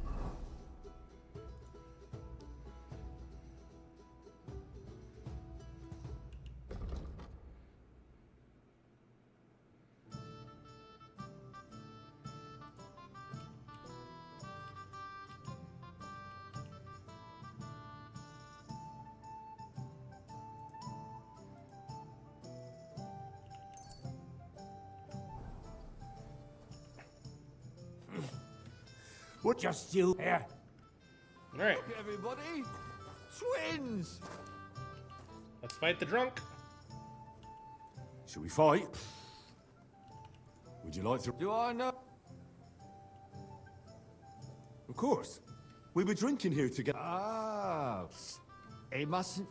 What just you here? All right. Look, everybody! Twins! Let's fight the drunk. Shall we fight? Would you like to... Do I know? Of course. We were drinking here together. Ah, it mustn't.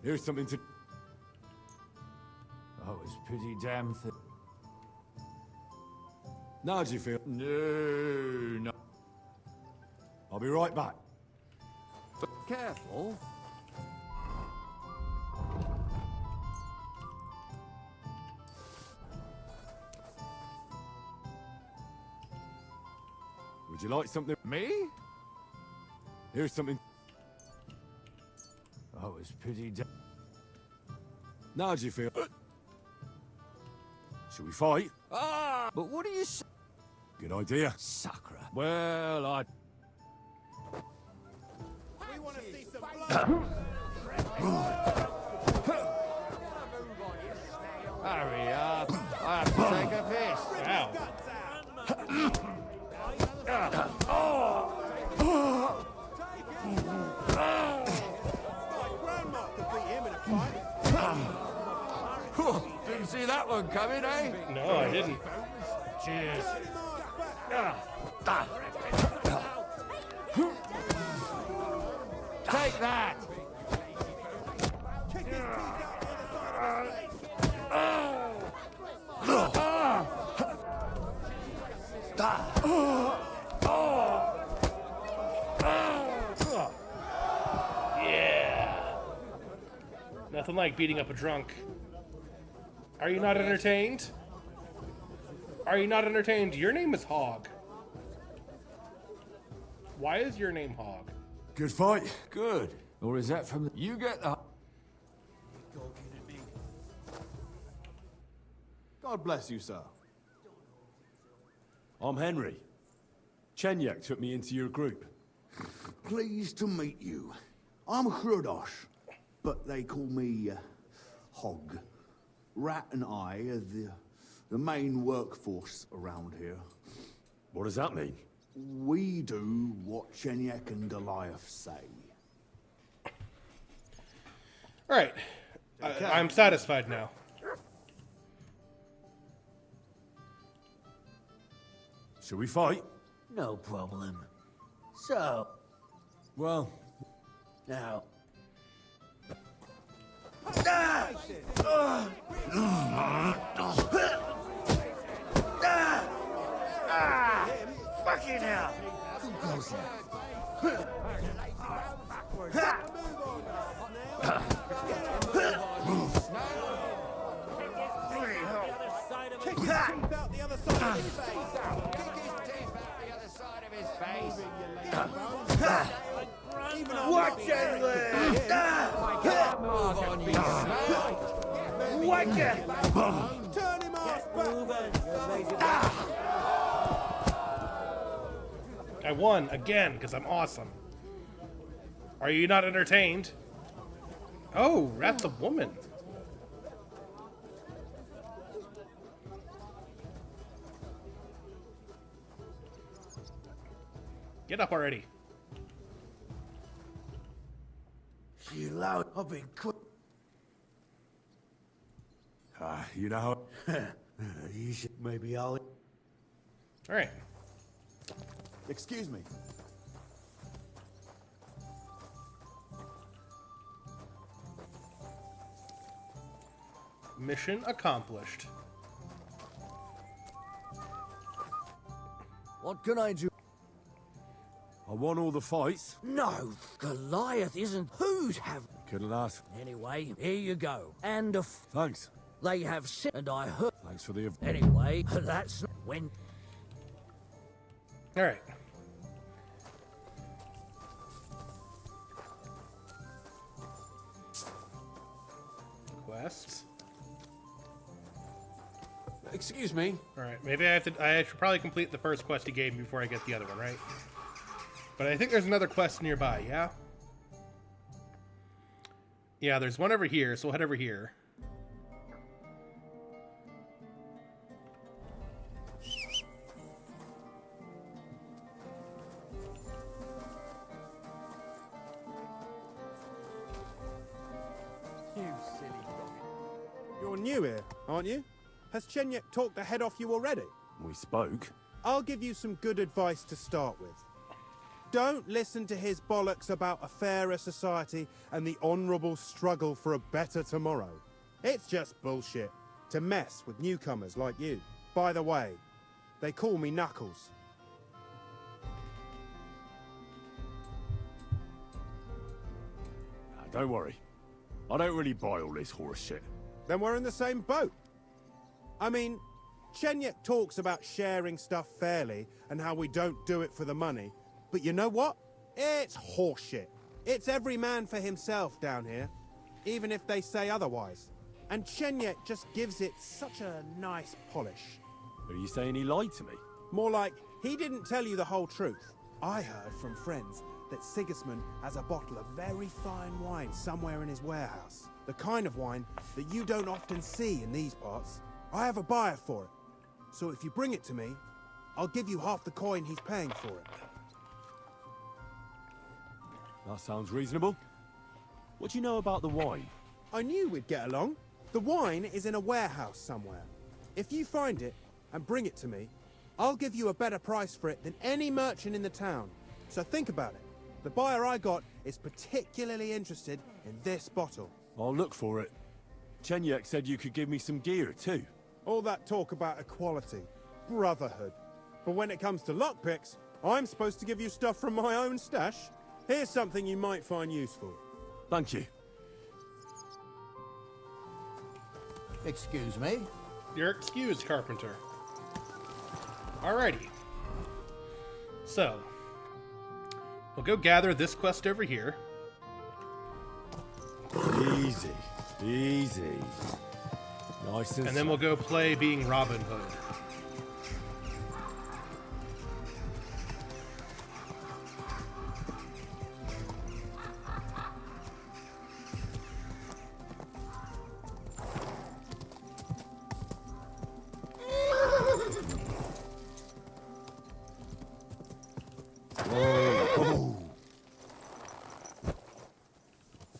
Here's something to... Oh, it's pretty damn thick. Now do you feel? No. I'll be right back. But careful. Would you like something? Me? Here's something... Oh, it's pretty Now do you feel? Shall we fight? Ah! But what do you say? Good idea. Sacre. Well, I... We want to see some blood. Hurry up. I have to take a piss. Ow. Grandma could beat him in a fight. Didn't see that one coming, eh? No, I didn't. Cheers. Take that! Yeah. Nothing like beating up a drunk. Are you not entertained? Are you not entertained? Your name is Hog. Why is your name Hog? Good fight. Good. Or is that from the... You get the... God bless you, sir. I'm Henry. Chenyak took me into your group. Pleased to meet you. I'm Hrudosh, but they call me Hog. Rat and I are the main workforce around here. What does that mean? We do what Chenyak and Goliath say. All right. I'm satisfied now. Shall we fight? No problem. So, Well... now... Fuck Fucking hell! Who goes Watch it, Liz! Move on, you snake! Watch it! Turn him off! I won again because I'm awesome. Are you not entertained? Oh, that's a woman. Get up already. You loud, I've been quick. You know how... You should maybe I'll... Alright. Excuse me. Mission accomplished. What can I do? I won all the fights. No, Goliath isn't. Who'd have... Couldn't ask. Anyway, here you go. And a... Thanks. They have sin, and I heard... Thanks for the... Anyway, that's when... Alright. Quest. Excuse me. Alright, maybe I should probably complete the first quest he gave me before I get the other one, right? But I think there's another quest nearby, yeah? Yeah, there's one over here, so we'll head over here. You silly dog. You're new here, aren't you? Has Chenyek talked the head off you already? We spoke. I'll give you some good advice to start with. Don't listen to his bollocks about a fairer society and the honourable struggle for a better tomorrow. It's just bullshit to mess with newcomers like you. By the way, they call me Knuckles. Don't worry. I don't really buy all this horse shit. Then we're in the same boat. I mean, Chenyek talks about sharing stuff fairly and how we don't do it for the money. But you know what? It's horseshit. It's every man for himself down here, even if they say otherwise. And Chenyek just gives it such a nice polish. Are you saying he lied to me? More like, he didn't tell you the whole truth. I heard from friends that Sigismund has a bottle of very fine wine somewhere in his warehouse. The kind of wine that you don't often see in these parts. I have a buyer for it. So if you bring it to me, I'll give you half the coin he's paying for it. That sounds reasonable. What do you know about the wine? I knew we'd get along. The wine is in a warehouse somewhere. If you find it and bring it to me, I'll give you a better price for it than any merchant in the town. So think about it. The buyer I got is particularly interested in this bottle. I'll look for it. Chenyek said you could give me some gear too. All that talk about equality, brotherhood. But when it comes to lockpicks, I'm supposed to give you stuff from my own stash. Here's something you might find useful. Thank you. Excuse me? You're excused, Carpenter. Alrighty. So, we'll go gather this quest over here. Easy. Easy. Nice and then we'll go play being Robin Hood.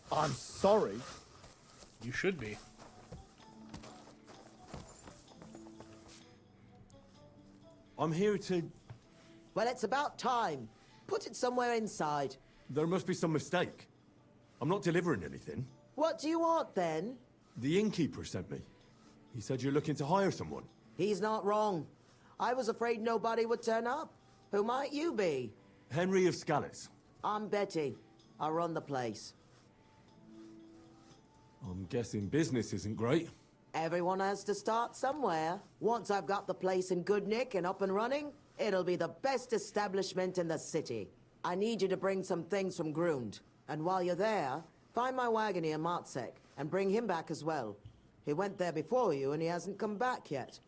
I'm sorry. You should be. I'm here to... Well, it's about time. Put it somewhere inside. There must be some mistake. I'm not delivering anything. What do you want, then? The innkeeper sent me. He said you're looking to hire someone. He's not wrong. I was afraid nobody would turn up. Who might you be? Henry of Scallis. I'm Betty. I run the place. I'm guessing business isn't great. Everyone has to start somewhere. Once I've got the place in good nick and up and running, it'll be the best establishment in the city. I need you to bring some things from Grund. And while you're there, find my wagoner Martzek and bring him back as well. He went there before you and he hasn't come back yet.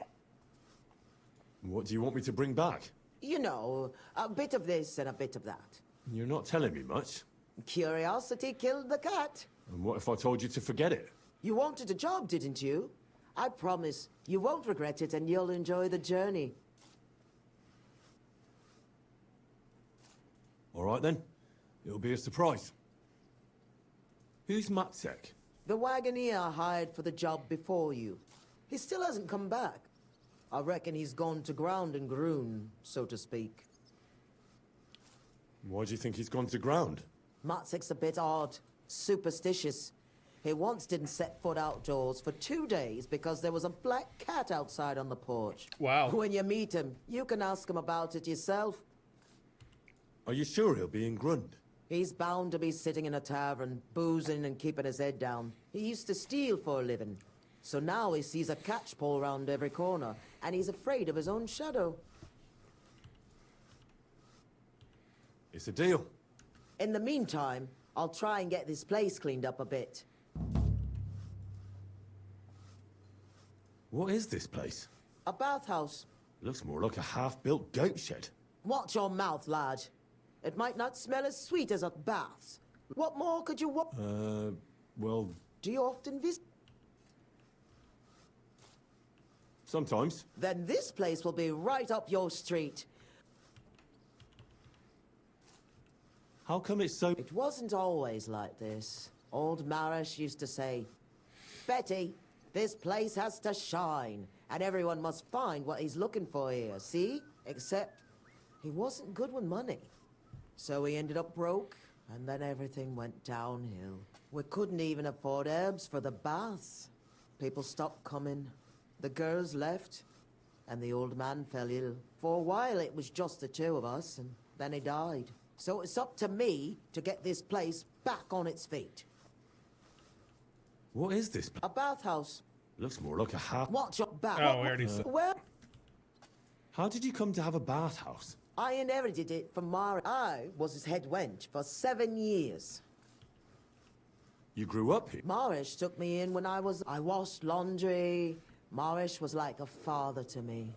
What do you want me to bring back? You know, a bit of this and a bit of that. You're not telling me much. Curiosity killed the cat. And what if I told you to forget it? You wanted a job, didn't you? I promise you won't regret it and you'll enjoy the journey. All right then. It'll be a surprise. Who's Matzek? The wagoner I hired for the job before you. He still hasn't come back. I reckon he's gone to ground and Grun, so to speak. Why do you think he's gone to ground? Matzek's a bit odd. Superstitious. He once didn't set foot outdoors for 2 days because there was a black cat outside on the porch. Wow. When you meet him, you can ask him about it yourself. Are you sure he'll be in Grund? He's bound to be sitting in a tavern, boozing and keeping his head down. He used to steal for a living. So now he sees a catchpole round every corner, and he's afraid of his own shadow. It's a deal. In the meantime, I'll try and get this place cleaned up a bit. What is this place? A bathhouse. Looks more like a half-built goat shed. Watch your mouth, lad. It might not smell as sweet as a bath. What more could you want? Well... Do you often visit? Sometimes. Then this place will be right up your street. How come it's so... It wasn't always like this. Old Marish used to say, Betty, this place has to shine, and everyone must find what he's looking for here, see? Except, he wasn't good with money. So he ended up broke, and then everything went downhill. We couldn't even afford herbs for the baths. People stopped coming. The girls left, and the old man fell ill. For a while it was just the two of us, and then he died. So it's up to me to get this place back on its feet. What is this? A bathhouse. Looks more like a half... Watch your back. Oh, we already said. Well, How did you come to have a bathhouse? I inherited it from Mara. I was his head wench for 7 years. You grew up here? Marish took me in when I washed laundry. Marish was like a father to me.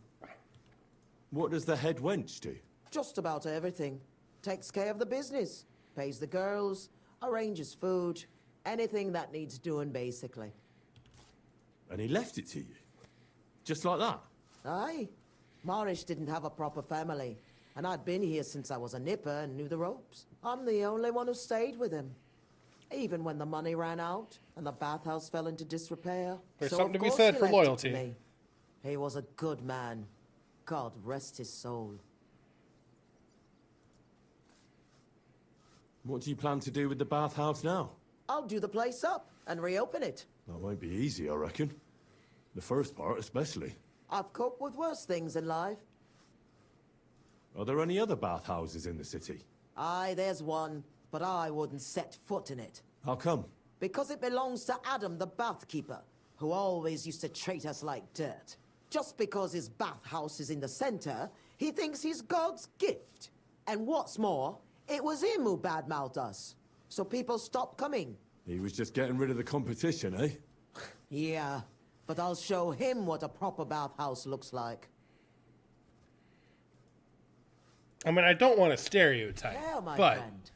What does the head wench do? Just about everything. Takes care of the business. Pays the girls. Arranges food. Anything that needs doing, basically. And he left it to you? Just like that? Aye. Marish didn't have a proper family. And I'd been here since I was a nipper and knew the ropes. I'm the only one who stayed with him. Even when the money ran out and the bathhouse fell into disrepair. There's So something of to be course said he for left it to loyalty. me. He was a good man. God rest his soul. What do you plan to do with the bathhouse now? I'll do the place up and reopen it. That won't be easy, I reckon. The first part, especially. I've coped with worse things in life. Are there any other bathhouses in the city? Aye, there's one, but I wouldn't set foot in it. How come? Because it belongs to Adam, the bathkeeper, who always used to treat us like dirt. Just because his bathhouse is in the center, he thinks he's God's gift. And what's more, it was him who badmouthed us. So people stopped coming. He was just getting rid of the competition, eh? Yeah, but I'll show him what a proper bathhouse looks like. I mean, I don't want to stereotype, Yeah, my but friend.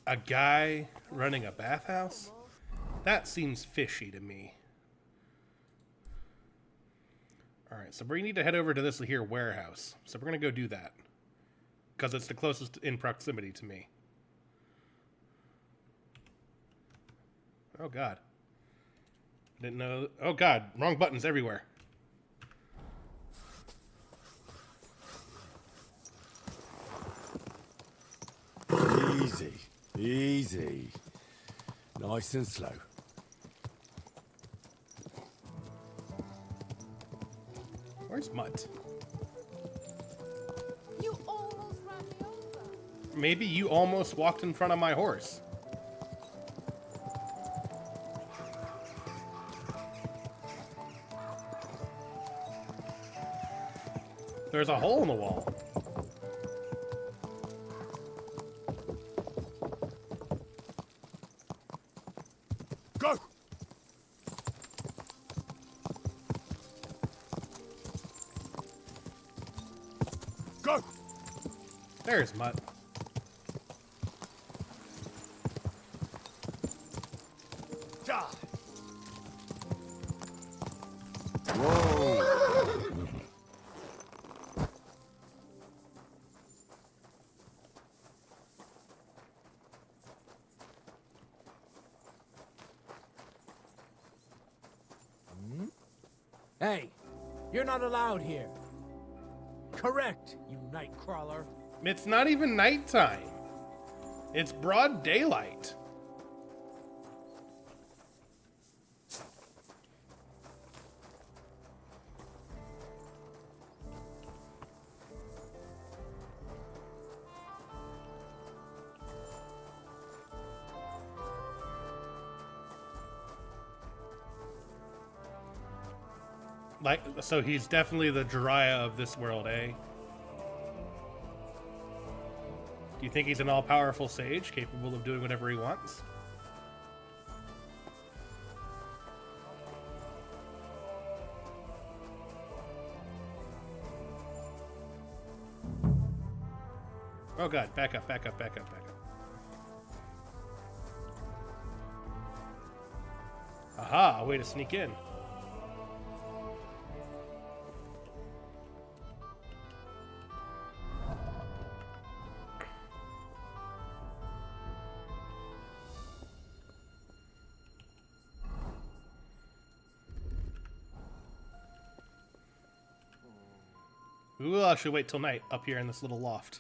a guy running a bathhouse? That seems fishy to me. All right, so we need to head over to this here warehouse. So we're going to go do that. Because it's the closest in proximity to me. Oh, God. Didn't know. Oh, God. Wrong buttons everywhere. Easy. Easy. Nice and slow. Where's Mutt? Maybe you almost walked in front of my horse. There's a hole in the wall. Go! Go! There's Mutt. Die! Hey, you're not allowed here. Correct, you nightcrawler. It's not even nighttime. It's broad daylight. Like, so he's definitely the Jiraiya of this world, eh? Do you think he's an all-powerful sage, capable of doing whatever he wants? Oh god, back up, back up, back up, back up. Aha, a way to sneak in. We will actually wait till night up here in this little loft.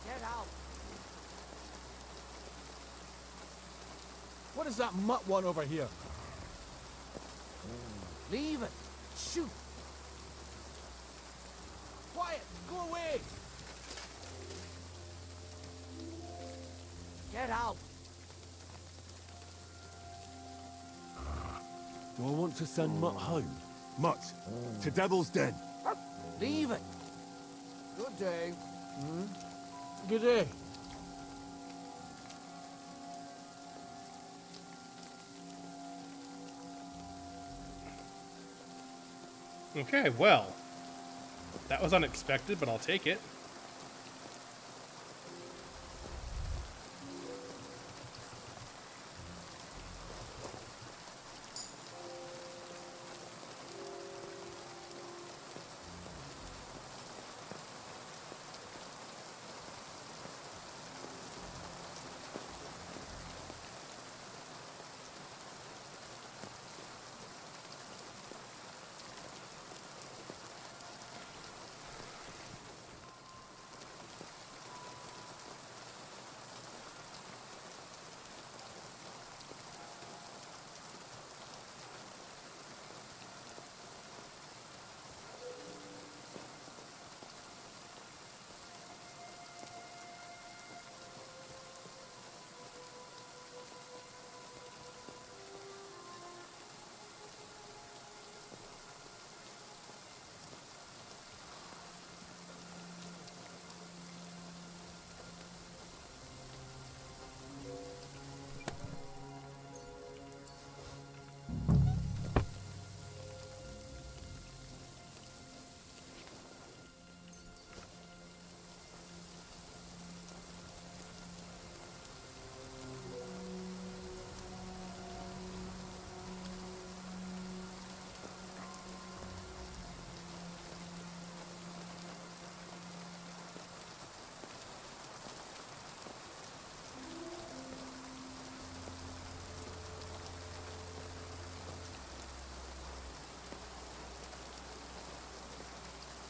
Get out! What is that mutt one over here? Leave it. Shoot. Quiet! Go away! Get out! Do I want to send Mutt home? Mutt, to Devil's Den. Leave it. Good day. Good day. Okay, well. That was unexpected, but I'll take it.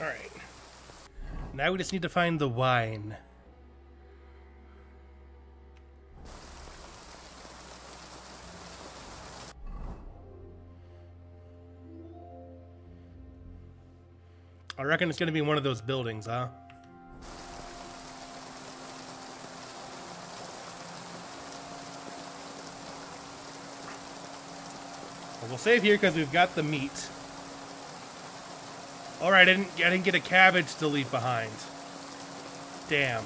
Alright. Now we just need to find the wine. I reckon it's going to be one of those buildings, huh? Well, we'll save here because we've got the meat. Alright, I didn't get a cabbage to leave behind. Damn.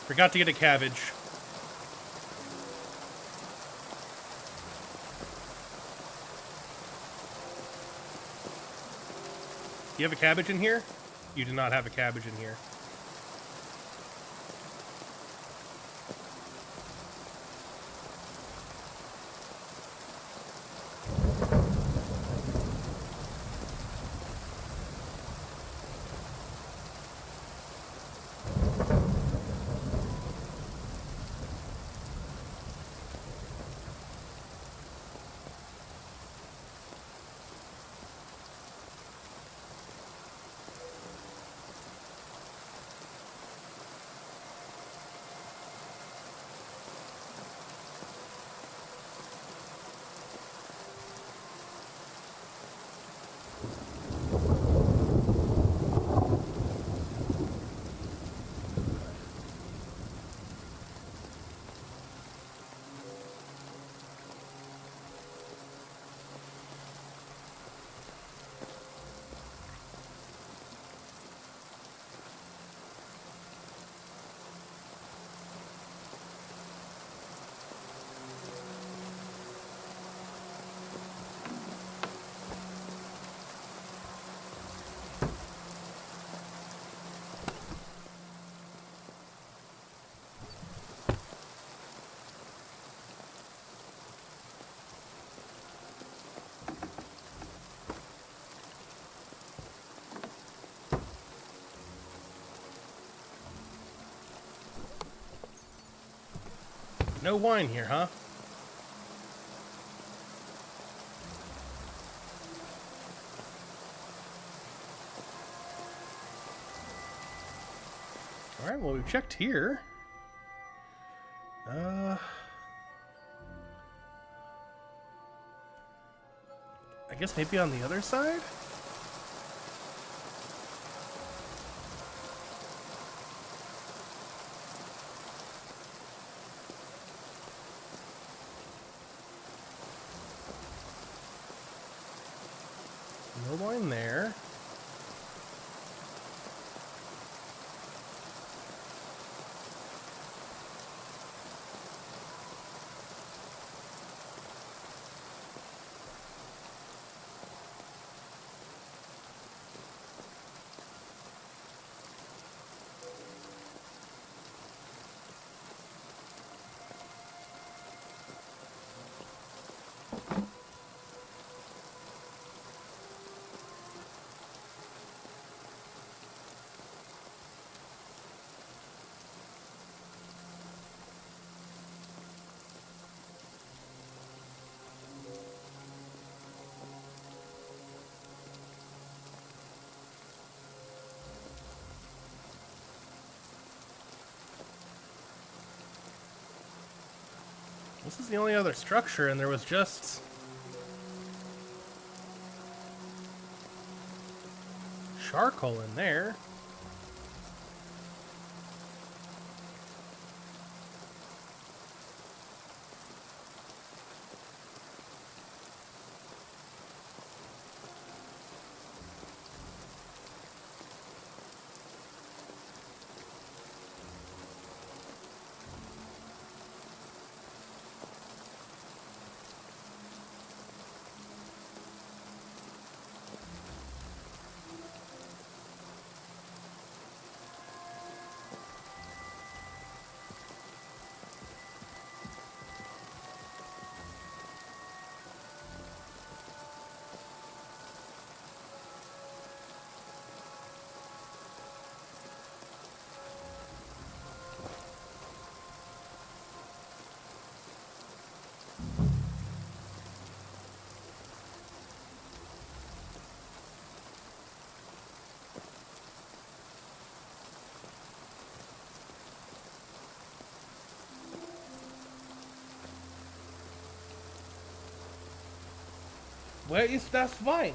Forgot to get a cabbage. Do you have a cabbage in here? You do not have a cabbage in here. No wine here, huh? Alright, well, we've checked here. I guess maybe on the other side? No wine there. This is the only other structure, and there was just charcoal in there. Where ist das Wein?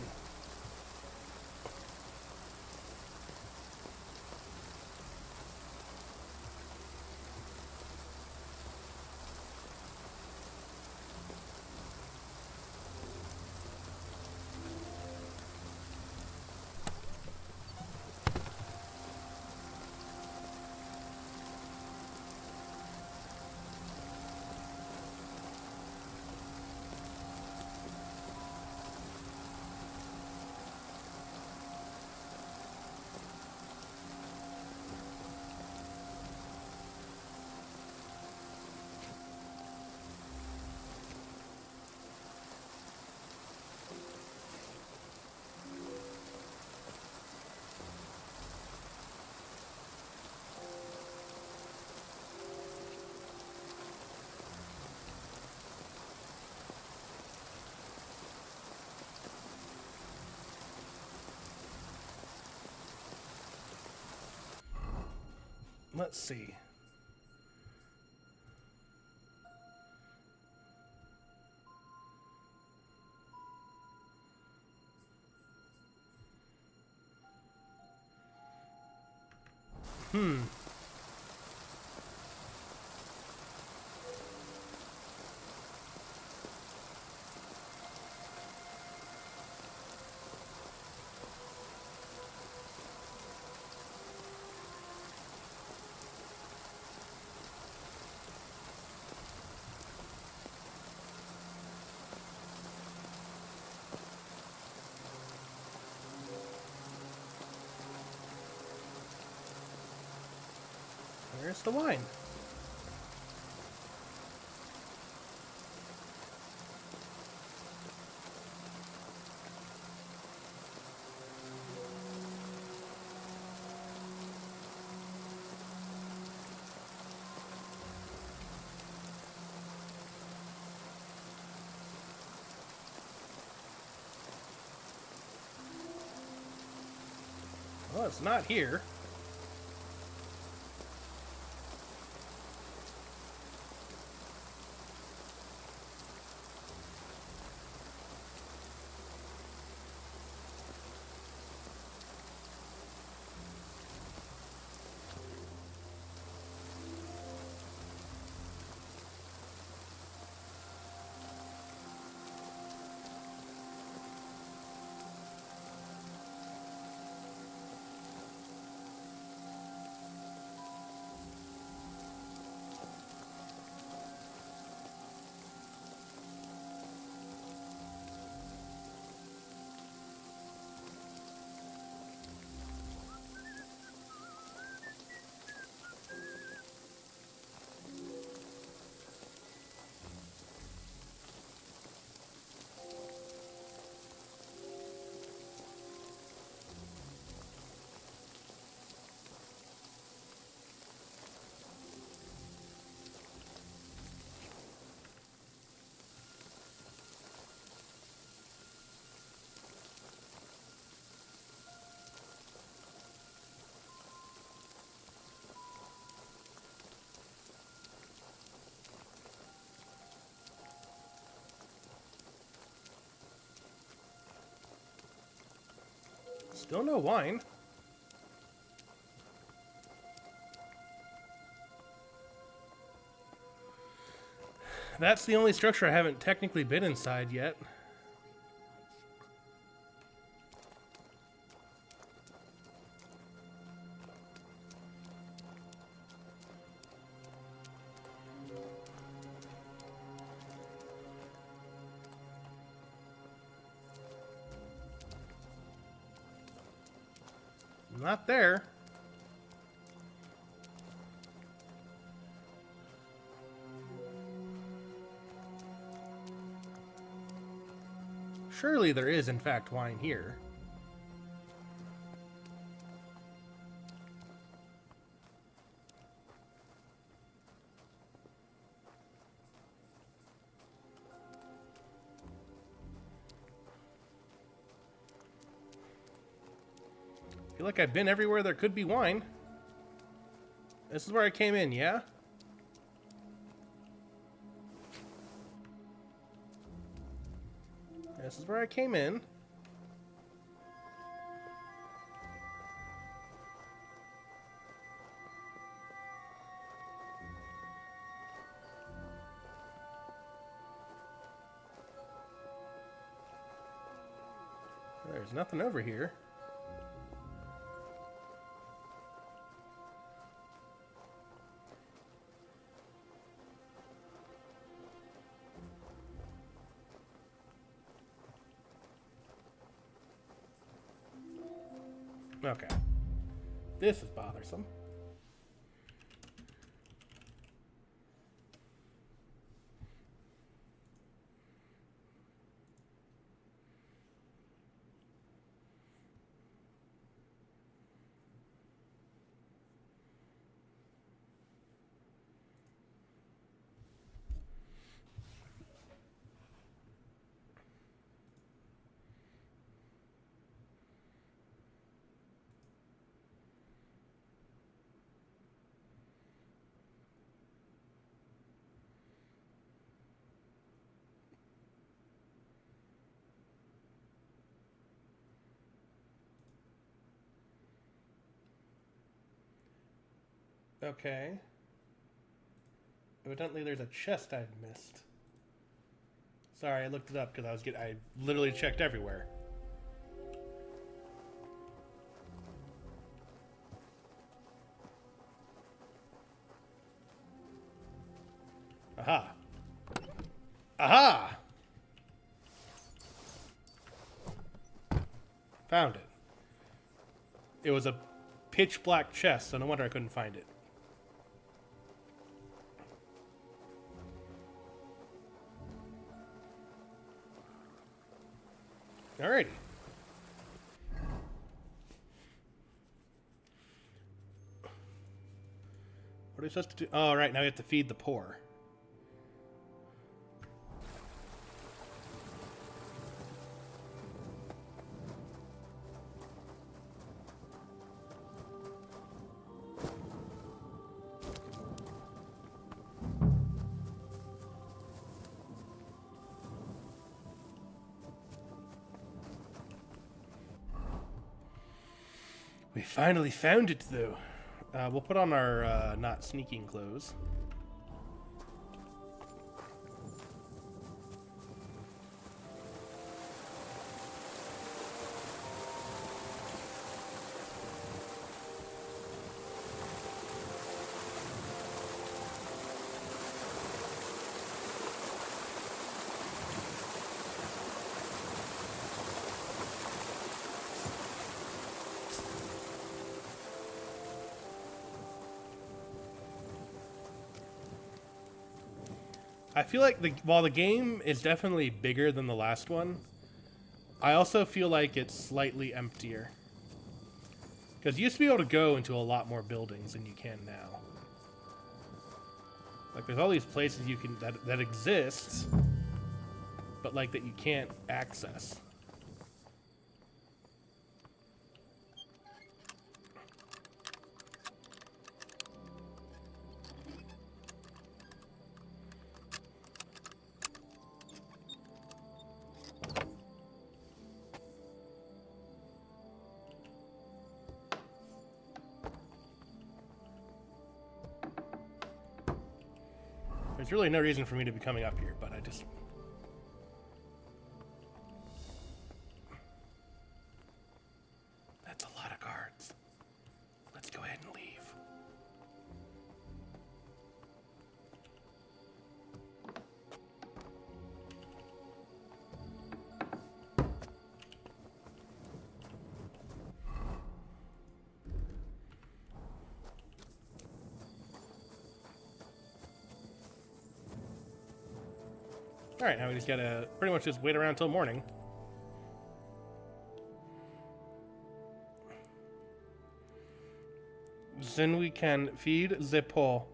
Let's see. Where's the wine? Well, it's not here. Still no wine. That's the only structure I haven't technically been inside yet. Not there. Surely there is, in fact, wine here. I feel like I've been everywhere there could be wine. This is where I came in, yeah? This is where I came in. There's nothing over here. Okay. This is bothersome. Okay. Evidently there's a chest I've missed. Sorry, I looked it up because I literally checked everywhere. Aha. Aha! Found it. It was a pitch black chest, so no wonder I couldn't find it. Alrighty. What are we supposed to do? Oh, right, now we have to feed the poor. We finally found it, though. We'll put on our not sneaking clothes. I feel like while the game is definitely bigger than the last one, I also feel like it's slightly emptier. Because you used to be able to go into a lot more buildings than you can now. Like there's all these places you can that exist, but like that you can't access. There's really no reason for me to be coming up here, but I just... That's a lot of guards. Let's go ahead and leave. Alright, now we just gotta pretty much just wait around till morning. Then we can feed the poor.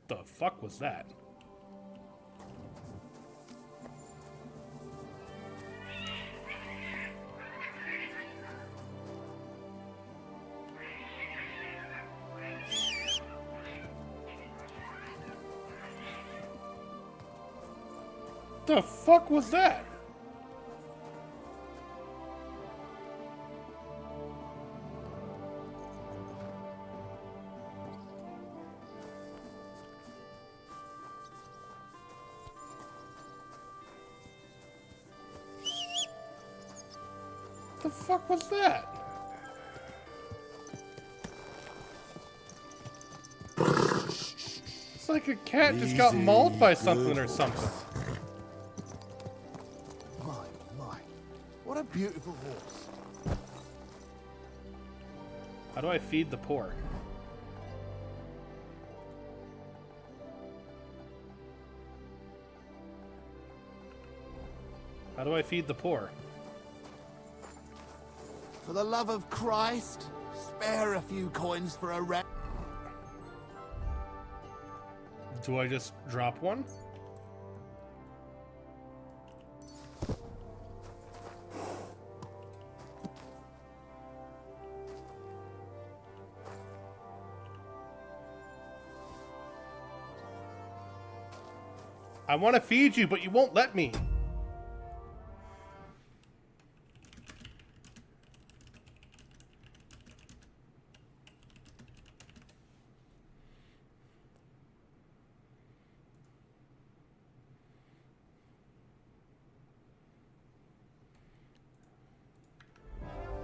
The fuck was that? The fuck was that? The fuck was that? It's like a cat just got mauled by something or something. My. What a beautiful horse. How do I feed the poor? How do I feed the poor? For the love of Christ, spare a few coins for a rat. Do I just drop one? I want to feed you, but you won't let me.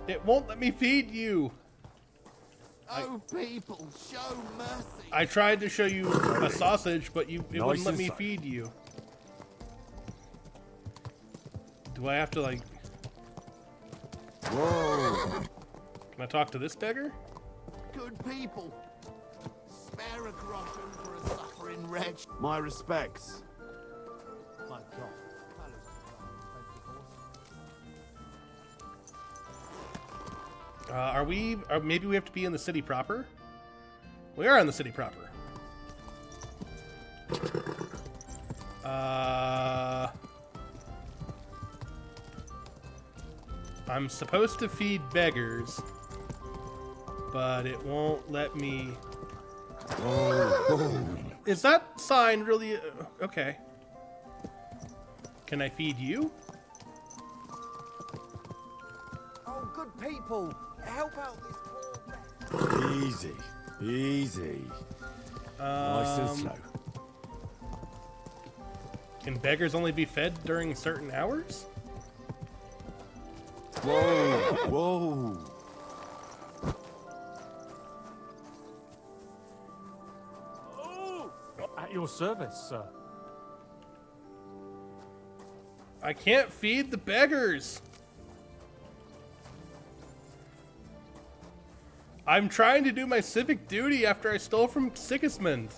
It won't let me feed you. Oh, people, show mercy. I tried to show you a sausage, but it wouldn't let me inside. feed you. Do I have to, like... Whoa. Can I talk to this beggar? Good people. Spare a groschen for a suffering wretch. My respects. My God. Are we... maybe we have to be in the city proper? We are in the city proper. I'm supposed to feed beggars, but it won't let me... Is that sign really... okay. Can I feed you? Oh, good people, help out this poor wretch. Easy. Easy. Nice and slow. Can beggars only be fed during certain hours? Whoa! Whoa! Oh! At your service, sir. I can't feed the beggars. I'm trying to do my civic duty after I stole from Sigismund,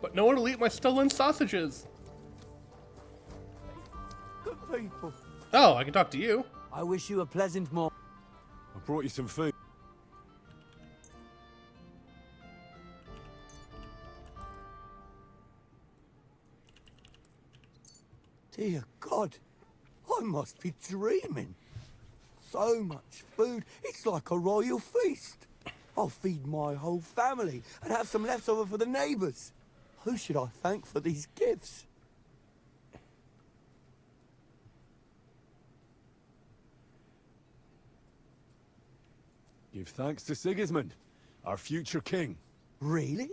but no one will eat my stolen sausages. Good people. Oh, I can talk to you. I wish you a pleasant morning. I brought you some food. Dear God, I must be dreaming. So much food, it's like a royal feast. I'll feed my whole family and have some leftover for the neighbours. Who should I thank for these gifts? Give thanks to Sigismund, our future king. Really?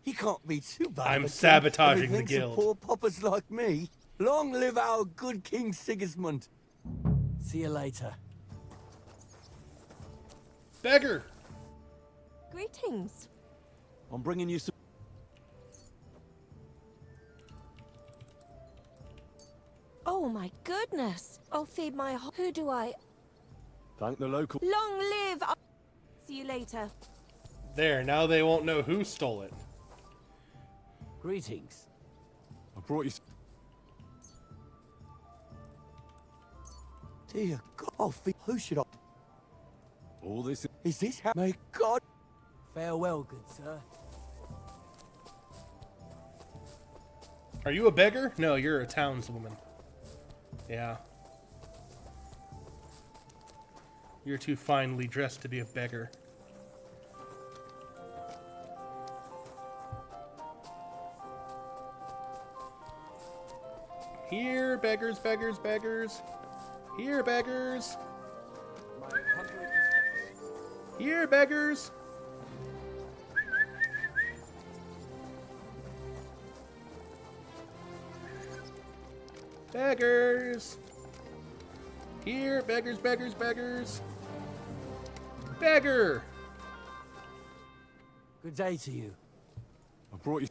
He can't be too bad. I'm of a king sabotaging if he the thinks of guild. Poor poppers like me. Long live our good King Sigismund. See you later. Beggar! Greetings. I'm bringing you some... Oh my goodness. I'll feed my who do I... Thank the local... Long live... See you later. There, now they won't know who stole it. Greetings. I brought you... Dear God, I'll feed... Who should I... All this... Is this how... May God... Farewell, good sir. Are you a beggar? No, you're a townswoman. Yeah. You're too finely dressed to be a beggar. Here, beggars, beggars, beggars. Here, beggars. Here, beggars. Beggars. Here, beggars, beggars, beggars. Beggar. Good day to you. I brought you...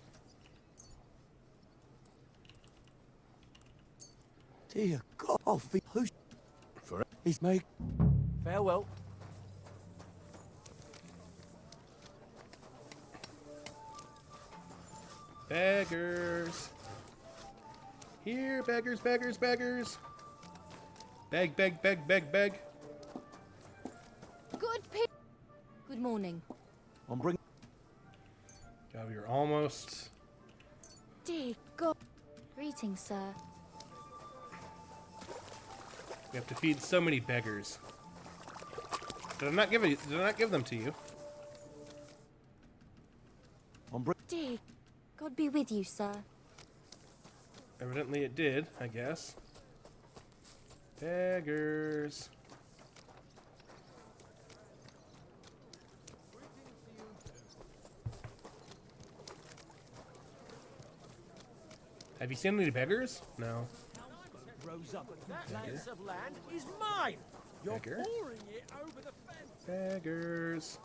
Dear God, I'll feed who's For he's made. Farewell. Beggars. Here, beggars, beggars, beggars. Beg, beg, beg, beg, beg. Good morning. I'm bringing... God, you're almost... Dear God. Greetings, sir. We have to feed so many beggars. Did I not give them to you? Dear God be with you, sir. Evidently it did, I guess. Beggars. Have you seen any beggars? No. Rose up a complaint of land is mine. You're Beggar. pouring it over the fence. Beggars.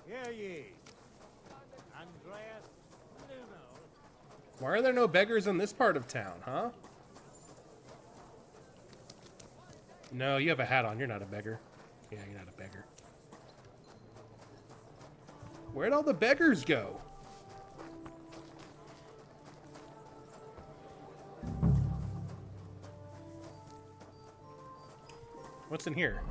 Hear ye. Andreas Nuno. Why are there no beggars in this part of town, huh? No, you have a hat on. You're not a beggar. Yeah, you're not a beggar. Where'd all the beggars go? What's in here?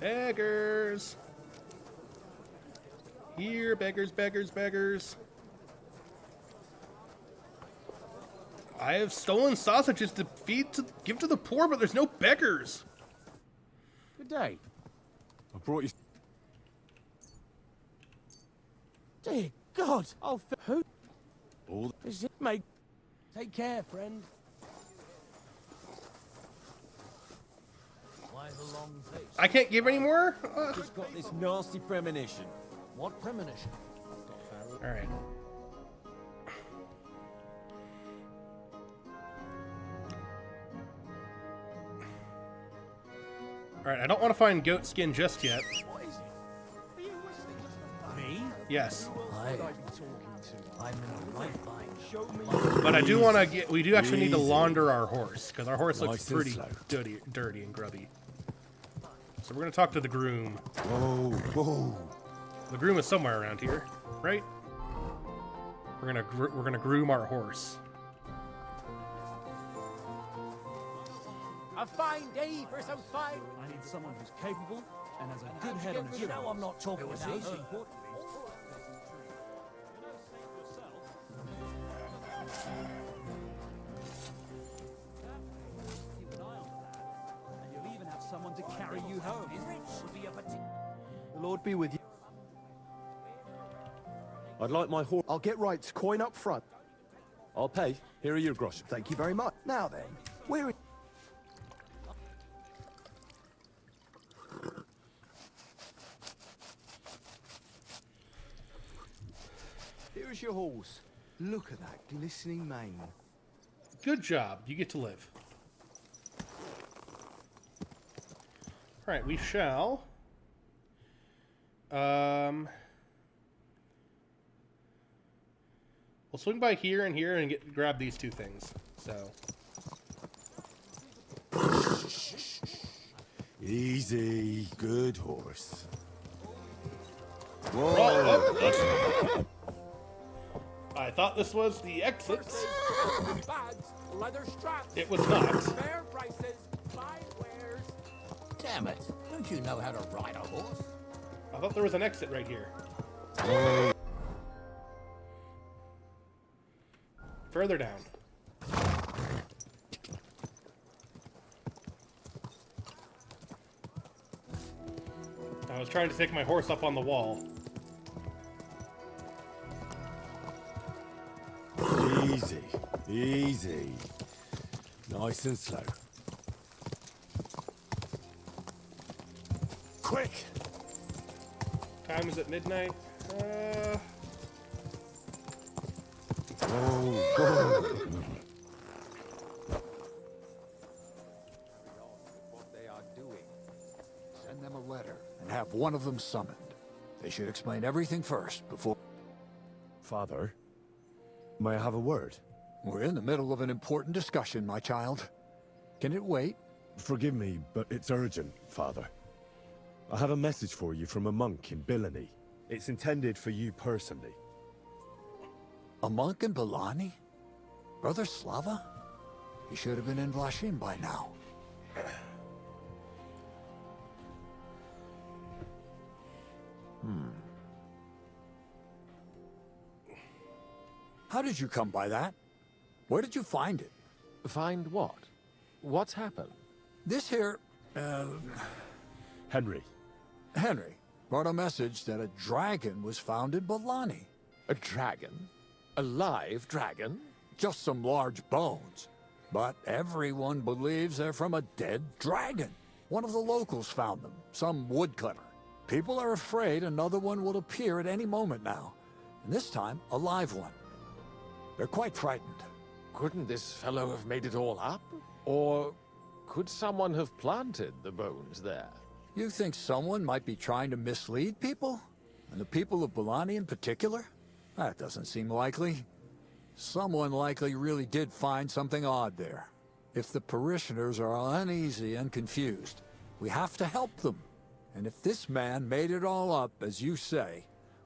Beggars. Here, beggars, beggars, beggars. I have stolen sausages to give to the poor, but there's no beggars. Good day. I brought you... Dear God, I'll who? All Is it mate? Take care, friend. Why the long face? I can't give any more? Just got this nasty premonition. What premonition? All right. All right, I don't want to find goat skin just yet. What is it? Are you listening? Me? Yes. I'm in a right bind. But I do want to get. We do actually need to launder our horse because our horse looks Nice and pretty slow. dirty and grubby. So we're gonna talk to the groom. Whoa, whoa. The groom is somewhere around here, right? We're gonna groom our horse. A fine day for some fine. I need someone who's capable and has a good head on his You shoulders. know I'm not talking about Most her. importantly, keep an eye on the lad, and you'll even have someone to carry you home. The Lord be with you. I'd like my horse... I'll get Wright's coin up front. I'll pay. Here are your groschen. Thank you very much. Now then, where... Here's your horse. Look at that glistening mane. Good job. You get to live. All right, we shall. We'll swing by here and here and grab these two things. So. Easy. Good horse. Whoa. I thought this was the exit. Bags, leather straps. It was not. Fair prices, fine wares. Damn it. Don't you know how to ride a horse? I thought there was an exit right here. Further down. I was trying to take my horse up on the wall. Easy, easy. Nice and slow. Quick! Time is at midnight. Oh, God. What they are doing. Send them a letter and have one of them summoned. They should explain everything first before... Father, may I have a word? We're in the middle of an important discussion, my child. Can it wait? Forgive me, but it's urgent, Father. I have a message for you from a monk in Bilani. It's intended for you personally. A monk in Bilani? Brother Slava? He should have been in Vlashim by now. How did you come by that? Where did you find it? Find what? What's happened? This here, Henry. Henry brought a message that a dragon was found in Bilani. A dragon? A live dragon? Just some large bones. But everyone believes they're from a dead dragon. One of the locals found them, some woodcutter. People are afraid another one will appear at any moment now. And this time, a live one. They're quite frightened. Couldn't this fellow have made it all up? Or could someone have planted the bones there? You think someone might be trying to mislead people? And the people of Bilani in particular? That doesn't seem likely. Someone likely really did find something odd there. If the parishioners are uneasy and confused, we have to help them. And if this man made it all up, as you say,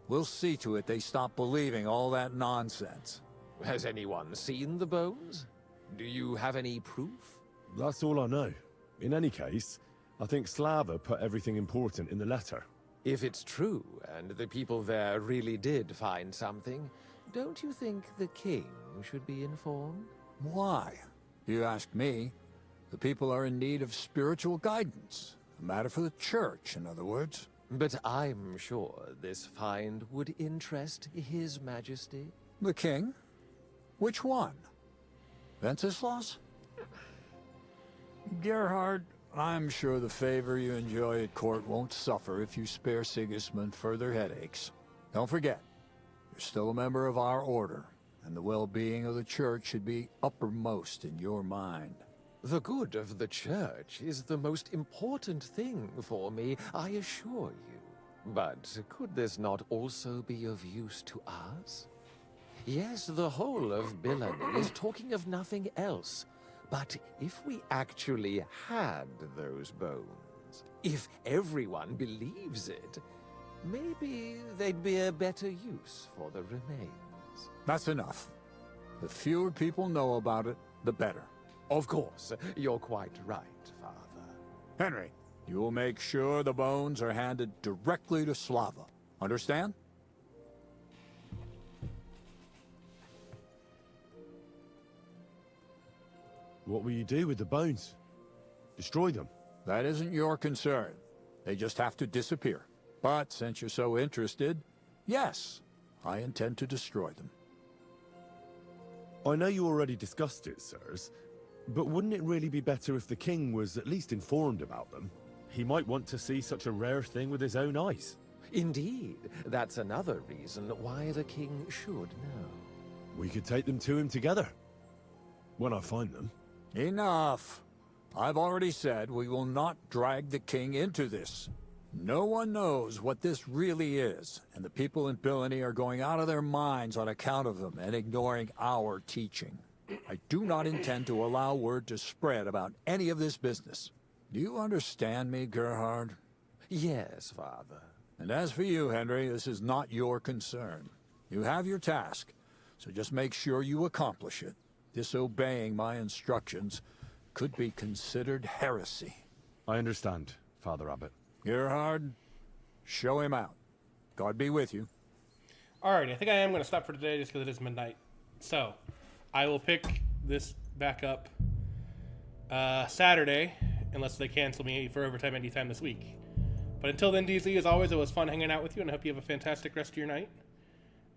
we'll see to it they stop believing all that nonsense. Has anyone seen the bones? Do you have any proof? That's all I know. In any case, I think Slava put everything important in the letter. If it's true, and the people there really did find something, don't you think the king should be informed? Why? You ask me. The people are in need of spiritual guidance. A matter for the church, in other words. But I'm sure this find would interest His Majesty. The king? Which one? Wenceslaus? Gerhard, I'm sure the favor you enjoy at court won't suffer if you spare Sigismund further headaches. Don't forget, you're still a member of our order, and the well-being of the church should be uppermost in your mind. The good of the church is the most important thing for me, I assure you. But could this not also be of use to us? Yes, the whole of Bilani is talking of nothing else. But if we actually had those bones, if everyone believes it, maybe they'd be a better use for the remains. That's enough. The fewer people know about it, the better. Of course, you're quite right, Father. Henry, you will make sure the bones are handed directly to Slava. Understand? What will you do with the bones? Destroy them? That isn't your concern. They just have to disappear. But since you're so interested, yes, I intend to destroy them. I know you already discussed it, sirs, but wouldn't it really be better if the king was at least informed about them? He might want to see such a rare thing with his own eyes. Indeed, that's another reason why the king should know. We could take them to him together, when I find them. Enough. I've already said we will not drag the king into this. No one knows what this really is, and the people in Bilani are going out of their minds on account of them and ignoring our teaching. I do not intend to allow word to spread about any of this business. Do you understand me, Gerhard? Yes, Father. And as for you, Henry, this is not your concern. You have your task, so just make sure you accomplish it. Disobeying my instructions could be considered heresy. I understand, Father Abbot. Gerhard, show him out. God be with you. Alright, I think I am going to stop for today just because it is midnight. So, I will pick this back up Saturday, unless they cancel me for overtime anytime this week. But until then, DZ, as always, it was fun hanging out with you, and I hope you have a fantastic rest of your night.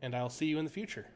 And I'll see you in the future.